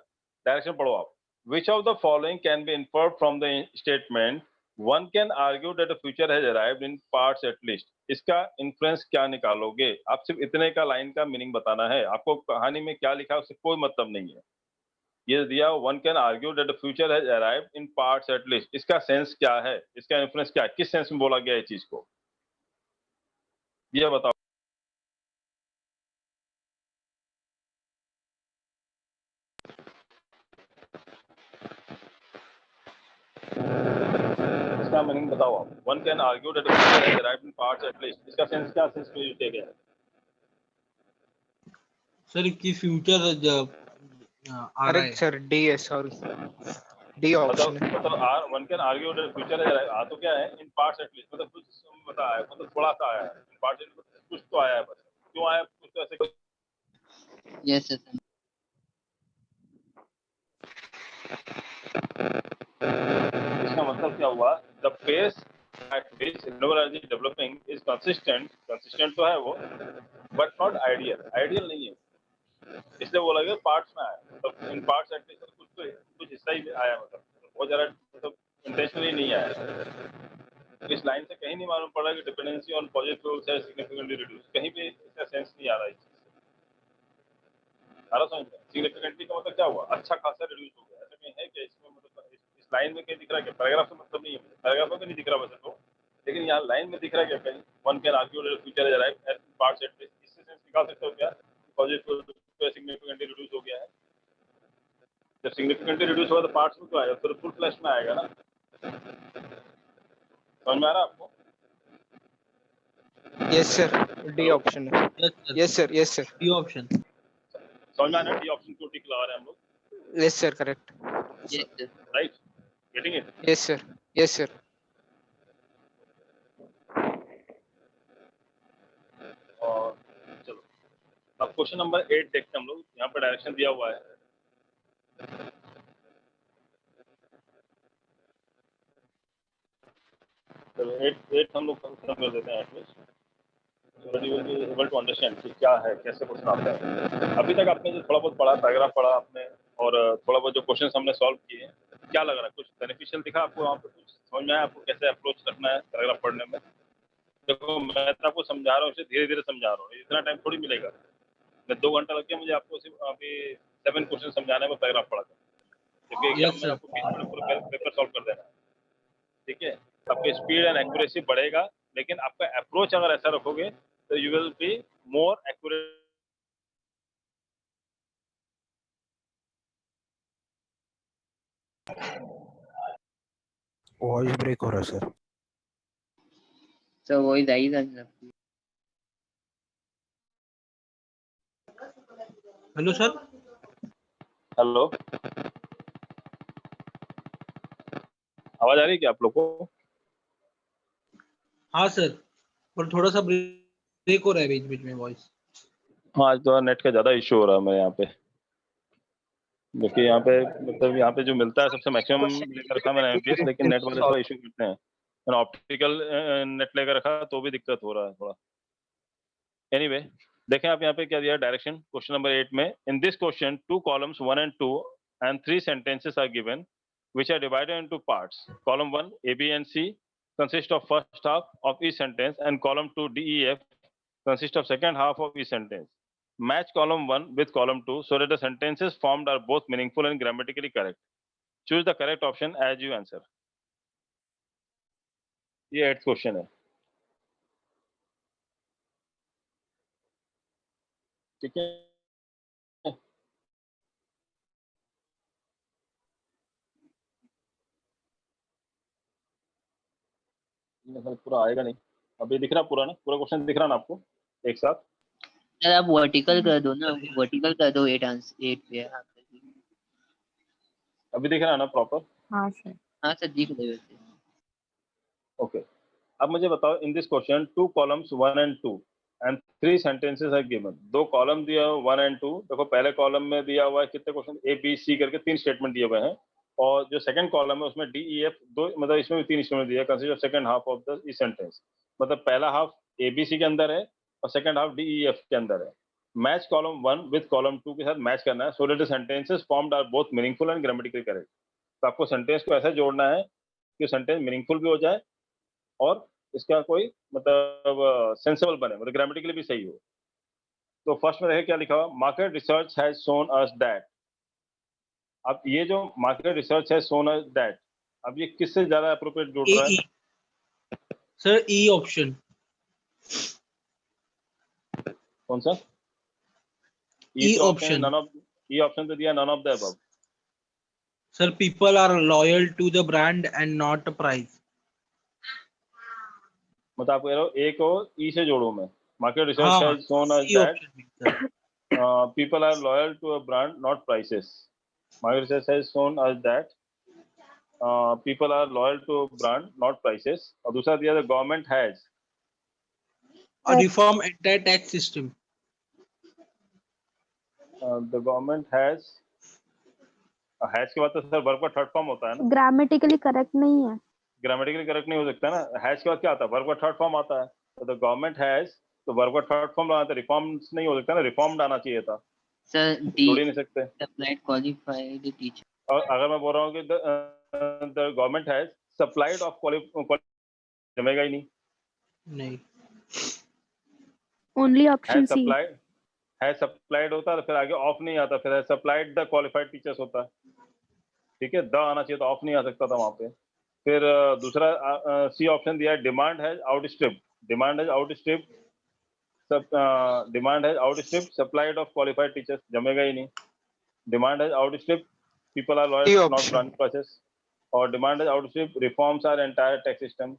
डायरेक्शन पढ़ो आप। Which of the following can be inferred from the statement, one can argue that the future has arrived in parts at least. इसका इन्फ्लुएंस क्या निकालोगे आप? सिर्फ इतने का लाइन का मीनिंग बताना है आपको। कहानी में क्या लिखा है उससे कोई मतलब नहीं है। ये दिया one can argue that the future has arrived in parts at least, इसका सेंस क्या है, इसका इन्फ्लुएंस क्या है, किस सेंस में बोला गया है चीज को, ये बताओ। इसका मीनिंग बताओ आप। One can argue that the future has arrived in parts at least, इसका सेंस क्या, सेंस में यूज किया गया है? सर कि फ्यूचर आ रहा अरे है। सर डी है, सॉरी डी ऑप्शन है। मतलब one can argue that future has arrived, आ तो क्या है इन पार्ट्स एट लीस्ट, मतलब कुछ बताया है, मतलब थोड़ा सा आया है इन पार्ट्स, कुछ तो आया है बस। क्यों आया कुछ तो ऐसे कुछ। Yes sir. इसका मतलब क्या हुआ, the pace at which renewable energy developing is consistent, consistent तो है वो बट नॉट आइडियल, आइडियल नहीं है। इसलिए बोला गया पार्ट्स में आया, मतलब इन पार्ट्स एट लीस्ट कुछ हिस्सा ही आया, मतलब बहुत ज्यादा, मतलब इंटेंशनली नहीं आया। इस लाइन से कहीं नहीं मालूम पड़ा कि डिपेंडेंसी ऑन पॉजिटिव फ्यूल्स है सिग्निफिकेंटली रिड्यूस, कहीं भी इसका सेंस नहीं आ रहा है। सारा समझ में सिग्निफिकेंटली का मतलब क्या हुआ, अच्छा खासा रिड्यूस हो गया, ऐसा कहीं है क्या इसमें? मतलब इस लाइन में कहीं दिख रहा है क्या? पैराग्राफ से मतलब नहीं है, पैराग्राफ में नहीं दिख रहा वैसे तो, लेकिन यहाँ लाइन में दिख रहा है क्या कहीं? One can argue that future has arrived at parts at least, इससे सेंस निकाल सकते हो क्या पॉजिटिव सिग्निफिकेंटली रिड्यूस हो गया है? जब सिग्निफिकेंटली रिड्यूस होगा तो पार्ट्स में तो आएगा, फिर फुल फ्लैश में आएगा ना। समझ में आ रहा है आपको? यस सर डी ऑप्शन है। Yes sir, yes sir, D option. समझ में आ रहा है डी ऑप्शन को टिक लगा रहे हैं हम लोग? Yes sir, correct. Yes sir. Right, getting it? Yes sir, yes sir. और चलो अब क्वेश्चन नंबर 8 देखते हैं हम लोग। यहाँ पर डायरेक्शन दिया हुआ है। चलो 8 हम लोग खत्म कर देते हैं at least, so that you will be able to understand कि क्या है, कैसे क्वेश्चन आता है। अभी तक आपने जो थोड़ा बहुत पढ़ा, पैराग्राफ पढ़ा आपने, और थोड़ा बहुत जो क्वेश्चन हमने सॉल्व किए, क्या लग रहा है? कुछ बेनिफिशियल दिखा आपको वहाँ पे? कुछ समझ में आया आपको कैसे अप्रोच रखना है पैराग्राफ पढ़ने में? देखो मैं तो आपको समझा रहा हूँ, इसे धीरे धीरे समझा रहा हूँ, इतना टाइम थोड़ी मिलेगा। मैं 2 घंटा लग गया मुझे आपको सिर्फ अभी 7 क्वेश्चन समझाने में पैराग्राफ पढ़ा था, जबकि एग्जाम में आपको 20 मिनट पूरा पेपर सॉल्व कर देना है। ठीक है, आपका स्पीड एंड एक्यूरेसी बढ़ेगा, लेकिन आपका अप्रोच अगर ऐसा रखोगे तो you will be more accurate. Voice break हो रहा है सर। सर वही आई था सर। Hello sir. हेलो, आवाज आ रही है क्या आप लोग को? हाँ सर, पर थोड़ा सा ब्रेक हो रहा है बीच बीच में वॉइस। हाँ आज तो नेट का ज्यादा इशू हो रहा है मेरे यहाँ पे। देखिए यहाँ पे, मतलब यहाँ पे जो मिलता है सबसे मैक्सिमम लेकर रखा मैंने एमपीएस, लेकिन नेट वाले थोड़ा इशू करते हैं। मैंने ऑप्टिकल नेट लेकर रखा तो भी दिक्कत हो रहा है थोड़ा। एनीवे, देखें आप यहाँ पे क्या दिया डायरेक्शन क्वेश्चन नंबर 8 में। इन this question 2 columns 1 and 2 and 3 sentences are given which are divided into parts. Column 1 A, B and C consist of first half of each sentence, and column 2 D, E, F consist of second half of each sentence. Match column 1 with column 2 so that the sentences formed are both meaningful and grammatically correct. Choose the correct option as you answer. ये 8th question है। ठीक है, पूरा आएगा नहीं, अभी दिख रहा पूरा ना, पूरा क्वेश्चन दिख रहा ना आपको एक साथ? सर आप वर्टिकल कर दो ना, वर्टिकल कर दो 8 आंसर 8 पे। अभी दिख रहा है ना प्रॉपर? हाँ सर। हाँ सर दिख रहे वैसे। ओके, अब मुझे बताओ, in this question 2 columns 1 and 2 and 3 sentences are given. 2 column दिया हुआ 1 and 2। देखो पहले कॉलम में दिया हुआ है कितने क्वेश्चन, ए बी सी करके 3 स्टेटमेंट दिए हुए हैं, और जो सेकंड कॉलम है उसमें डी ई एफ 2, मतलब इसमें भी 3 स्टेटमेंट दिया है, consist of second half of the E sentence. मतलब पहला हाफ ए बी सी के अंदर है और second half D E F के अंदर है। मैच कॉलम 1 विद कॉलम 2 के साथ मैच करना है, so that the sentences formed are both meaningful and grammatically correct. तो आपको सेंटेंस को ऐसा जोड़ना है कि सेंटेंस मीनिंगफुल भी हो जाए और इसका कोई मतलब सेंसेबल बने, मतलब ग्रामेटिकली भी सही हो। तो फर्स्ट में देखें क्या लिखा हुआ, market research has shown us that. अब ये जो market research has shown us that, अब ये किससे ज्यादा अप्रोप्रिएट जोड़ रहा है? Sir E option. कौन सा? E option. None of, E option तो दिया none of the above. Sir people are loyal to the brand and not price. मतलब आप कह रहे हो ए को ई से जोड़ो मैं, market research has shown us that people are loyal to a brand, not prices. Market research has shown us that people are loyal to a brand, not prices. और दूसरा दिया, the government has reform entire tax system. the government has के बाद तो sir verb का third form होता है ना? ग्रामेटिकली करेक्ट नहीं है। ग्रामेटिकली करेक्ट नहीं हो सकता ना, हैज के बाद क्या आता है? वर्ब का थर्ड फॉर्म आता है। तो द गवर्नमेंट हैज, तो वर्ब का थर्ड फॉर्म लगाना था, रिफॉर्म्स नहीं हो सकता ना, रिफॉर्म्ड आना चाहिए था। सर डी जोड़ ही नहीं सकते। Supplied qualified teacher. और अगर मैं बोल रहा हूँ कि the government has supplied of जमेगा ही नहीं। नहीं, ओनली ऑप्शन सी। है सप्लाइड होता है तो फिर आगे ऑफ नहीं आता, फिर है सप्लाइड द क्वालिफाइड टीचर्स होता है। ठीक है, द आना चाहिए तो ऑफ नहीं आ सकता था वहां पे। फिर दूसरा सी ऑप्शन दिया है, demand has outstripped. Demand has outstripped, demand has outstripped supplied of qualified teachers, जमेगा ही नहीं। Demand has outstripped people are loyal not brand process, और demand has outstripped reforms are entire tax system.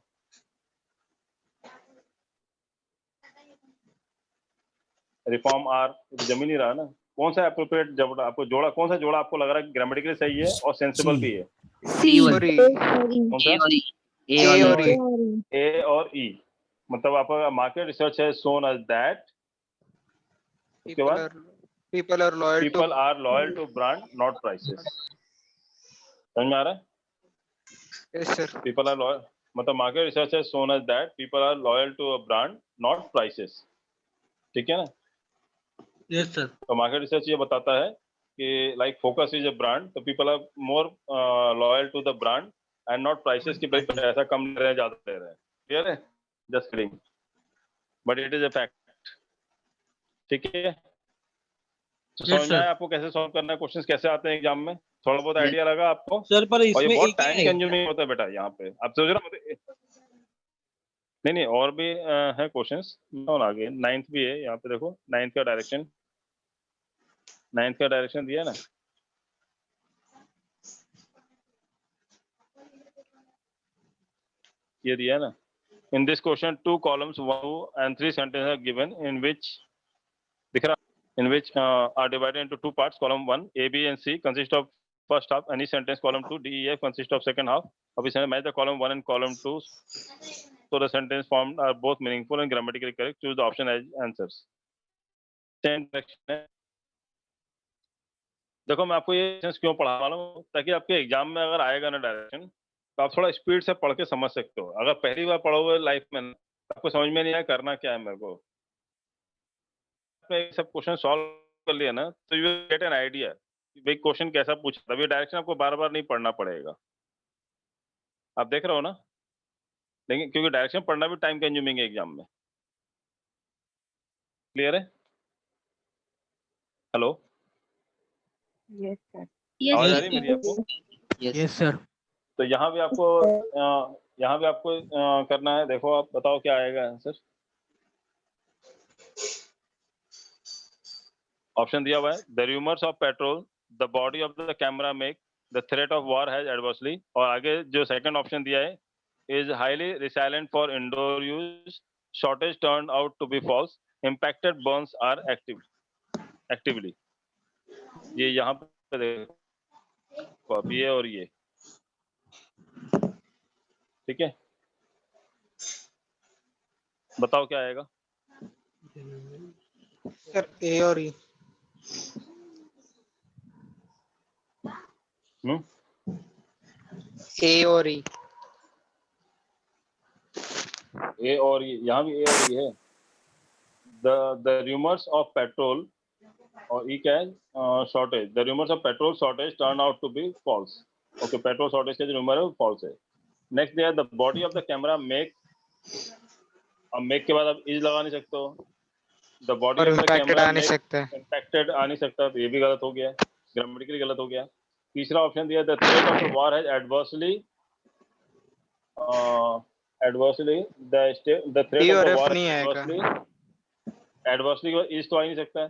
Reform are जमीन ही रहा ना। कौन सा एप्रोप्रिएट जब आपको जोड़ा, कौन सा जोड़ा आपको लग रहा है ग्रामेटिकली सही है और सेंसिबल भी है? सी और ई। कौन सा? ए और ई। ए और ई। मतलब आपका मार्केट रिसर्च है शोन अस दैट, उसके बाद people are loyal to brand not prices. समझ में आ रहा है? Yes sir. People are loyal, मतलब मार्केट रिसर्च है shown us that people are loyal to a brand not prices. ठीक है ना? Yes sir. तो मार्केट रिसर्च ये बताता है कि like focus is a brand, तो people are more loyal to the brand and not prices की भाई पैसा कम ले रहे हैं ज्यादा ले रहे हैं। क्लियर है? Just kidding, but it is a fact. ठीक है, तो समझ में आया आपको कैसे सॉल्व करना है, क्वेश्चंस कैसे आते हैं एग्जाम में? थोड़ा बहुत आइडिया लगा आपको? सर पर और ये इसमें बहुत एक टाइम है कंज्यूमिंग होता है बेटा यहाँ पे। आप सोच रहे हो नहीं और भी है क्वेश्चंस और आगे। 9th भी है यहाँ पे, देखो 9th का डायरेक्शन, 9th का डायरेक्शन दिया है ना। ये दिया है ना। इन this question 2 columns 1 and 3 sentences are given in which दिख रहा, in which are divided into 2 parts. Column 1 A, B and C consist of first half any sentence. Column 2 D, E, F consist of second half. अब इसमें match the column 1 and column 2 so the sentence formed are both meaningful and grammatically correct. Choose the option as answers. देखो मैं आपको ये क्यों पढ़ा रहा हूँ, ताकि आपके एग्जाम में अगर आएगा ना डायरेक्शन, तो आप थोड़ा स्पीड से पढ़ के समझ सकते हो। अगर पहली बार पढ़ोगे लाइफ में, आपको समझ में नहीं आया करना क्या है मेरे को, सब क्वेश्चन सॉल्व कर लिया ना, तो यू गेट एन आइडिया भाई क्वेश्चन कैसा पूछा। तभी डायरेक्शन आपको बार बार नहीं पढ़ना पड़ेगा। आप देख रहे हो ना? लेकिन क्योंकि डायरेक्शन पढ़ना भी टाइम कंज्यूमिंग है एग्जाम में। क्लियर है? Hello, yes sir. आवाज आ रही है मेरी आपको? Yes sir. तो यहाँ भी आपको करना है। देखो आप बताओ क्या आएगा आंसर। ऑप्शन दिया हुआ है, the rumours of petrol, the body of the camera make the threat of war has adversely. और आगे जो सेकंड ऑप्शन दिया है, is highly resilient for indoor use. Shortage turned out to be false. Impacted burns are actively. ये यहाँ पे देखो अब ये और ये, ठीक है, बताओ क्या आएगा? सर ए और ई। ए और ई। ए और ये, यहाँ भी ए और ये है। The rumors of petrol और ई क्या है? Shortage. The rumors of petrol shortage turned out to be false. Okay, petrol shortage के जो rumor है वो false है। Next there, the body of the camera make, अब make के बाद आप is लगा नहीं सकते हो। The body और of the impacted camera आ नहीं make सकता है। impacted आ नहीं सकता, तो ये भी गलत हो गया, ग्रामेटिकली गलत हो गया। तीसरा ऑप्शन दिया, the threat of the war has adversely the threat D of और the एफ war नहीं आएगा। adversely is तो आ ही नहीं सकता है।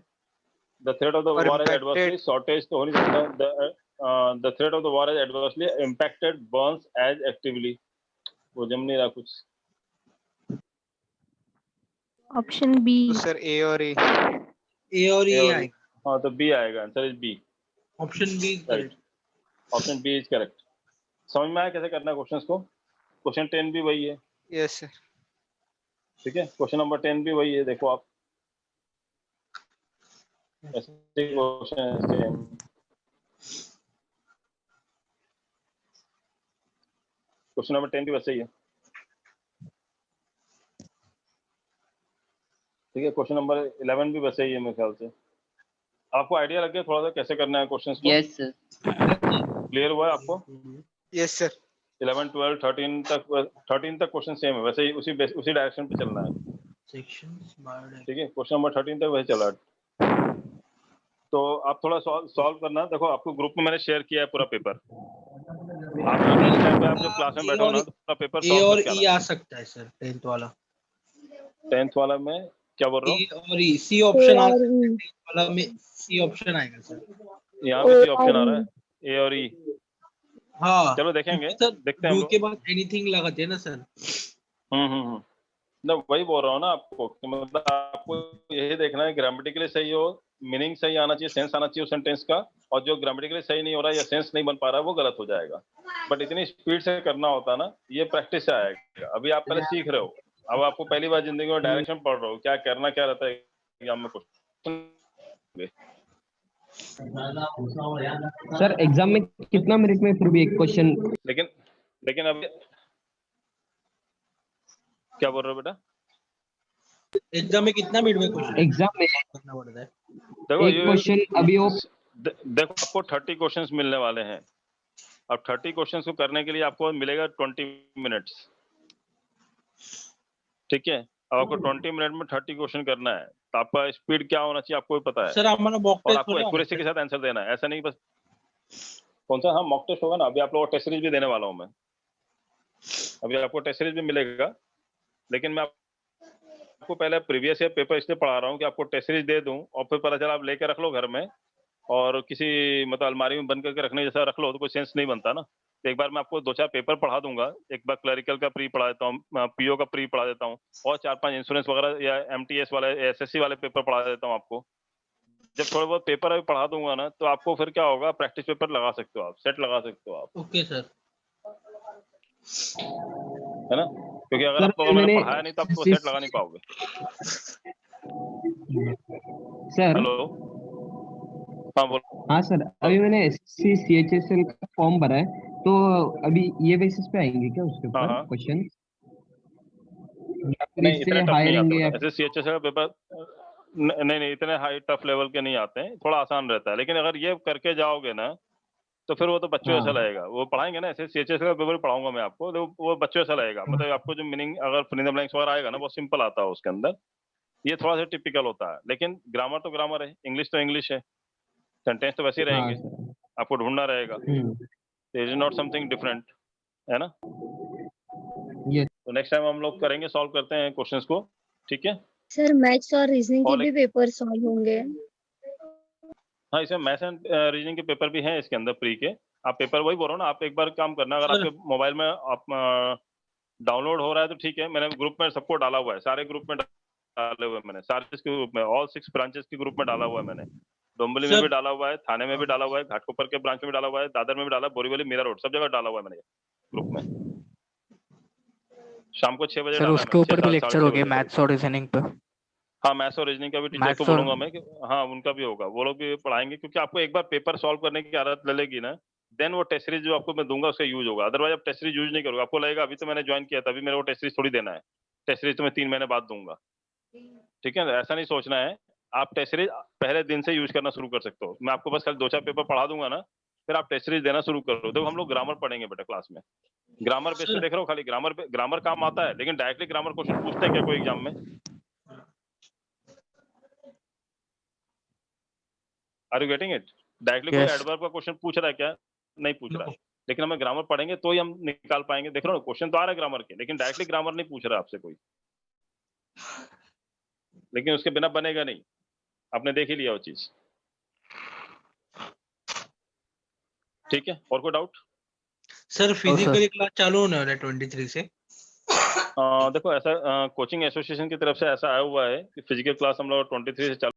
The threat of the और war has impacted adversely shortage तो हो नहीं सकता। The threat of the war has adversely impacted burns as actively, वो जम नहीं रहा कुछ। Option B. तो सर ए और ई। ए और ई आएगा। हाँ तो बी आएगा, answer is B. Option B correct. Option B is correct. समझ में आया कैसे करना है क्वेश्चंस को? क्वेश्चन 10 भी वही है। Yes sir. ठीक है, क्वेश्चन नंबर 10 भी वही है, देखो आप ऐसे क्वेश्चन क्वेश्चन नंबर 10 भी वैसे ही है। ठीक है, क्वेश्चन नंबर 11 भी वैसे ही है मेरे ख्याल से। आपको आइडिया लग गया थोड़ा सा कैसे करना है क्वेश्चंस को? Yes sir. क्लियर हुआ है आपको? Yes sir. 11, 12, 13 तक क्वेश्चन सेम है, वैसे ही उसी डायरेक्शन पे चलना है। सेक्शंस ठीक है, क्वेश्चन नंबर 13 तक वैसे चला। तो आप थोड़ा सॉल्व करना। देखो आपको ग्रुप में मैंने शेयर किया है पूरा पेपर। आप टाइम पे आप जब क्लास में बैठो ना तो पूरा पेपर ए सॉल्व और करके ई आना। आ सकता है सर 10th वाला। 10th वाला में क्या बोल रहा हूँ? ए और ई, सी ऑप्शन आ और सकता है ई। 10th वाला में, सी ऑप्शन आएगा सर। यहाँ पे सी ऑप्शन आ रहा है, ए और ई। हाँ चलो देखेंगे, क्योंकि सर देखते हैं हम यू लोग। के बाद एनीथिंग लगाते हैं ना सर। ना वही बोल रहा हूँ ना आपको कि मतलब आपको यही देखना है ग्रामेटिकली सही हो, मीनिंग सही आना चाहिए, सेंस आना चाहिए उस सेंटेंस का, और जो ग्रामेटिकली सही नहीं हो रहा है या सेंस नहीं बन पा रहा है वो गलत हो जाएगा। बट इतनी स्पीड से करना होता है ना, ये प्रैक्टिस से आएगा। अभी आप पहले सीख रहे हो, अब आपको पहली बार जिंदगी में डायरेक्शन पढ़ रहे हो, क्या करना क्या रहता है एग्जाम में कुछ। सर एग्जाम में कितना मिनट में फिर भी एक क्वेश्चन? लेकिन अभी क्या बोल रहे हो बेटा? एग्जाम में कितना मिनट में क्वेश्चन एग्जाम में करना पड़ता है? देखो एक क्वेश्चन अभी वो देखो आपको 30 क्वेश्चंस मिलने वाले हैं। अब 30 क्वेश्चंस को करने के लिए आपको मिलेगा 20 मिनट्स। ठीक है, अब आपको 20 मिनट में 30 क्वेश्चन करना है, तो आपका स्पीड क्या होना चाहिए आपको भी पता है। सर हमारा मॉक और टेस्ट आपको एक्यूरेसी के साथ आंसर देना है, ऐसा नहीं बस। कौन सा? हाँ मॉक टेस्ट होगा ना, अभी आप लोगों को टेस्ट सीरीज भी देने वाला हूँ मैं। अभी आपको टेस्ट सीरीज भी मिलेगा, लेकिन मैं आपको पहले प्रीवियस ईयर पेपर इसलिए पढ़ा रहा हूँ कि आपको टेस्ट सीरीज दे दूं और फिर पता चला आप लेके रख लो घर में और किसी मतलब अलमारी में बंद करके रखने जैसा रख लो तो कोई सेंस नहीं बनता ना। तो एक बार मैं आपको 2-4 पेपर पढ़ा दूंगा। एक बार क्लरिकल का प्री पढ़ा देता हूँ, पीओ का प्री पढ़ा देता हूँ, और 4-5 इंश्योरेंस वगैरह या एमटीएस वाले एसएससी वाले पेपर पढ़ा देता हूँ आपको। जब थोड़ा बहुत पेपर अभी पढ़ा दूंगा ना तो आपको फिर क्या होगा, प्रैक्टिस पेपर लगा सकते हो आप, सेट लगा सकते हो आप। Okay sir. है ना, क्योंकि अगर आपको मैंने पढ़ाया नहीं तो आप तो सेट लगा नहीं पाओगे। सर हेलो, हाँ बोल। हाँ सर, अभी मैंने एसएससी सीएचएसएल का फॉर्म भरा है, तो अभी ये बेसिस पे आएंगे क्या उसके ऊपर क्वेश्चन? नहीं इतने टफ नहीं आते, ऐसे सीएचएसएल का पेपर नहीं इतने हाई टफ लेवल के नहीं आते हैं, थोड़ा आसान रहता है। लेकिन अगर ये करके जाओगे ना तो फिर वो तो बच्चों जैसा लगेगा। वो पढ़ाएंगे ना, ऐसे सीएचएसएल का पेपर पढ़ाऊंगा मैं आपको, तो वो बच्चों जैसा लगेगा। मतलब आपको जो मीनिंग अगर फिल इन द ब्लैंक्स वगैरह आएगा ना वो सिंपल आता है उसके अंदर, ये थोड़ा सा टिपिकल होता है। लेकिन ग्रामर तो ग्रामर है, इंग्लिश तो इंग्लिश है, सेंटेंस तो वैसे ही रहेंगे, आपको ढूंढना रहेगा। It is not something different, है ना। तो नेक्स्ट टाइम हम लोग करेंगे, सॉल्व करते हैं क्वेश्चंस को, ठीक है। सर मैथ्स और रीजनिंग के भी पेपर सॉल्व होंगे? हाँ, इसमें मैथ्स एंड रीजनिंग के पेपर भी हैं इसके अंदर प्री के। आप पेपर वही बोल रहा हूँ ना, आप एक बार काम करना, अगर आपके मोबाइल में आप डाउनलोड हो रहा है तो ठीक है, मैंने ग्रुप में सबको डाला हुआ है, सारे ग्रुप में डाले हुए हैं मैंने, सारे के ग्रुप में, ऑल 6 ब्रांचेस के ग्रुप में डाला हुआ है मैंने। डोंबिवली में सर- भी डाला हुआ है, थाने में भी डाला हुआ है, घाटकोपर के ब्रांच में भी डाला हुआ है, दादर में भी डाला है, बोरीवली, मीरा रोड, सब जगह डाला हुआ है मैंने ग्रुप में। शाम को 6 बजे सर डाला है उसके मैंने, ऊपर 6, भी लेक्चर 6:30 हो गया बजे। मैथ्स और रीजनिंग पे। हाँ, मैथ्स और रीजनिंग का भी टीचर को मैथ्स और- बोलूंगा मैं कि हाँ उनका भी होगा, वो लोग भी पढ़ाएंगे, क्योंकि आपको एक बार पेपर सॉल्व करने की आदत लगेगी ना, देन वो टेस्ट सीरीज जो आपको मैं दूंगा उसका यूज होगा। अदरवाइज आप टेस्ट सीरीज यूज नहीं करोगे, आपको लगेगा अभी तो मैंने ज्वाइन किया था, अभी मेरे को टेस्ट सीरीज थोड़ी देना है, टेस्ट सीरीज तो मैं 3 महीने बाद दूंगा। ठीक है ना, ऐसा नहीं सोचना है। आप टेस्ट सीरीज पहले दिन से यूज करना शुरू कर सकते हो, मैं आपको बस खाली 2-4 पेपर पढ़ा दूंगा ना, फिर आप टेस्ट सीरीज देना शुरू करो। देखो हम लोग ग्रामर पढ़ेंगे बेटा क्लास में, ग्रामर बेस पे देख रहे हो, खाली ग्रामर काम आता है, लेकिन डायरेक्टली ग्रामर क्वेश्चन पूछते हैं क्या कोई एग्जाम में? Are you getting it? Directly कोई Yes. एडवर्ब का क्वेश्चन पूछ रहा है क्या? नहीं पूछ रहा है, लेकिन हमें ग्रामर पढ़ेंगे तो ही हम निकाल पाएंगे। देख रहे हो क्वेश्चन तो आ रहा है ग्रामर के, लेकिन डायरेक्टली ग्रामर नहीं पूछ रहा आपसे कोई, लेकिन उसके बिना बनेगा नहीं, आपने देख ही लिया वो चीज। ठीक है, और कोई डाउट? सर फिजिकली क्लास चालू होने वाला है 23 से। देखो ऐसा कोचिंग एसोसिएशन की तरफ से ऐसा आया हुआ है कि फिजिकल क्लास हम लोग 23 से चालू